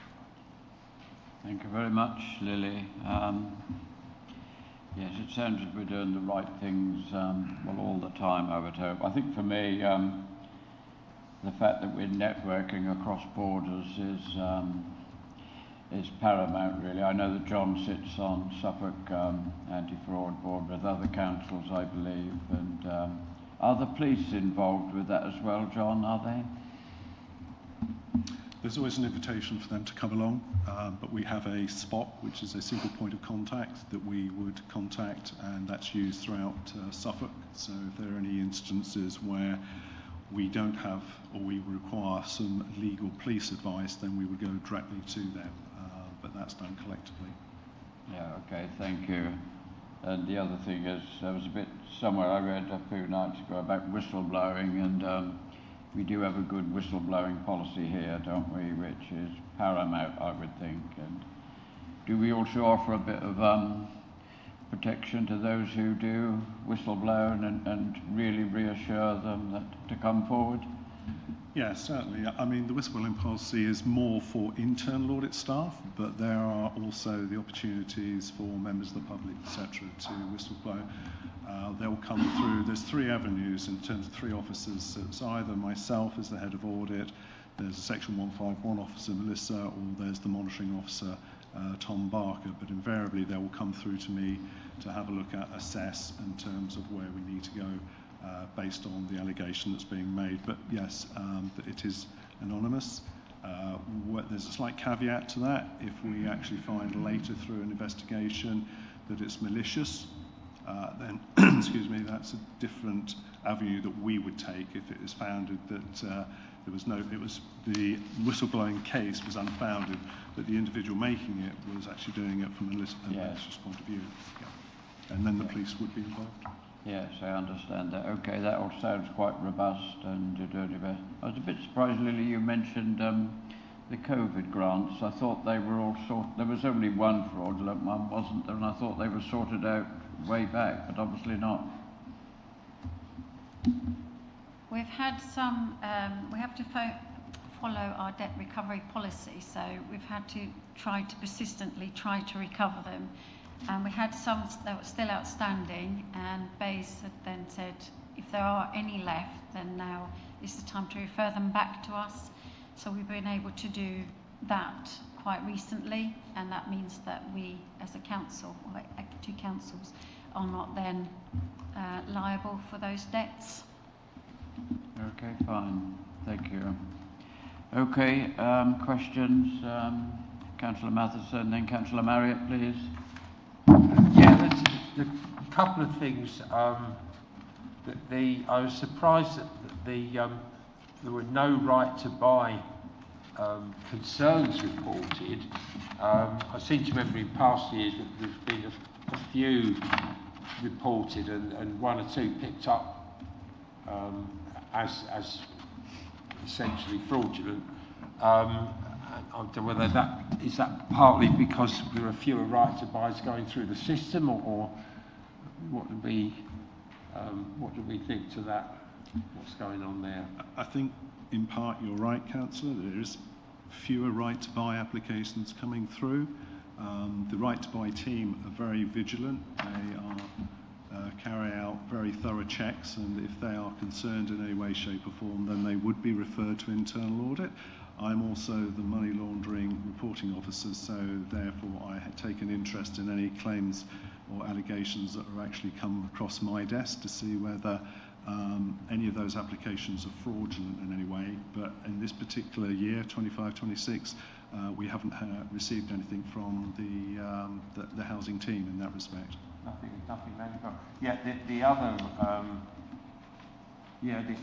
Thank you very much, Lily. Yes, it sounds as we're doing the right things, well, all the time, I would hope. I think for me, the fact that we're networking across borders is paramount, really. I know that John sits on Suffolk Anti-Fraud Board with other councils, I believe, and are the police involved with that as well, John, are they? There's always an invitation for them to come along, but we have a spot, which is a single point of contact that we would contact, and that's used throughout Suffolk. So if there are any instances where we don't have or we require some legal police advice, then we would go directly to them, but that's done collectively. Yeah, okay, thank you. And the other thing is, there was a bit somewhere I read a few nights ago about whistleblowing, and we do have a good whistleblowing policy here, don't we, which is paramount, I would think. And do we also offer a bit of protection to those who do whistleblow and really reassure them that to come forward? Yeah, certainly. I mean, the whistleblowing policy is more for internal audit staff, but there are also the opportunities for members of the public, etc., to whistleblow. They'll come through. There's 3 avenues in terms of 3 officers. So it's either myself as the head of audit, there's a Section 151 officer, Melissa, or there's the monitoring officer, Tom Barker. But invariably, they will come through to me to have a look at, assess in terms of where we need to go based on the allegation that's being made. But yes, it is anonymous. There's a slight caveat to that. If we actually find later through an investigation that it's malicious, then, excuse me, that's a different avenue that we would take if it is founded that the whistleblowing case was unfounded, that the individual making it was actually doing it from a malicious point of view. Yeah. And then the police would be involved. Yes, I understand that. Okay, that all sounds quite robust and I was a bit surprised, Lily, you mentioned the COVID grants. I thought they were all there was only one fraudulent one, wasn't there? And I thought they were sorted out way back, but obviously not. We've had some, we have to follow our debt recovery policy, so we've had to persistently try to recover them. And we had some that were still outstanding, and BASE had then said, if there are any left, then now is the time to refer them back to us. So we've been able to do that quite recently, and that means that we, as a council, or two councils, are not then liable for those debts. Okay, fine. Thank you. Okay, questions? Councillor Matheson, then Councillor Marriott, please. Yeah, there's a couple of things. I was surprised that there were no right to buy concerns reported. I seem to remember in past years that there's been a few reported and one or two picked up as essentially fraudulent. I don't know whether that partly because there are fewer right to buys going through the system, or what do we think to that? What's going on there? I think in part you're right, Councillor. There is fewer right to buy applications coming through. The right to buy team are very vigilant. They carry out very thorough checks, and if they are concerned in any way, shape or form, then they would be referred to internal audit. I'm also the money laundering reporting officer, so therefore I take an interest in any claims or allegations that are actually come across my desk to see whether any of those applications are fraudulent in any way. But in this particular year, 25-26, we haven't received anything from the housing team in that respect. Nothing magical. Yeah,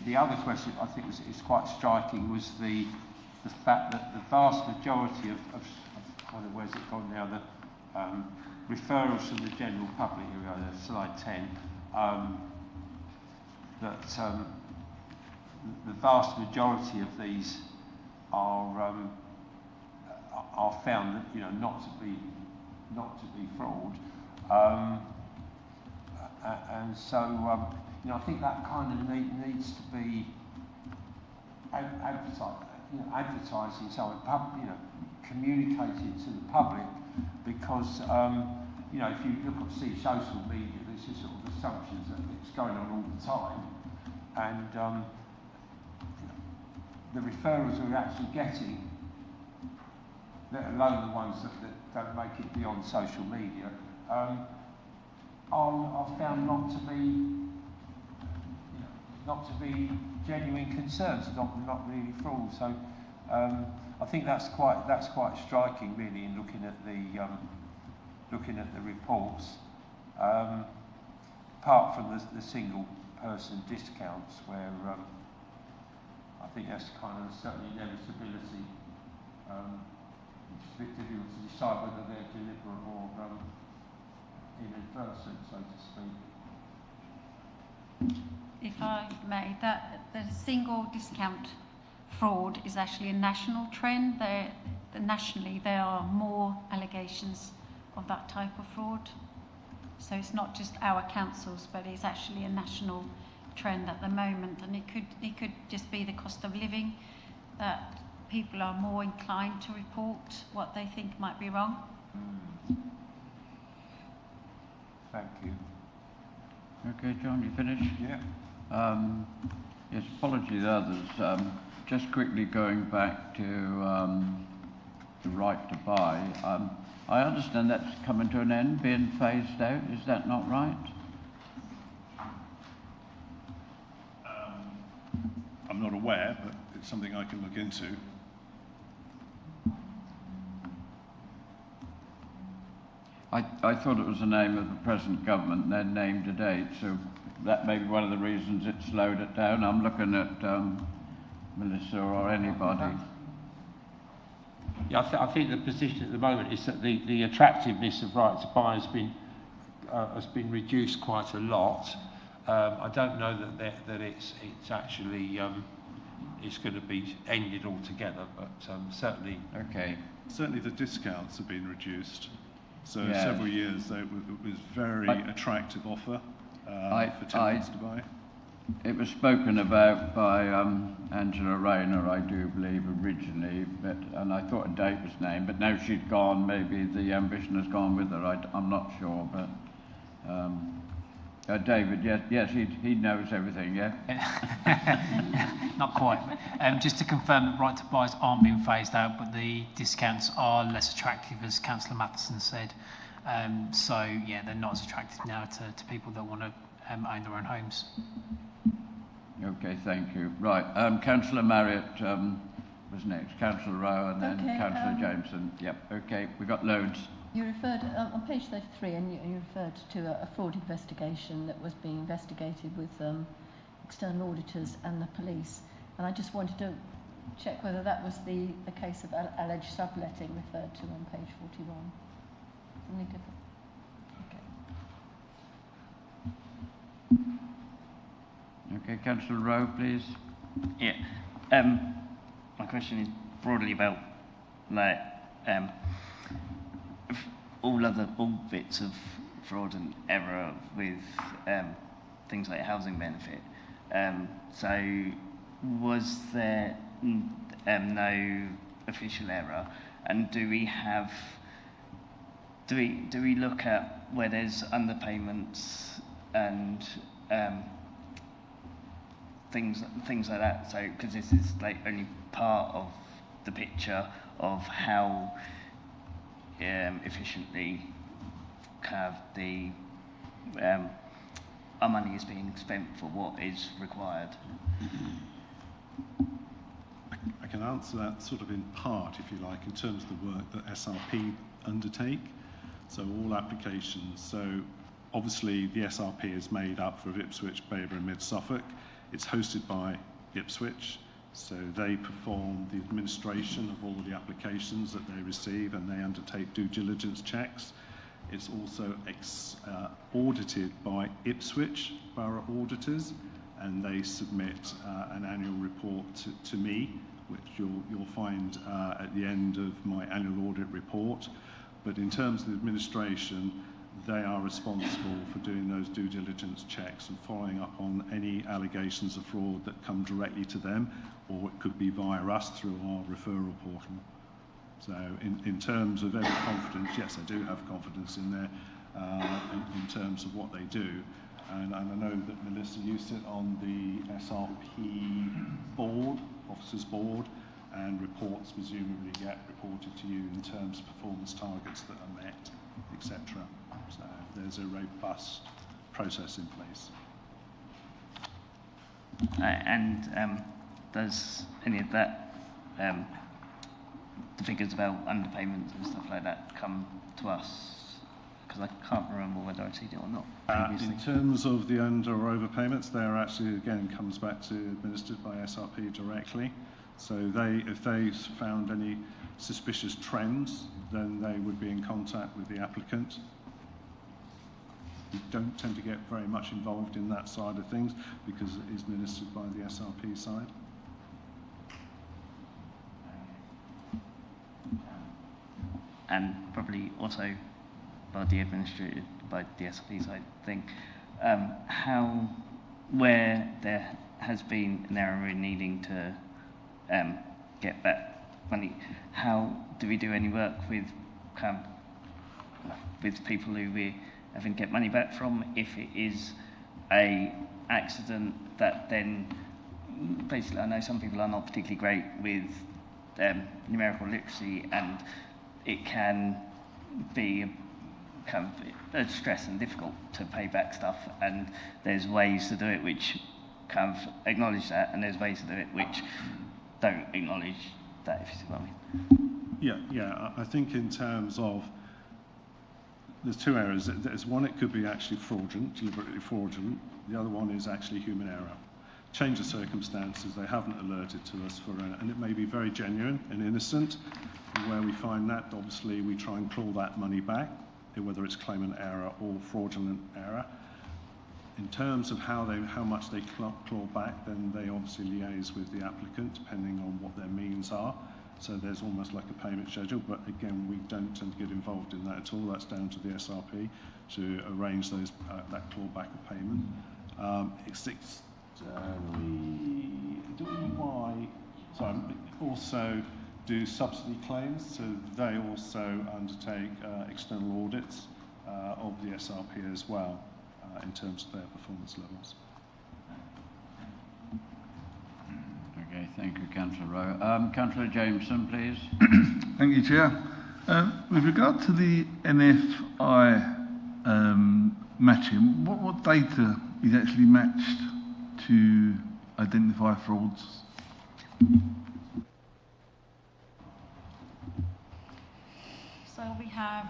the other question I think is quite striking was the fact that the vast majority of where's it gone now, the referrals from the general public, here we go, slide 10, that the vast majority of these are found that not to be fraud, and so I think that kind of needs to be advertising, so communicated to the public, because if you see social media, there's just sort of assumptions that it's going on all the time, and the referrals we're actually getting, let alone the ones that don't make it beyond social media, are found not to be genuine concerns, not really fraud. So I think that's quite striking, really, in looking at the reports. Apart from the single person discounts, where I think that's kind of certainly inevitability, which is a bit difficult to decide whether they're deliberate or inadvertent, so to speak. If I may, the single discount fraud is actually a national trend. Nationally, there are more allegations of that type of fraud. So it's not just our councils, but it's actually a national trend at the moment. And it could just be the cost of living, that people are more inclined to report what they think might be wrong. Thank you. Okay, John, you finished? Yeah. Yes, apologies to others. Just quickly going back to the right to buy. I understand that's coming to an end, being phased out. Is that not right? I'm not aware, but it's something I can look into. I thought it was the name of the present government, and then named a date, so that may be one of the reasons it slowed it down. I'm looking at Melissa or anybody. Yeah, I think the position at the moment is that the attractiveness of right to buy has been reduced quite a lot. I don't know that it's actually it's going to be ended altogether, but certainly. Okay. Certainly the discounts have been reduced. So yes. Several years it was very attractive offer for tenants to buy. It was spoken about by Angela Rayner, I do believe, originally, and I thought a date was named, but now she's gone, maybe the ambition has gone with her, I'm not sure, but David, yes, he knows everything, yeah? Not quite. Just to confirm that right to buys aren't being phased out, but the discounts are less attractive, as Councillor Matheson said. So, yeah, they're not as attractive now to people that want to own their own homes. Okay, thank you. Right, Councillor Marriott was next, Councillor Rowe, and then Councillor Jameson. Yep, okay, we've got loads. You referred, on page 33, and you referred to a fraud investigation that was being investigated with external auditors and the police. And I just wanted to check whether that was the case of alleged subletting referred to on page 41. Something different. Okay, Councillor Rowe, please. Yeah. My question is broadly about like all bits of fraud and error with things like housing benefit. So was there no official error, and do we look at where there's underpayments and things like that? So because this is like only part of the picture of how efficiently kind of the our money is being spent for what is required. I can answer that sort of in part, if you like, in terms of the work that SRP undertake. So all applications. So obviously the SRP is made up for Ipswich, Baber and Mid Suffolk. It's hosted by Ipswich. So they perform the administration of all the applications that they receive, and they undertake due diligence checks. It's also audited by Ipswich Borough Auditors, and they submit an annual report to me, which you'll find at the end of my annual audit report. But in terms of the administration, they are responsible for doing those due diligence checks and following up on any allegations of fraud that come directly to them, or it could be via us through our referral portal. So in terms of every confidence, yes, I do have confidence in there in terms of what they do. And I know that, Melissa, you sit on the SRP board, officers board, and reports presumably get reported to you in terms of performance targets that are met, etc. So there's a robust process in place. And does any of that, the figures about underpayments and stuff like that, come to us? Because I can't remember whether I've seen it or not previously. In terms of the under or overpayments, they are actually, again, comes back to administered by SRP directly. So if they found any suspicious trends, then they would be in contact with the applicant. We don't tend to get very much involved in that side of things because it is administered by the SRP side. And probably also by the administrated by the SRP side thing, where there has been an error in needing to get back money, how do we do any work with people who we having to get money back from if it is a accident that then basically, I know some people are not particularly great with numerical literacy, and it can be kind of stress and difficult to pay back stuff, and there's ways to do it which kind of acknowledge that, and there's ways to do it which don't acknowledge that, if you see what I mean. Yeah, I think in terms of, there's two areas. There's one, it could be actually fraudulent, deliberately fraudulent. The other one is actually human error. Change of circumstances, they haven't alerted to us and it may be very genuine and innocent. Where we find that, obviously, we try and claw that money back, whether it's claimant error or fraudulent error. In terms of how much they claw back, then they obviously liaise with the applicant, depending on what their means are. So there's almost like a payment schedule, but again, we don't tend to get involved in that at all. That's down to the SRP to arrange those that clawback of payment. We also do subsidy claims, so they also undertake external audits of the SRP as well. in terms of their performance levels. Okay, thank you, Councillor Rowe. Councillor Jameson, please. Thank you, Chair. With regard to the NFI matching, what data is actually matched to identify frauds? So we have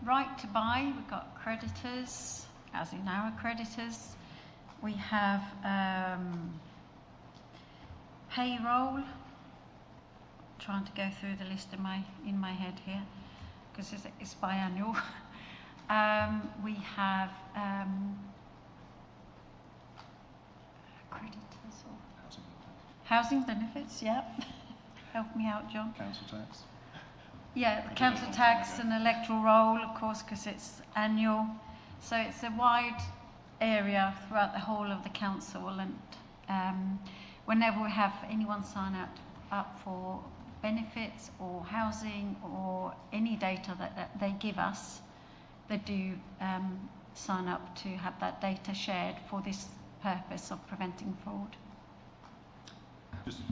right to buy, we've got creditors, as in our creditors. We have payroll. Trying to go through the list in my head here because it's biannual. We have creditors or housing benefits. Yeah, help me out, John. Council tax. Yeah, the council tax and electoral roll, of course, because it's annual. So it's a wide area throughout the whole of the council, and whenever we have anyone sign up for benefits or housing or any data that they give us, they do sign up to have that data shared for this purpose of preventing fraud.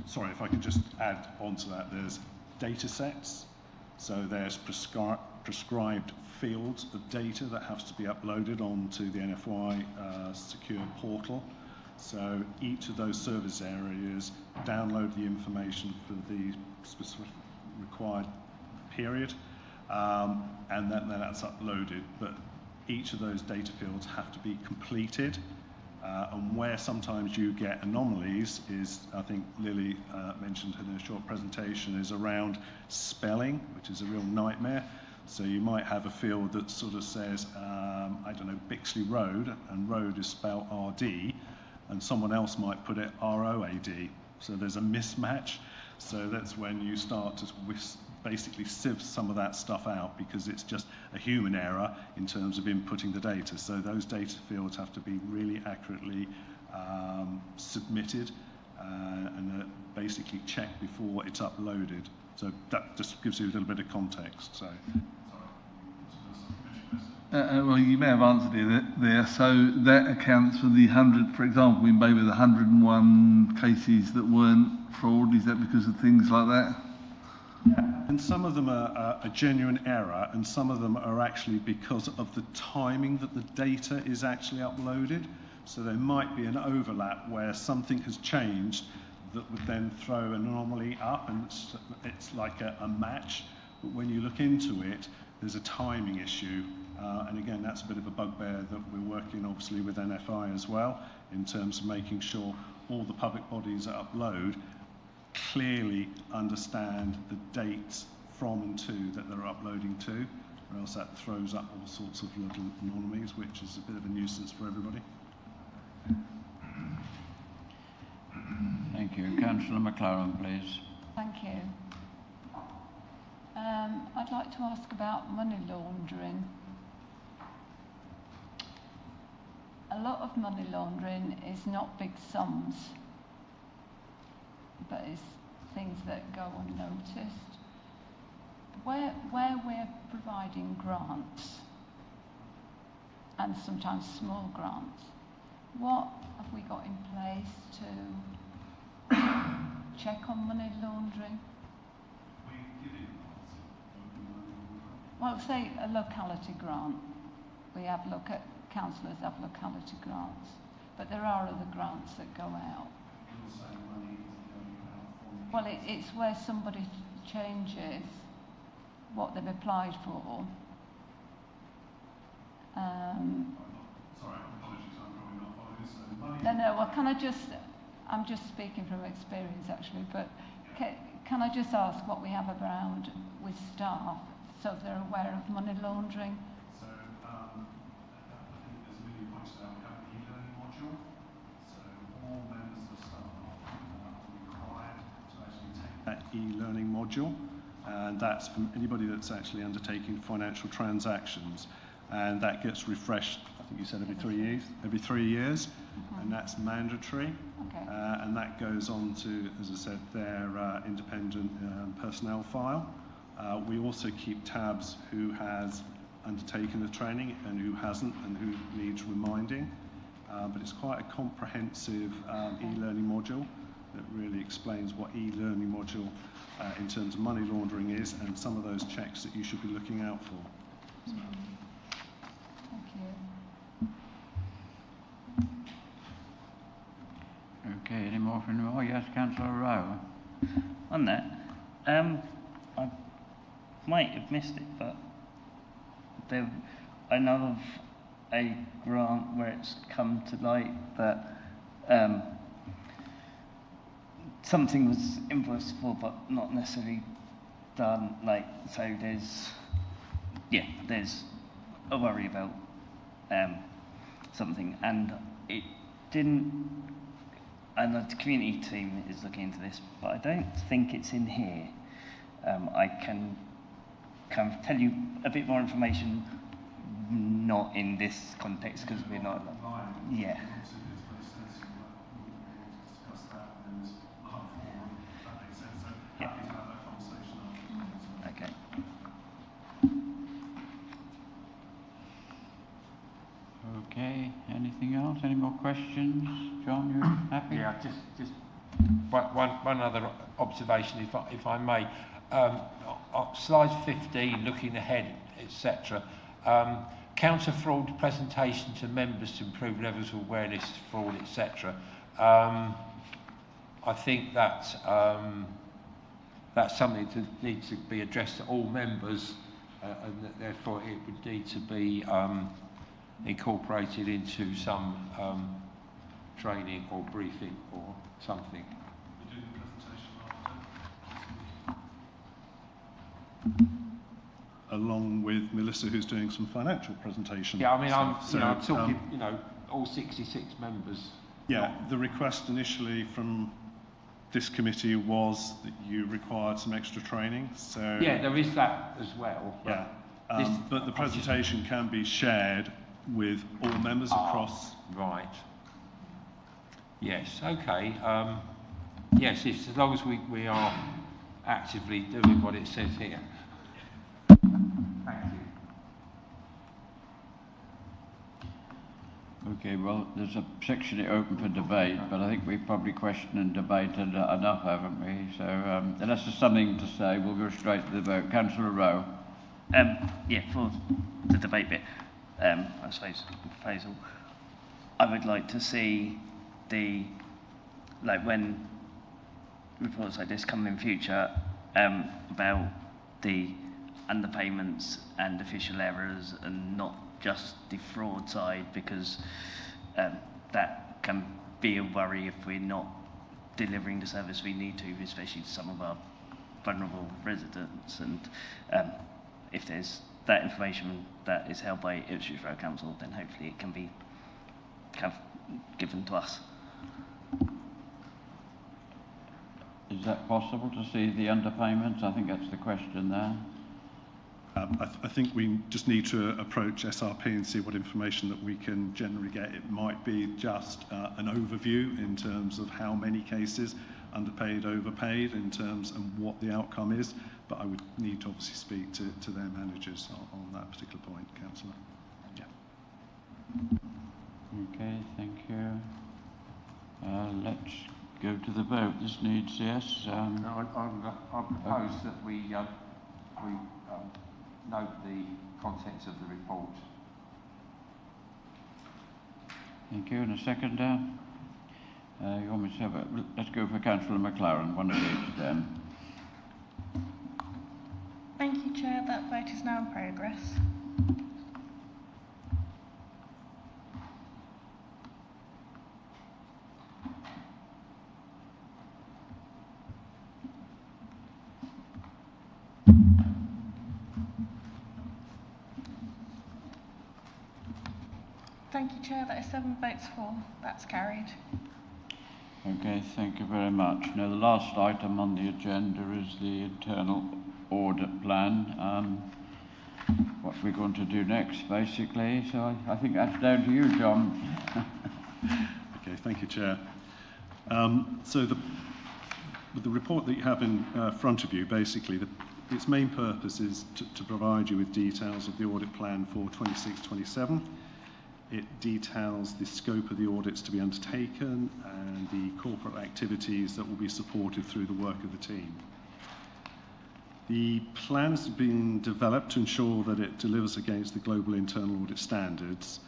Sorry, if I could just add on to that, there's data sets, so there's prescribed fields of data that has to be uploaded onto the NFY secure portal. So each of those service areas download the information for the specific required period, and then that's uploaded. But each of those data fields have to be completed, and where sometimes you get anomalies is, I think Lily mentioned in her short presentation, is around spelling, which is a real nightmare. So you might have a field that sort of says, I don't know, Bixley Road, and road is spelled RD, and someone else might put it ROAD. So there's a mismatch. So that's when you start to basically sieve some of that stuff out, because it's just a human error in terms of inputting the data. So those data fields have to be really accurately submitted and basically checked before it's uploaded. So that just gives you a little bit of context. So. Well, you may have answered it there. So that accounts for the 100, for example, in Bay with 101 cases that weren't fraud. Is that because of things like that? Yeah, and some of them are a genuine error, and some of them are actually because of the timing that the data is actually uploaded. So there might be an overlap where something has changed that would then throw an anomaly up, and it's like a match. But when you look into it, there's a timing issue. And again, that's a bit of a bugbear that we're working obviously with NFI as well, in terms of making sure all the public bodies that upload clearly understand the dates from and to that they're uploading to, or else that throws up all sorts of little anomalies, which is a bit of a nuisance for everybody. Thank you. Councillor McLaren, please. Thank you. I'd like to ask about money laundering. A lot of money laundering is not big sums, but it's things that go unnoticed. Where we're providing grants, and sometimes small grants, what have we got in place to check on money laundering? Well, say a locality grant. We have councillors have locality grants, but there are other grants that go out. Well, it's where somebody changes what they've applied for. Sorry, apologies, I'm probably not following this. No, well, I'm just speaking from experience actually, but can I just ask what we have around with staff so they're aware of money laundering? So, I think as Lily pointed out, we have an e-learning module. So all members of staff are required to actually take that e-learning module, and that's from anybody that's actually undertaking financial transactions, and that gets refreshed. I think you said every 3 years. Every 3 years, and that's mandatory. Okay. And that goes on to, as I said, their independent personnel file. We also keep tabs who has undertaken the training and who hasn't and who needs reminding. But it's quite a comprehensive e-learning module that really explains what e-learning module in terms of money laundering is and some of those checks that you should be looking out for. So. Thank you. Okay, any more from you? Oh, yes, Councillor Rowe. On that, I might have missed it, but I know of a grant where it's come to light that something was invoiced for but not necessarily done, like, so there's a worry about something, and it didn't, and the community team is looking into this, but I don't think it's in here. I can kind of tell you a bit more information, not in this context, because we're not, yeah. Okay. Okay, anything else? Any more questions? John, you happy? Yeah, just one other observation, if I may. Slide 15, looking ahead, etc. Counter fraud presentation to members to improve levels of awareness, fraud, etc. I think that's something that needs to be addressed to all members, and that therefore it would need to be incorporated into some training or briefing or something. We do the presentation after. Along with Melissa, who's doing some financial presentation. Yeah, I mean, I'm talking, all 66 members. Yeah, the request initially from this committee was that you required some extra training. So yeah, there is that as well. Yeah, but the presentation can be shared with all members across. Right. Yes. Okay. Yes, as long as we are actively doing what it says here. Thank you. Okay, well, there's a section open for debate, but I think we've probably questioned and debated enough, haven't we? So, unless there's something to say, we'll go straight to the vote. Councillor Rowe. Yeah, for the debate bit, I suppose, proposal, I would like to see when reports like this come in future, about the underpayments and official errors and not just the fraud side, because that can be a worry if we're not delivering the service we need to, especially to some of our vulnerable residents. And if there's that information that is held by Ipswich Borough Council, then hopefully it can be kind of given to us. Is that possible to see the underpayments? I think that's the question there. I think we just need to approach SRP and see what information that we can generally get. It might be just an overview in terms of how many cases, underpaid, overpaid, in terms of what the outcome is, but I would need to obviously speak to their managers on that particular point, Councillor. Yeah. Okay, thank you. Let's go to the vote. This needs, yes. I propose that we note the contents of the report. Thank you. And a second, you want me to have a, let's go for Councillor McLaren, one of each then. Thank you, Chair. That vote is now in progress. Thank you, Chair. That is 7 votes for. That's carried. Okay, thank you very much. Now, the last item on the agenda is the internal audit plan. What we're going to do next, basically. So I think that's down to you, John. Okay, thank you, Chair. So with the report that you have in front of you, basically its main purpose is to provide you with details of the audit plan for 26-27. It details the scope of the audits to be undertaken and the corporate activities that will be supported through the work of the team. The plan has been developed to ensure that it delivers against the global internal audit standards,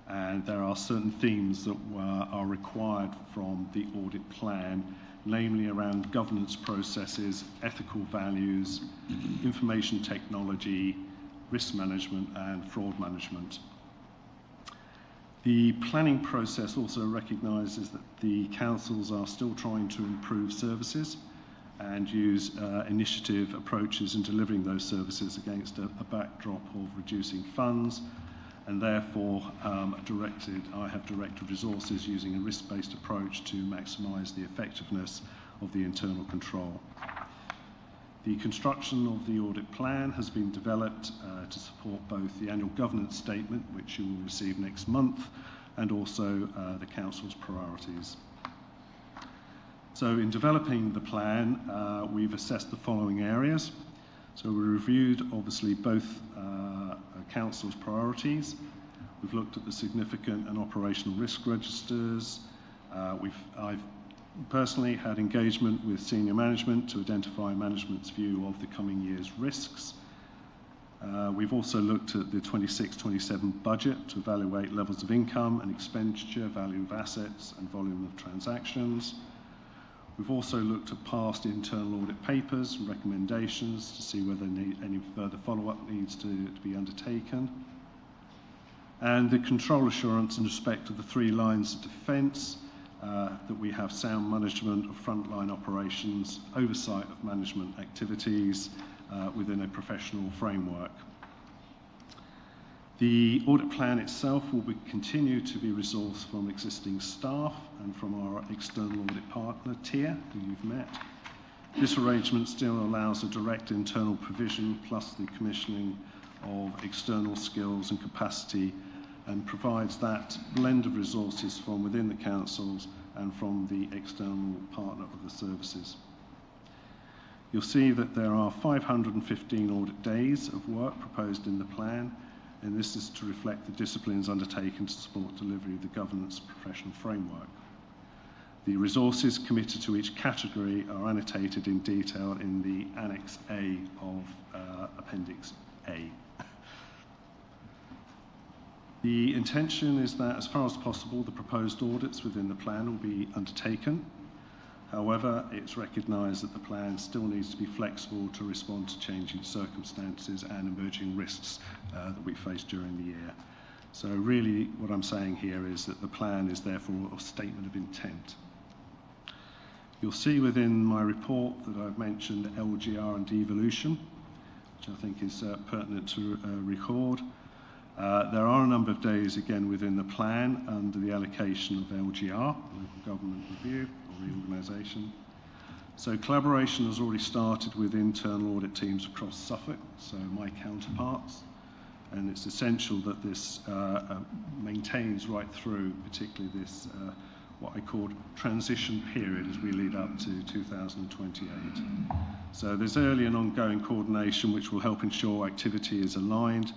and there are certain themes that are required from the audit plan, namely around governance processes, ethical values, information technology, risk management and fraud management. The planning process also recognises that the councils are still trying to improve services and use initiative approaches in delivering those services against a backdrop of reducing funds, and therefore I have directed resources using a risk-based approach to maximise the effectiveness of the internal control. The construction of the audit plan has been developed to support both the annual governance statement, which you will receive next month, and also the Council's priorities. So in developing the plan, we've assessed the following areas. So we reviewed, obviously, both Council's priorities. We've looked at the significant and operational risk registers. I've personally had engagement with senior management to identify management's view of the coming year's risks. We've also looked at the 26-27 budget to evaluate levels of income and expenditure, value of assets and volume of transactions. We've also looked at past internal audit papers and recommendations to see whether any further follow-up needs to be undertaken. And the control assurance in respect of the 3 lines of defence, that we have sound management of frontline operations, oversight of management activities within a professional framework. The audit plan itself will continue to be resourced from existing staff and from our external audit partner, TIA, who you've met. This arrangement still allows a direct internal provision plus the commissioning of external skills and capacity, and provides that blend of resources from within the councils and from the external partner of the services. You'll see that there are 515 audit days of work proposed in the plan, and this is to reflect the disciplines undertaken to support delivery of the governance professional framework. The resources committed to each category are annotated in detail in the Annex A of Appendix A. The intention is that, as far as possible, the proposed audits within the plan will be undertaken. However, it's recognised that the plan still needs to be flexible to respond to changing circumstances and emerging risks that we face during the year. So really what I'm saying here is that the plan is therefore a statement of intent. You'll see within my report that I've mentioned LGR and devolution, which I think is pertinent to record. There are a number of days again within the plan under the allocation of LGR, Local Government Review or Reorganisation. So collaboration has already started with internal audit teams across Suffolk, so my counterparts, and it's essential that this maintains right through, particularly this what I call transition period as we lead up to 2028. So there's early and ongoing coordination which will help ensure activity is aligned,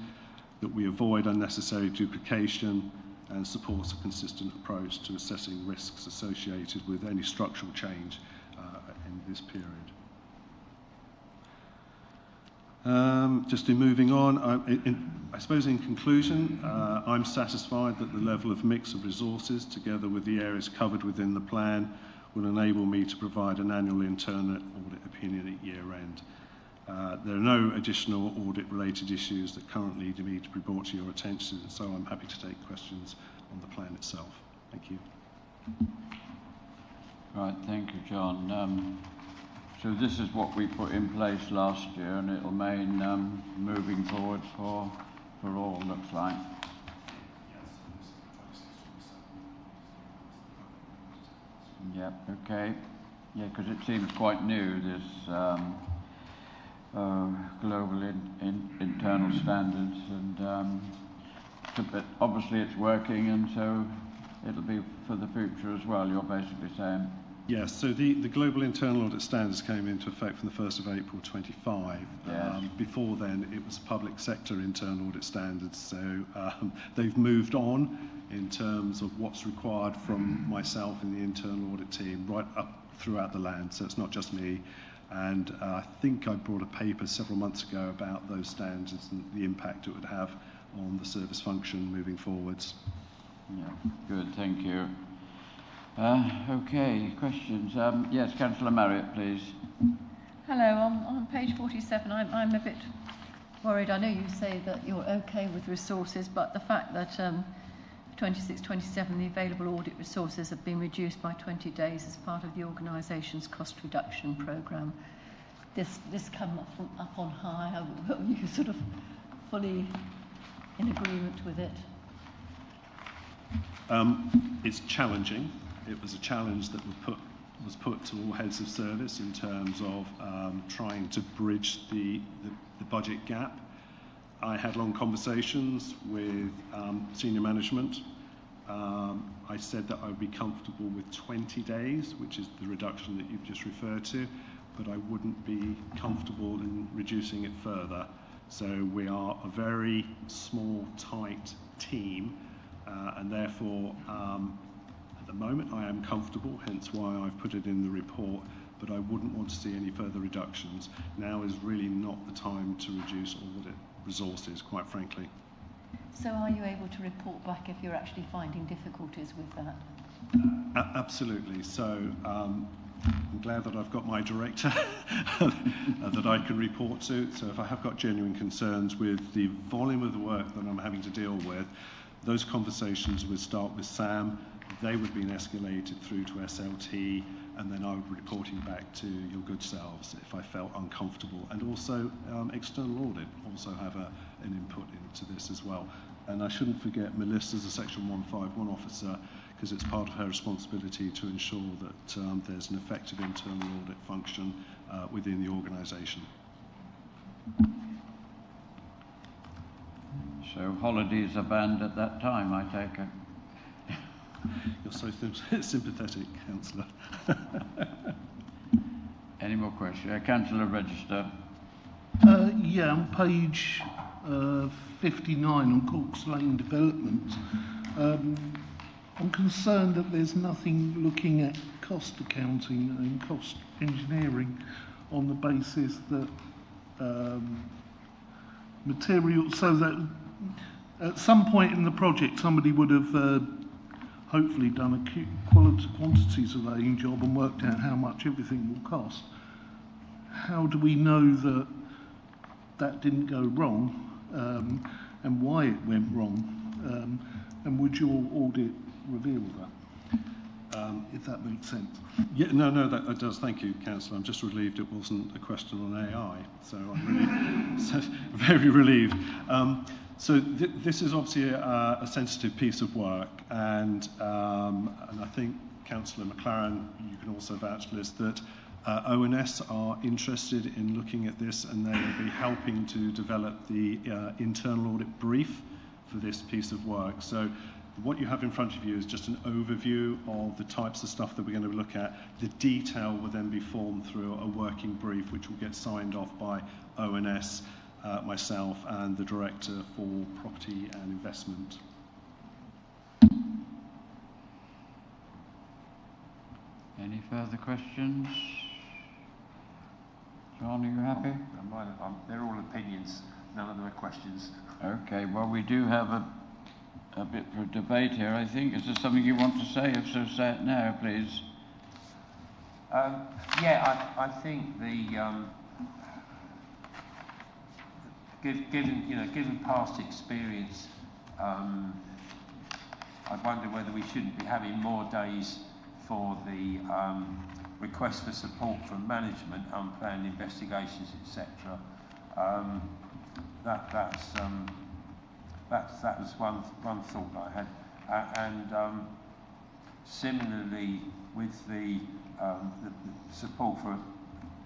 that we avoid unnecessary duplication and supports a consistent approach to assessing risks associated with any structural change in this period. Just in moving on, I suppose in conclusion, I'm satisfied that the level of mix of resources together with the areas covered within the plan will enable me to provide an annual internal audit opinion at year end. There are no additional audit-related issues that currently need to be brought to your attention, so I'm happy to take questions on the plan itself. Thank you. Right, thank you, John. So this is what we put in place last year, and it'll remain moving forward for all, looks like. Yep, okay. Yeah, because it seems quite new, this global internal standards, and but obviously it's working, and so it'll be for the future as well, you're basically saying. Yes, so the Global Internal Audit Standards came into effect from the 1st of April 25. Yes. Before then, it was public sector internal audit standards, so they've moved on in terms of what's required from myself and the internal audit team right up throughout the land, so it's not just me. And I think I brought a paper several months ago about those standards and the impact it would have on the service function moving forwards. Yeah, good, thank you. Okay, questions? Yes, Councillor Marriott, please. Hello, on page 47, I'm a bit worried. I know you say that you're okay with resources, but the fact that 26-27, the available audit resources have been reduced by 20 days as part of the organisation's cost reduction programme. This come up on high. Are you sort of fully in agreement with it? It's challenging. It was a challenge that was put to all heads of service in terms of trying to bridge the budget gap. I had long conversations with senior management. I said that I would be comfortable with 20 days, which is the reduction that you've just referred to, but I wouldn't be comfortable in reducing it further. So we are a very small, tight team, and therefore, at the moment, I am comfortable, hence why I've put it in the report, but I wouldn't want to see any further reductions. Now is really not the time to reduce audit resources, quite frankly. So are you able to report back if you're actually finding difficulties with that? Absolutely. So I'm glad that I've got my director that I can report to. So if I have got genuine concerns with the volume of the work that I'm having to deal with, those conversations would start with Sam. They would be escalated through to SLT, and then I would be reporting back to your good selves if I felt uncomfortable. And also external audit also have an input into this as well. And I shouldn't forget Melissa's a Section 151 officer, because it's part of her responsibility to ensure that there's an effective internal audit function within the organisation. So holidays are banned at that time, I take it. You're so sympathetic, Councillor. Any more questions? Councillor Register. Yeah, on page 59 on Corks Lane Development, I'm concerned that there's nothing looking at cost accounting and cost engineering on the basis that material, so that at some point in the project somebody would have hopefully done a quantity surveying job and worked out how much everything will cost. How do we know that that didn't go wrong, and why it went wrong? And would your audit reveal that, if that makes sense? Yeah, no, that does. Thank you, Councillor. I'm just relieved it wasn't a question on AI, so I'm really very relieved. So this is obviously a sensitive piece of work, and I think Councillor McLaren, you can also vouch for this, that ONS are interested in looking at this, and they will be helping to develop the internal audit brief for this piece of work. So what you have in front of you is just an overview of the types of stuff that we're going to look at. The detail will then be formed through a working brief, which will get signed off by ONS, myself and the Director for Property and Investment. Any further questions? John, are you happy? They're all opinions, none of them are questions. Okay, well, we do have a bit for a debate here, I think. Is there something you want to say? If so, say it now, please. I think the given past experience, I wonder whether we shouldn't be having more days for the request for support from management, unplanned investigations, etc. That was one thought I had, and similarly with the support for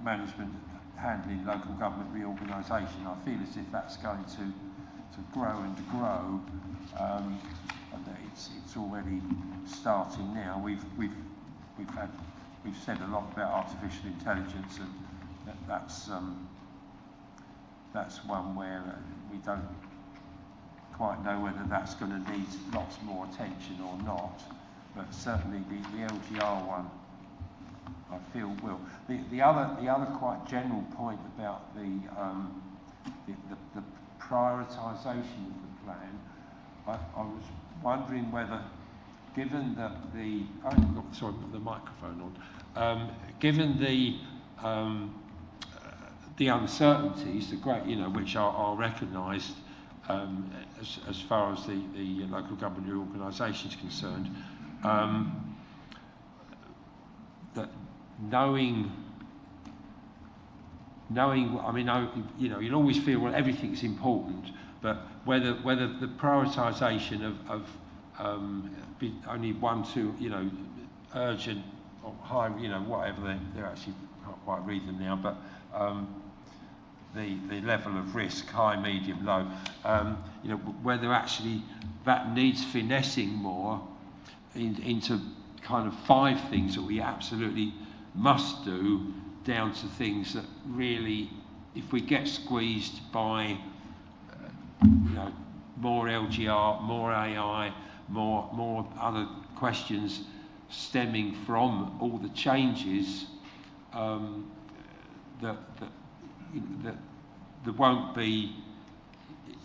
management handling local government reorganisation, I feel as if that's going to grow and grow. It's already starting now. We've had we've said a lot about artificial intelligence, and that's one where we don't quite know whether that's going to need lots more attention or not. But certainly the LGR one, I feel will. The other quite general point about the prioritisation of the plan, I was wondering whether, given that the the microphone on, given the uncertainties, the great, which are recognised as far as the local government reorganisation is concerned, that knowing, I mean, you'll always feel, well, everything's important, but whether the prioritisation of only one, two, urgent or high, whatever they're actually, can't quite read them now, but the level of risk, high, medium, low, whether actually that needs finessing more into kind of 5 things that we absolutely must do, down to things that really, if we get squeezed by more LGR, more AI, more other questions stemming from all the changes, that there won't be,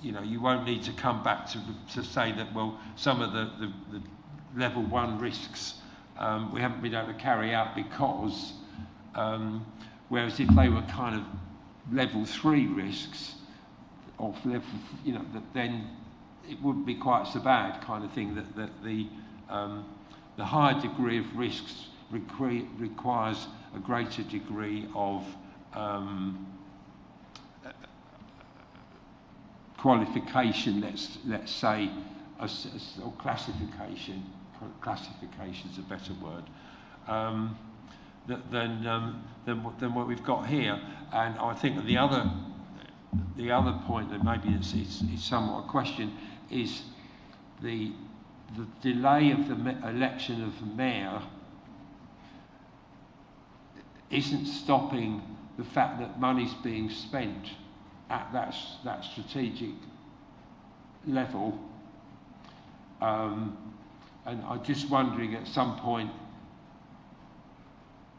you won't need to come back to say that, well, some of the level 1 risks we haven't been able to carry out because, whereas if they were kind of level 3 risks, or level, then it wouldn't be quite so bad, kind of thing. That the higher degree of risks requires a greater degree of qualification, let's say, or classification. Classification's a better word. Than what we've got here. And I think that the other point that maybe is somewhat a question is the delay of the election of the mayor isn't stopping the fact that money's being spent at that strategic level. And I'm just wondering, at some point,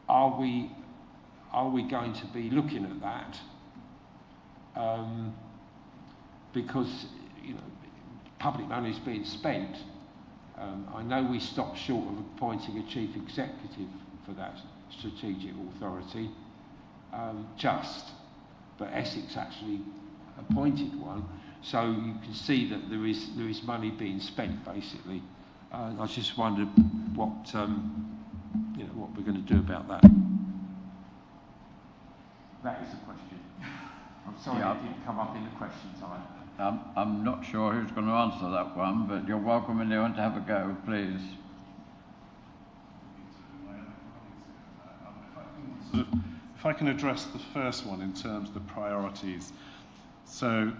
are we going to be looking at that? Because public money is being spent. I know we stopped short of appointing a chief executive for that strategic authority, but Essex actually appointed one. So you can see that there is money being spent, basically. I just wondered what we're going to do about that. That is the question. I'm sorry it didn't come up in the question time. I'm not sure who's going to answer that one, but you're welcome anyone to have a go, please. If I can address the first one in terms of the priorities. So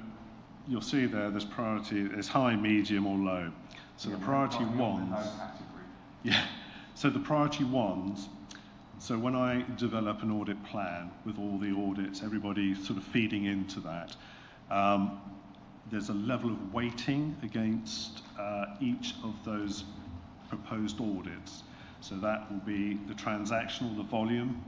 you'll see there's priority, there's high, medium or low. So the priority ones, so the priority ones, so when I develop an audit plan with all the audits, everybody sort of feeding into that, there's a level of weighting against each of those proposed audits. So that will be the transactional, the volume,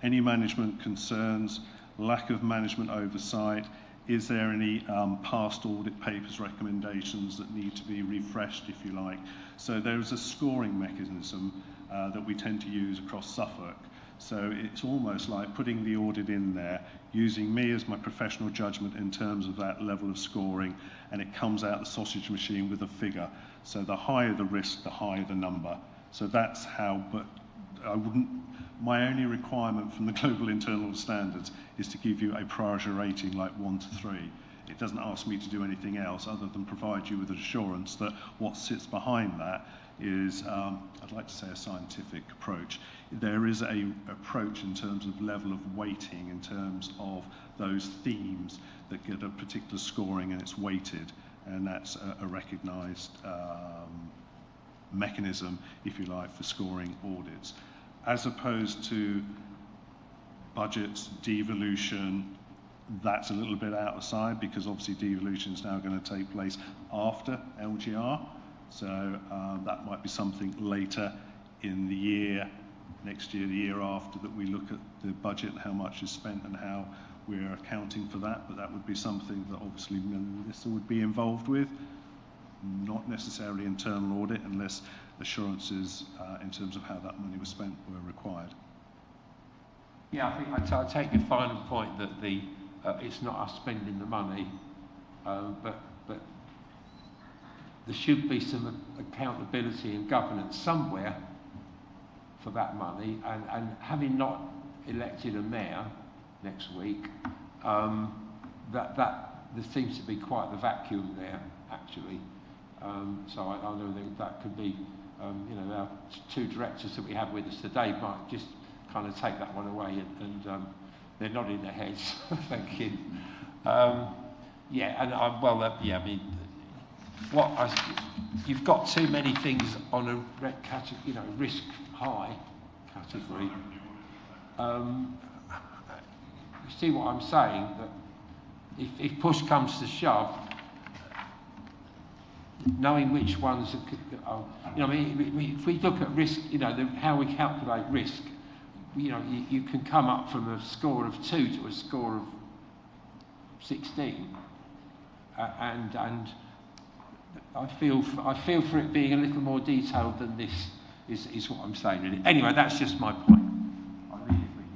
any management concerns, lack of management oversight. Is there any past audit papers recommendations that need to be refreshed, if you like? So there is a scoring mechanism that we tend to use across Suffolk. So it's almost like putting the audit in there, using me as my professional judgment in terms of that level of scoring, and it comes out the sausage machine with a figure. So the higher the risk, the higher the number. So that's how, but I wouldn't, my only requirement from the global internal standards is to give you a priority rating like 1 to 3. It doesn't ask me to do anything else other than provide you with an assurance that what sits behind that is, I'd like to say, a scientific approach. There is a approach in terms of level of weighting, in terms of those themes that get a particular scoring, and it's weighted, and that's a recognised mechanism, if you like, for scoring audits. as opposed to budgets, devolution, that's a little bit outside because obviously devolution is now going to take place after LGR. So that might be something later in the year, next year, the year after, that we look at the budget and how much is spent and how we're accounting for that. But that would be something that obviously Melissa would be involved with, not necessarily internal audit unless assurances in terms of how that money was spent were required. Yeah, I think I take your final point that the it's not us spending the money, but there should be some accountability and governance somewhere for that money. And having not elected a mayor next week, that there seems to be quite the vacuum there actually. So I don't think that could be, you know, our two directors that we have with us today might just kind of take that one away and they're nodding their heads, thank you. Yeah, and yeah, I mean, you've got too many things on a category, you know, risk high category. You see what I'm saying? That if push comes to shove, knowing which ones are, you know, I mean, if we look at risk, you know, how we calculate risk, you know, you can come up from a score of 2 to a score of 16, and I feel for it being a little more detailed than this is what I'm saying. Really. Anyway, that's just my point. I'll leave it with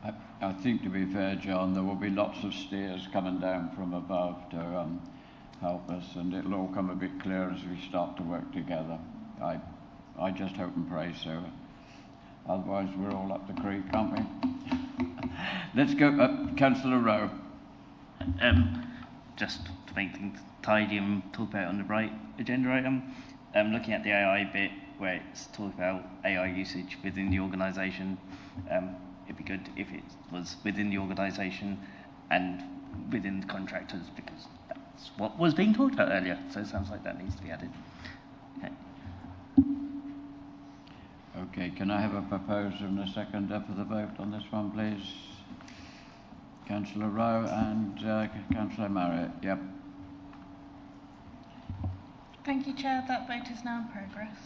you. I think, to be fair, John, there will be lots of steers coming down from above to help us, and it'll all come a bit clearer as we start to work together. I just hope and pray so. Otherwise, we're all up the creek, aren't we? Let's go up, Councillor Rowe. Just to make things tidy and talk about it on the right agenda item, looking at the AI bit where it's talking about AI usage within the organisation, it'd be good if it was within the organisation and within the contractors, because that's what was being talked about earlier, so it sounds like that needs to be added. Okay. Okay, can I have a proposer and a seconder for the vote on this one, please? Councillor Rowe and Councillor Marriott. Yep. Thank you, Chair. That vote is now in progress.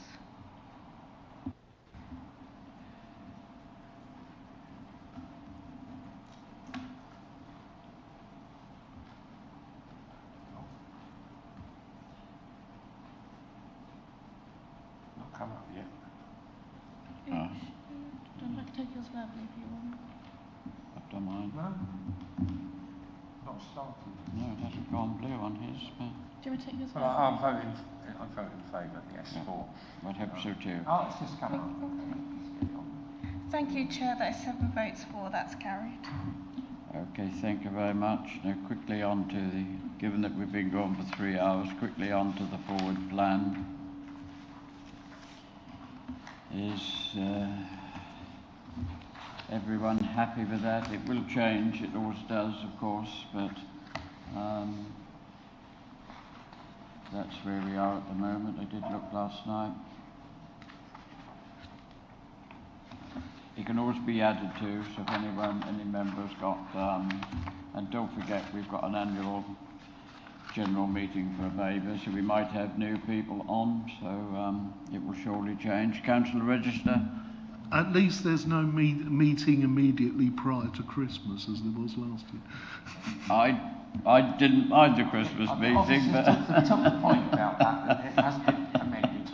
Not come up yet. Don't like to take yours verbally if you want. I've done mine. No. Not started. No, it hasn't gone blue on his. But... Do you want to take yours Well, verbally? I'm voting in favour, yes, Yeah. for. I'd hope so too. Oh, it's just come up. Thank you, Chair. That is 7 votes for. That's carried. Okay, thank you very much. Now quickly on to the, given that we've been going for 3 hours, quickly on to the forward plan. Is everyone happy with that? It will change, it always does, of course, but that's where we are at the moment. I did look last night. It can always be added to, so if any members got, and don't forget we've got an annual general meeting for Baber, so we might have new people on, so it will surely change. Council Register? At least there's no meeting immediately prior to Christmas as there was last year. I didn't mind the Christmas meeting, but took the point about that. It has been amended.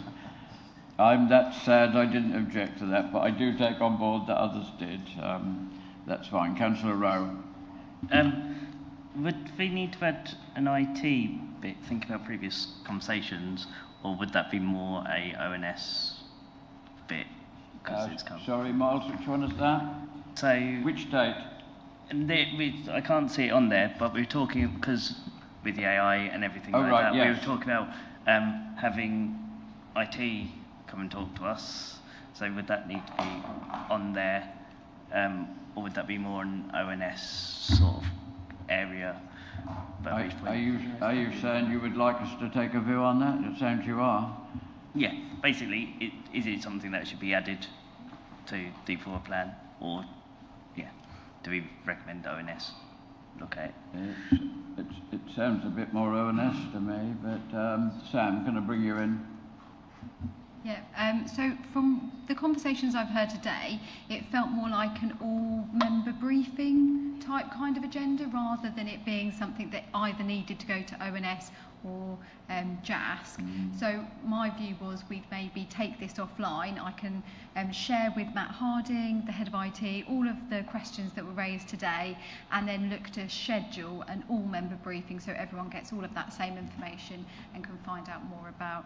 I'm that sad I didn't object to that, but I do take on board that others did. That's fine. Councillor Rowe. Would we need to add an IT bit, think about previous conversations, or would that be more a ONS bit? Sorry, Miles, which one is that? So which date? I can't see it on there, but we were talking, because with the AI and everything like right, that, yes. we were talking about having IT come and talk to us. So would that need to be on there, or would that be more an ONS sort of area? Are you saying you would like us to take a view on that? It sounds you are. Yeah, basically, is it something that should be added to do for a plan, or yeah, do we recommend ONS look at it? It sounds a bit more ONS to me, but Sam, can I bring you in? Yeah, so from the conversations I've heard today, it felt more like an all-member briefing type kind of agenda rather than it being something that either needed to go to ONS or JASC. So my view was we'd maybe take this offline. I can share with Matt Harding, the head of IT, all of the questions that were raised today, and then look to schedule an all-member briefing so everyone gets all of that same information and can find out more about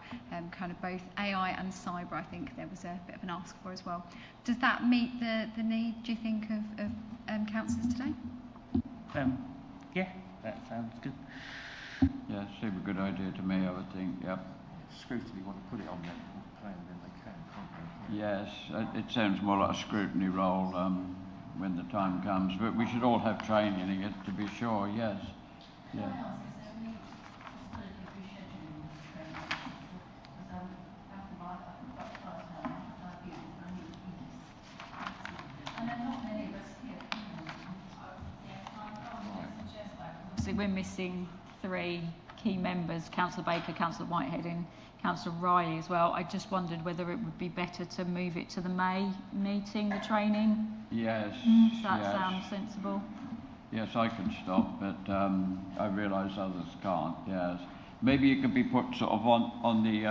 kind of both AI and cyber. I think there was a bit of an ask for as well. Does that meet the need, do you think, of councillors today? Yeah, that sounds good. Yeah, seems a good idea to me, I would think, yep. Scrutiny want to put it on their plan, then they can, can't they? Yes, it sounds more like a scrutiny role when the time comes, but we should all have training in it to be sure, yes. Yeah. So we're missing 3 key members, Councillor Baker, Councillor Whitehead and Councillor Riley as well. I just wondered whether it would be better to move it to the May meeting, the training. Yes. Does that yes. sound sensible? Yes, I can stop, but I realise others can't, yes. Maybe it could be put sort of on the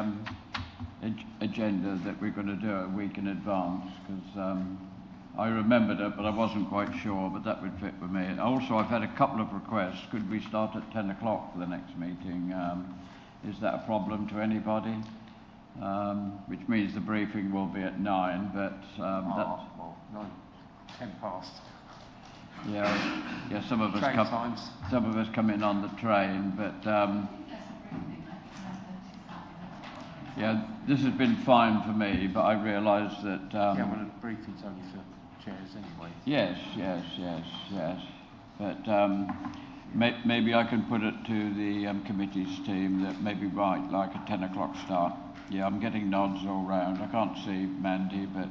agenda that we're going to do a week in advance, because I remembered it, but I wasn't quite sure, but that would fit with me. And also, I've had a couple of requests. Could we start at 10 o'clock for the next meeting? Is that a problem to anybody? Which means the briefing will be at 9, but well, 10 past. Yeah, some of us Train come. times. Some of us come in on the train, but yeah, this has been fine for me. But I realise that. Yeah, well, the briefing's only for chairs anyway. Yes. But maybe I can put it to the committee's team that maybe right, like a 10 o'clock start. Yeah, I'm getting nods all round. I can't see Mandy, but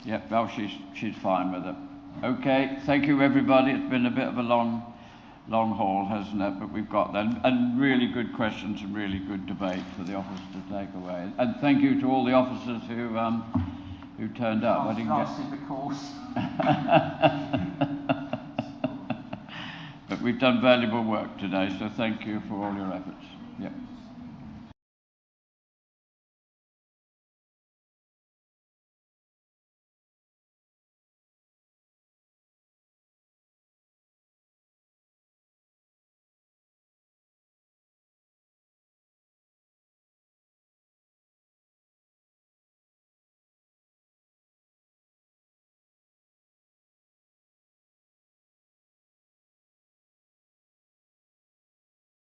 yeah, well, she's fine with it. Okay, thank you everybody. It's been a bit of a long haul, hasn't it? But we've got that, and really good Questions and really good debate for the office to take away. And thank you to all the officers who turned up. I didn't lasted the course. But we've done valuable work today, so thank you for all your efforts. Yep.